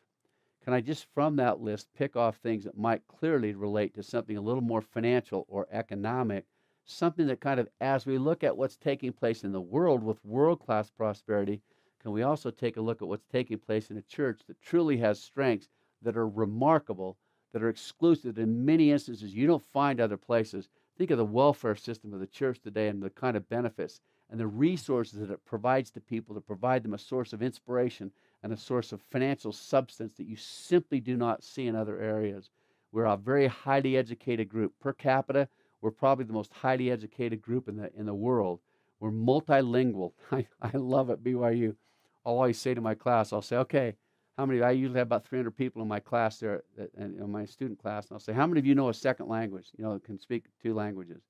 Can I just, from that list, pick off things that might clearly relate to something a little more financial or economic, something that kind of, as we look at what's taking place in the world with world-class prosperity, can we also take a look at what's taking place in a church that truly has strengths that are remarkable, that are exclusive in many instances you don't find other places. Think of the welfare system of the church today and the kind of benefits and the resources that it provides to people to provide them a source of inspiration and a source of financial substance that you simply do not see in other areas. We're a very highly educated group. Per capita, we're probably the most highly educated group in the world. We're multilingual. I love it, BYU. I'll always say to my class, I'll say, okay, I usually have about 300 people in my class there, in my student class, and I'll say, how many of you know a second language, can speak 2 languages?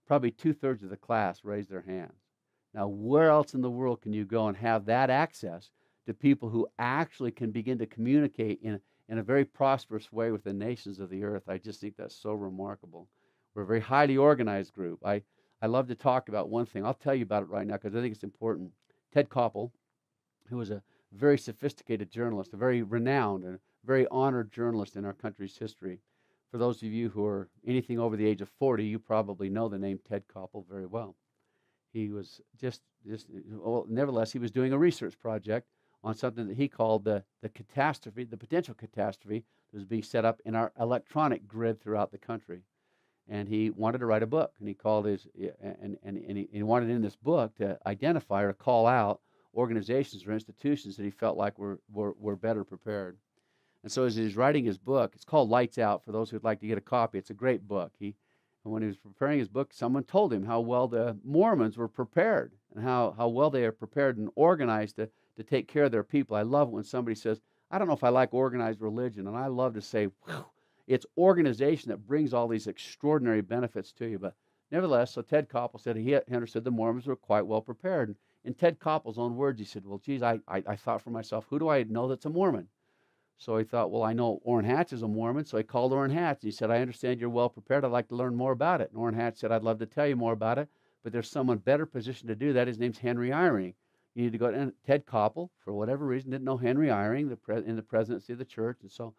Probably 2/3 of the class raise their hands. Now, where else in the world can you go and have that access to people who actually can begin to communicate in a very prosperous way with the nations of the earth? I just think that's so remarkable. We're a very highly organized group. I love to talk about one thing. I'll tell you about it right now because I think it's important. Ted Koppel, who was a very sophisticated journalist, a very renowned and very honored journalist in our country's history. For those of you who are anything over the age of 40, you probably know the name Ted Koppel very well. He was nevertheless, he was doing a research project on something that he called the catastrophe, the potential catastrophe that was being set up in our electronic grid throughout the country. And he wanted to write a book, and he called he wanted in this book to identify or call out organizations or institutions that he felt like were better prepared. And so as he's writing his book, it's called Lights Out, for those who'd like to get a copy. It's a great book. And when he was preparing his book, someone told him how well the Mormons were prepared and how well they are prepared and organized to take care of their people. I love it when somebody says, I don't know if I like organized religion. And I love to say, whew, it's organization that brings all these extraordinary benefits to you. But nevertheless, so Ted Koppel said he understood the Mormons were quite well prepared. In Ted Koppel's own words, he said, well, geez, I thought for myself, who do I know that's a Mormon? So he thought, well, I know Orrin Hatch is a Mormon, so he called Orrin Hatch. He said, I understand you're well prepared. I'd like to learn more about it. And Orrin Hatch said, I'd love to tell you more about it, but there's someone better positioned to do that. His name's Henry Eyring. You need to go to Ted Koppel, for whatever reason, didn't know Henry Eyring in the presidency of the church, and so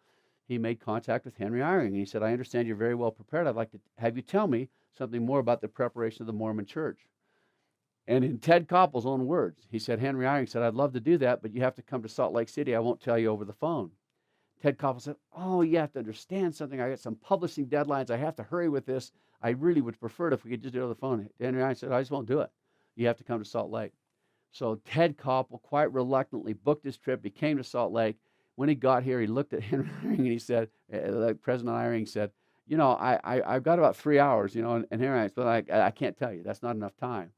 he made contact with Henry Eyring. And he said, I understand you're very well prepared. I'd like to have you tell me something more about the preparation of the Mormon church. And in Ted Koppel's own words, he said, Henry Eyring said, I'd love to do that, but you have to come to Salt Lake City. I won't tell you over the phone. Ted Koppel said, oh, you have to understand something. I got some publishing deadlines. I have to hurry with this. I really would prefer it if we could just do it over the phone. Henry Eyring said, I just won't do it. You have to come to Salt Lake. So Ted Koppel quite reluctantly booked his trip. He came to Salt Lake. When he got here, he looked at Henry Eyring and he said, like President Eyring said, you know, I've got about 3 hours, you know, and Henry Eyring said, I can't tell you. That's not enough time.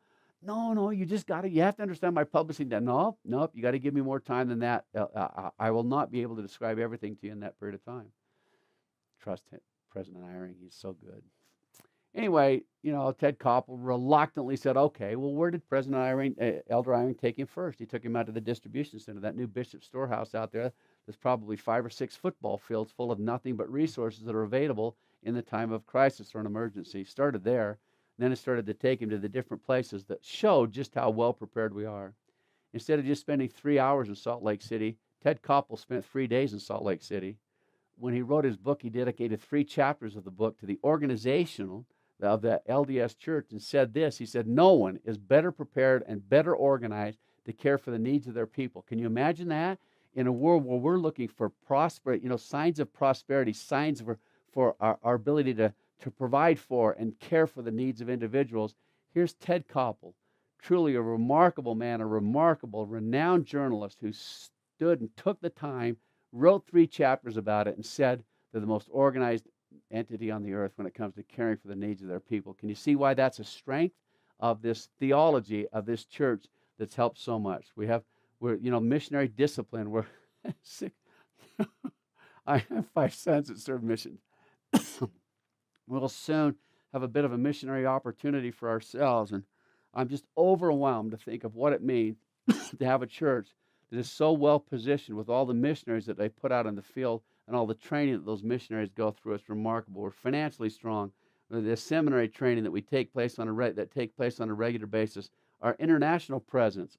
No, you just got to, you have to understand my publishing debt. Nope, you got to give me more time than that. I will not be able to describe everything to you in that period of time. Trust him, President Eyring, he's so good. Anyway, you know, Ted Koppel reluctantly said, okay, well, where did President Eyring, Elder Eyring take him first? He took him out to the distribution center, that new Bishop storehouse out there. There's probably 5 or 6 football fields full of nothing but resources that are available in the time of crisis or an emergency. He started there. Then it started to take him to the different places that showed just how well prepared we are. Instead of just spending 3 hours in Salt Lake City, Ted Koppel spent 3 days in Salt Lake City. When he wrote his book, he dedicated 3 chapters of the book to the organizational of the LDS Church and said this. He said, no one is better prepared and better organized to care for the needs of their people. Can you imagine that? In a world where we're looking for prosperity, you know, signs of prosperity, signs for our ability to provide for and care for the needs of individuals. Here's Ted Koppel, truly a remarkable man, a remarkable, renowned journalist who stood and took the time, wrote 3 chapters about it, and said they're the most organized entity on the earth when it comes to caring for the needs of their people. Can you see why that's a strength of this theology of this church that's helped so much? We're missionary discipline. We're sick. I have 5 sons that serve missions. We'll soon have a bit of a missionary opportunity for ourselves, and I'm just overwhelmed to think of what it means to have a church that is so well positioned with all the missionaries that they put out in the field and all the training that those missionaries go through. It's remarkable. We're financially strong. The seminary training that take place on a regular basis, our international presence.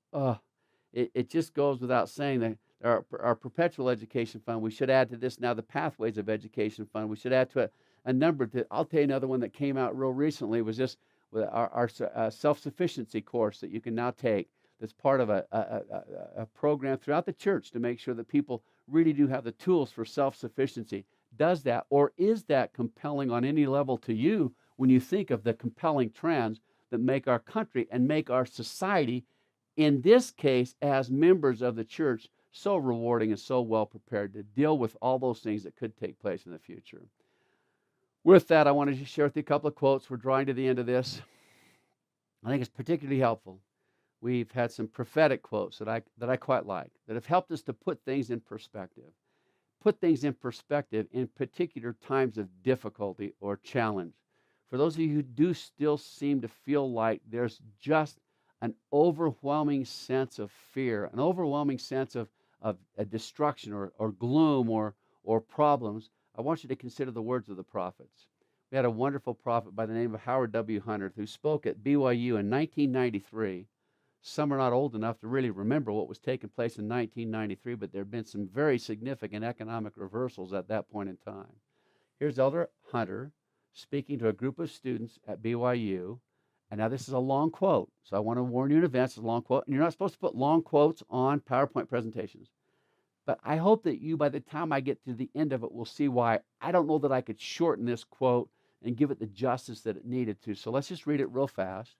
It just goes without saying that our perpetual education fund. We should add to this now the Pathways of Education Fund. We should add to it a number. I'll tell you another one that came out real recently was just our self-sufficiency course that you can now take. That's part of a program throughout the church to make sure that people really do have the tools for self-sufficiency. Does that, or is that compelling on any level to you when you think of the compelling trends that make our country and make our society, in this case, as members of the church, so rewarding and so well prepared to deal with all those things that could take place in the future? With that, I wanted to share with you a couple of quotes. We're drawing to the end of this. I think it's particularly helpful. We've had some prophetic quotes that I quite like, that have helped us to put things in perspective. Put things in perspective in particular times of difficulty or challenge. For those of you who do still seem to feel like there's just an overwhelming sense of fear, an overwhelming sense of a destruction or gloom or problems, I want you to consider the words of the prophets. We had a wonderful prophet by the name of Howard W. Hunter who spoke at BYU in 1993. Some are not old enough to really remember what was taking place in 1993, but there have been some very significant economic reversals at that point in time. Here's Elder Hunter speaking to a group of students at BYU. And now this is a long quote, so I want to warn you in advance, it's a long quote. And you're not supposed to put long quotes on PowerPoint presentations. But I hope that you, by the time I get to the end of it, will see why I don't know that I could shorten this quote and give it the justice that it needed to. So let's just read it real fast.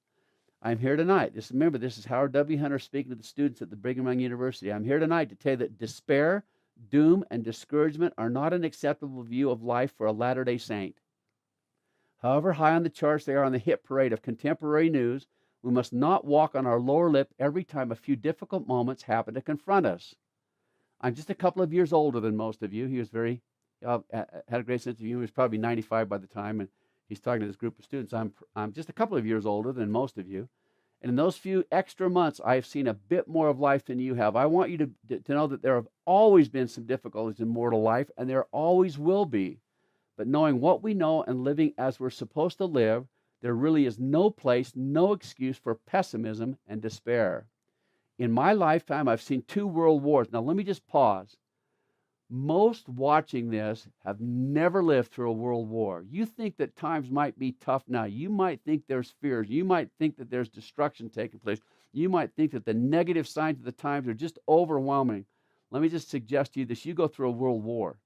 I'm here tonight. Just remember, this is Howard W. Hunter speaking to the students at the Brigham Young University. I'm here tonight to tell you that despair, doom, and discouragement are not an acceptable view of life for a Latter-day Saint. However high on the charts they are on the hit parade of contemporary news, we must not walk on our lower lip every time a few difficult moments happen to confront us. I'm just a couple of years older than most of you. He was had a great sense of humor. He was probably 95 by the time, and he's talking to this group of students. I'm just a couple of years older than most of you. And in those few extra months, I've seen a bit more of life than you have. I want you to know that there have always been some difficulties in mortal life, and there always will be. But knowing what we know and living as we're supposed to live, there really is no place, no excuse for pessimism and despair. In my lifetime, I've seen 2 world wars. Now, let me just pause. Most watching this have never lived through a world war. You think that times might be tough now. You might think there's fears. You might think that there's destruction taking place. You might think that the negative signs of the times are just overwhelming. Let me just suggest to you this. You go through a world war.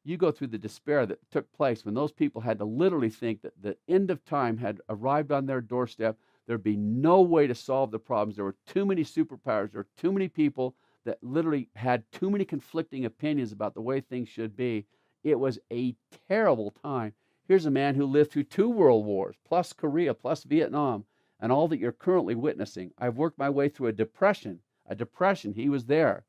You go through the despair that took place when those people had to literally think that the end of time had arrived on their doorstep. There'd be no way to solve the problems. There were too many superpowers. There were too many people that literally had too many conflicting opinions about the way things should be. It was a terrible time. Here's a man who lived through 2 world wars, plus Korea, plus Vietnam, and all that you're currently witnessing. I've worked my way through a depression. He was there,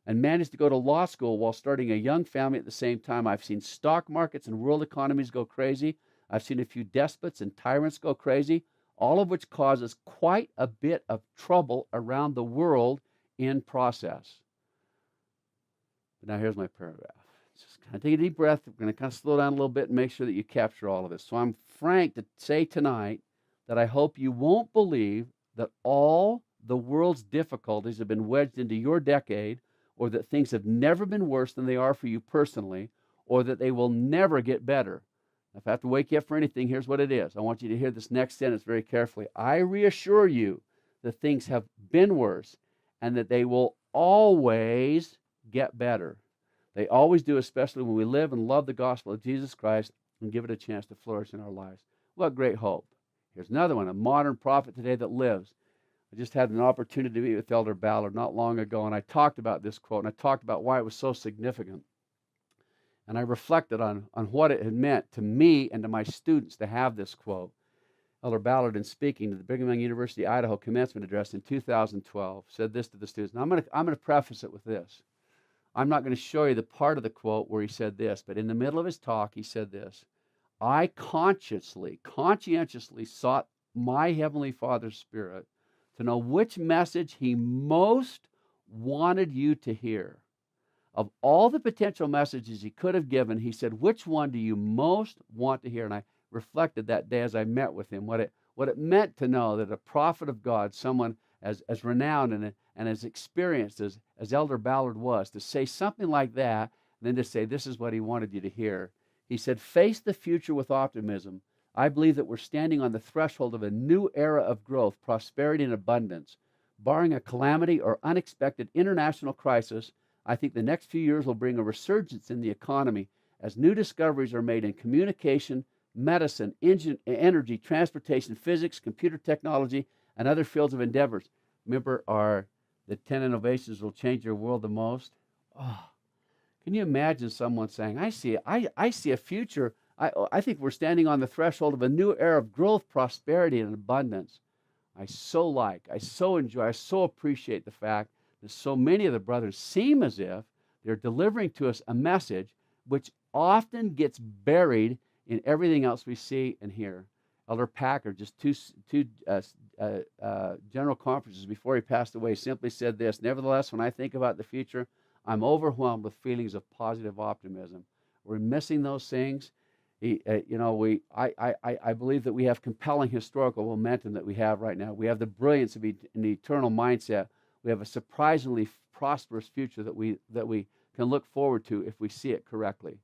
and managed to go to law school while starting a young family at the same time. I've seen stock markets and world economies go crazy. I've seen a few despots and tyrants go crazy, all of which causes quite a bit of trouble around the world in process. But now here's my paragraph. Just kind of take a deep breath. We're going to kind of slow down a little bit and make sure that you capture all of this. So I'm frank to say tonight that I hope you won't believe that all the world's difficulties have been wedged into your decade, or that things have never been worse than they are for you personally, or that they will never get better. If I have to wake you up for anything, here's what it is. I want you to hear this next sentence very carefully. I reassure you that things have been worse and that they will always get better. They always do, especially when we live and love the gospel of Jesus Christ and give it a chance to flourish in our lives. What great hope. Here's another one, a modern prophet today that lives. I just had an opportunity to meet with Elder Ballard not long ago, and I talked about this quote, and I talked about why it was so significant. And I reflected on what it had meant to me and to my students to have this quote. Elder Ballard, in speaking to the Brigham Young University, Idaho commencement address in 2012, said this to the students. Now, I'm going to preface it with this. I'm not going to show you the part of the quote where he said this, but in the middle of his talk, he said this. I conscientiously sought my Heavenly Father's Spirit to know which message He most wanted you to hear. Of all the potential messages He could have given, He said, which one do you most want to hear? And I reflected that day as I met with him, what it meant to know that a prophet of God, someone as renowned and as experienced as Elder Ballard was, to say something like that, and then to say, this is what he wanted you to hear. He said, face the future with optimism. I believe that we're standing on the threshold of a new era of growth, prosperity, and abundance. Barring a calamity or unexpected international crisis, I think the next few years will bring a resurgence in the economy as new discoveries are made in communication, medicine, energy, transportation, physics, computer technology, and other fields of endeavors. Remember the 10 innovations will change your world the most? Oh, can you imagine someone saying, I see a future. I think we're standing on the threshold of a new era of growth, prosperity, and abundance. I so enjoy, I so appreciate the fact that so many of the brothers seem as if they're delivering to us a message which often gets buried in everything else we see and hear. Elder Packard, just two general conferences before he passed away, simply said this, nevertheless, when I think about the future, I'm overwhelmed with feelings of positive optimism. We're missing those things. I believe that we have compelling historical momentum that we have right now. We have the brilliance of an eternal mindset. We have a surprisingly prosperous future that we can look forward to if we see it correctly.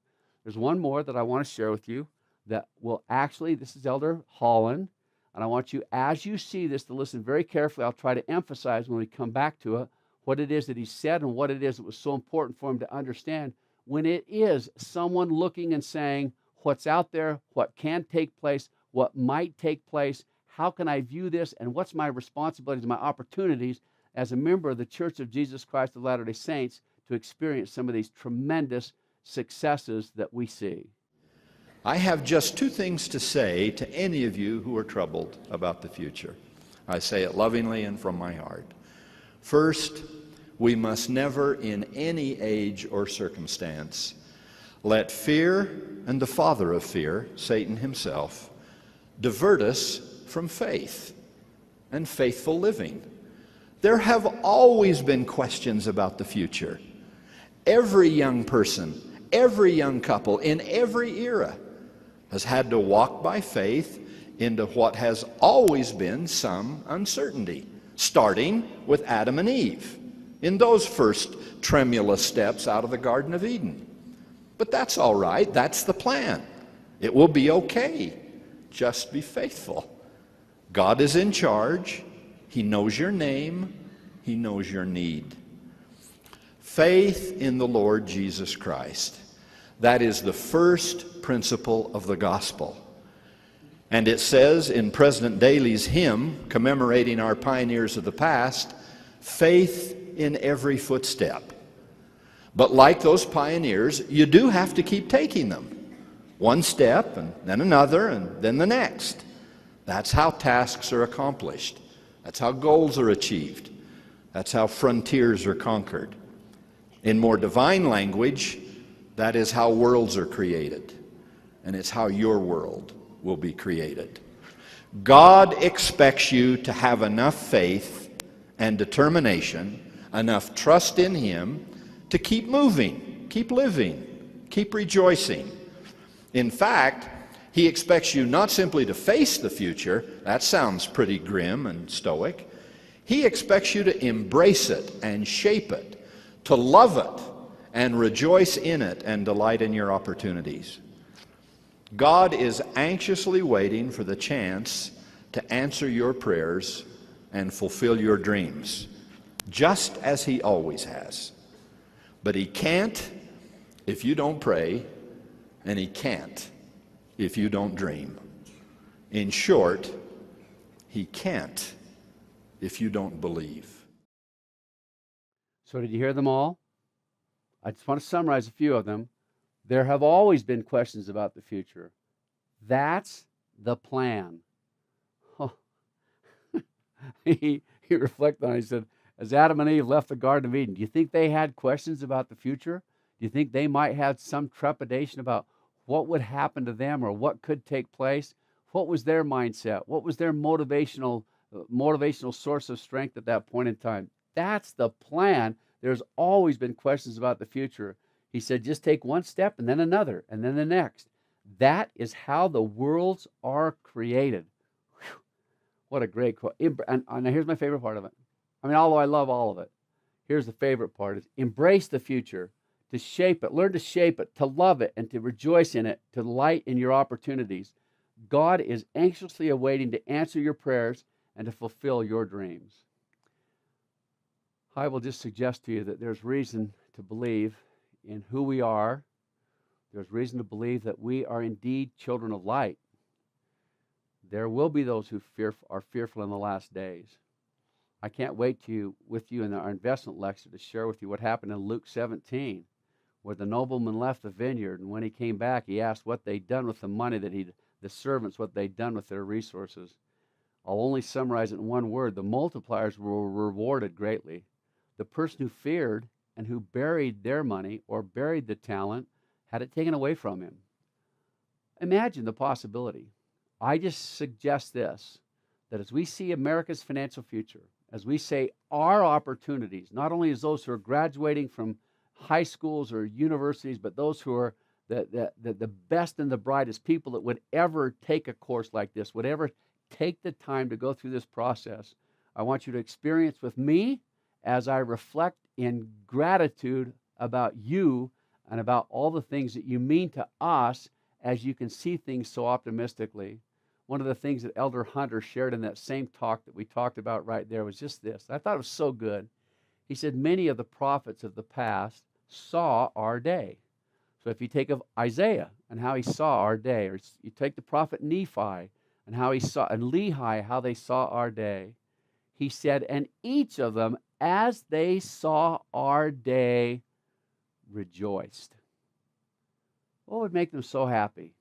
There's one more that I want to share with you that will actually, this is Elder Holland, and I want you, as you see this, to listen very carefully. I'll try to emphasize when we come back to it what it is that he said and what it is that was so important for him to understand when it is someone looking and saying, what's out there, what can take place, what might take place, how can I view this, and what's my responsibilities, my opportunities as a member of the Church of Jesus Christ of Latter-day Saints to experience some of these tremendous successes that we see. I have just two things to say to any of you who are troubled about the future. I say it lovingly and from my heart. First, we must never in any age or circumstance let fear and the father of fear, Satan himself, divert us from faith and faithful living. There have always been questions about the future. Every young person, every young couple in every era has had to walk by faith into what has always been some uncertainty, starting with Adam and Eve in those first tremulous steps out of the Garden of Eden. But that's all right. That's the plan. It will be okay. Just be faithful. God is in charge. He knows your name. He knows your need. Faith in the Lord Jesus Christ. That is the first principle of the gospel. And it says in President Daly's hymn, commemorating our pioneers of the past, faith in every footstep. But like those pioneers, you do have to keep taking them. One step, and then another, and then the next. That's how tasks are accomplished. That's how goals are achieved. That's how frontiers are conquered. In more divine language, that is how worlds are created. And it's how your world will be created. God expects you to have enough faith and determination, enough trust in Him, to keep moving, keep living, keep rejoicing. In fact, He expects you not simply to face the future, that sounds pretty grim and stoic. He expects you to embrace it and shape it, to love it and rejoice in it and delight in your opportunities. God is anxiously waiting for the chance to answer your prayers and fulfill your dreams, just as He always has. But He can't if you don't pray, and He can't if you don't dream. In short, He can't if you don't believe. So did you hear them all? I just want to summarize a few of them. There have always been questions about the future. That's the plan. Oh. he reflected on it. He said, as Adam and Eve left the Garden of Eden, do you think they had questions about the future? Do you think they might have some trepidation about what would happen to them or what could take place? What was their mindset? What was their motivational source of strength at that point in time? That's the plan. There's always been questions about the future. He said, just take one step and then another and then the next. That is how the worlds are created. Whew. What a great quote. And here's my favorite part of it. I mean, although I love all of it, here's the favorite part: is embrace the future, to shape it, learn to shape it, to love it, and to rejoice in it, to delight in your opportunities. God is anxiously awaiting to answer your prayers and to fulfill your dreams. I will just suggest to you that there's reason to believe in who we are. There's reason to believe that we are indeed children of light. There will be those who are fearful in the last days. I can't wait with you in our investment lecture to share with you what happened in Luke 17, where the nobleman left the vineyard, and when he came back, he asked what they'd done with the money the servants, what they'd done with their resources. I'll only summarize it in one word: the multipliers were rewarded greatly. The person who feared and who buried their money or buried the talent had it taken away from him. Imagine the possibility. I just suggest this, that as we see America's financial future, as we say our opportunities, not only as those who are graduating from high schools or universities, but those who are the best and the brightest people that would ever take a course like this, would ever take the time to go through this process. I want you to experience with me as I reflect in gratitude about you and about all the things that you mean to us as you can see things so optimistically. One of the things that Elder Hunter shared in that same talk that we talked about right there was just this. I thought it was so good. He said, many of the prophets of the past saw our day. So if you take of Isaiah and how he saw our day, or you take the prophet Nephi and how he saw, and Lehi, how they saw our day, he said, and each of them, as they saw our day, rejoiced. What would make them so happy?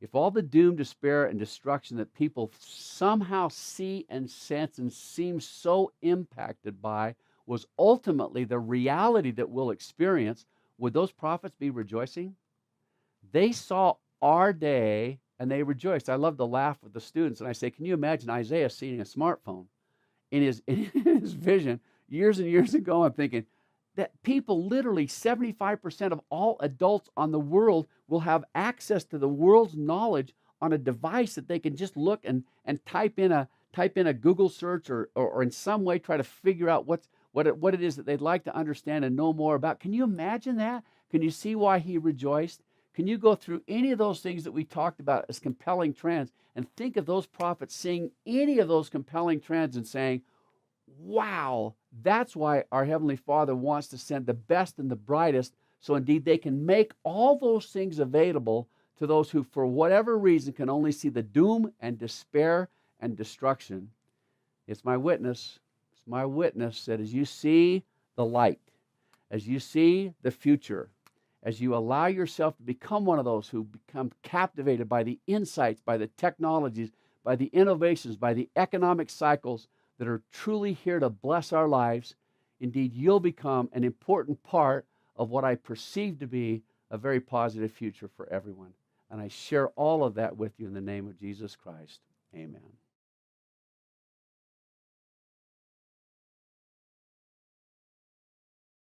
If all the doom, despair, and destruction that people somehow see and sense and seem so impacted by was ultimately the reality that we'll experience, would those prophets be rejoicing? They saw our day and they rejoiced. I love to laugh with the students, and I say, can you imagine Isaiah seeing a smartphone in his vision years and years ago? I'm thinking that people, literally 75% of all adults on the world, will have access to the world's knowledge on a device that they can just look and type in a Google search or in some way try to figure out what it is that they'd like to understand and know more about. Can you imagine that? Can you see why he rejoiced? Can you go through any of those things that we talked about as compelling trends and think of those prophets seeing any of those compelling trends and saying, wow, that's why our Heavenly Father wants to send the best and the brightest, so indeed they can make all those things available to those who, for whatever reason, can only see the doom and despair and destruction. It's my witness that as you see the light, as you see the future, as you allow yourself to become one of those who become captivated by the insights, by the technologies, by the innovations, by the economic cycles that are truly here to bless our lives, indeed you'll become an important part of what I perceive to be a very positive future for everyone. And I share all of that with you in the name of Jesus Christ. Amen.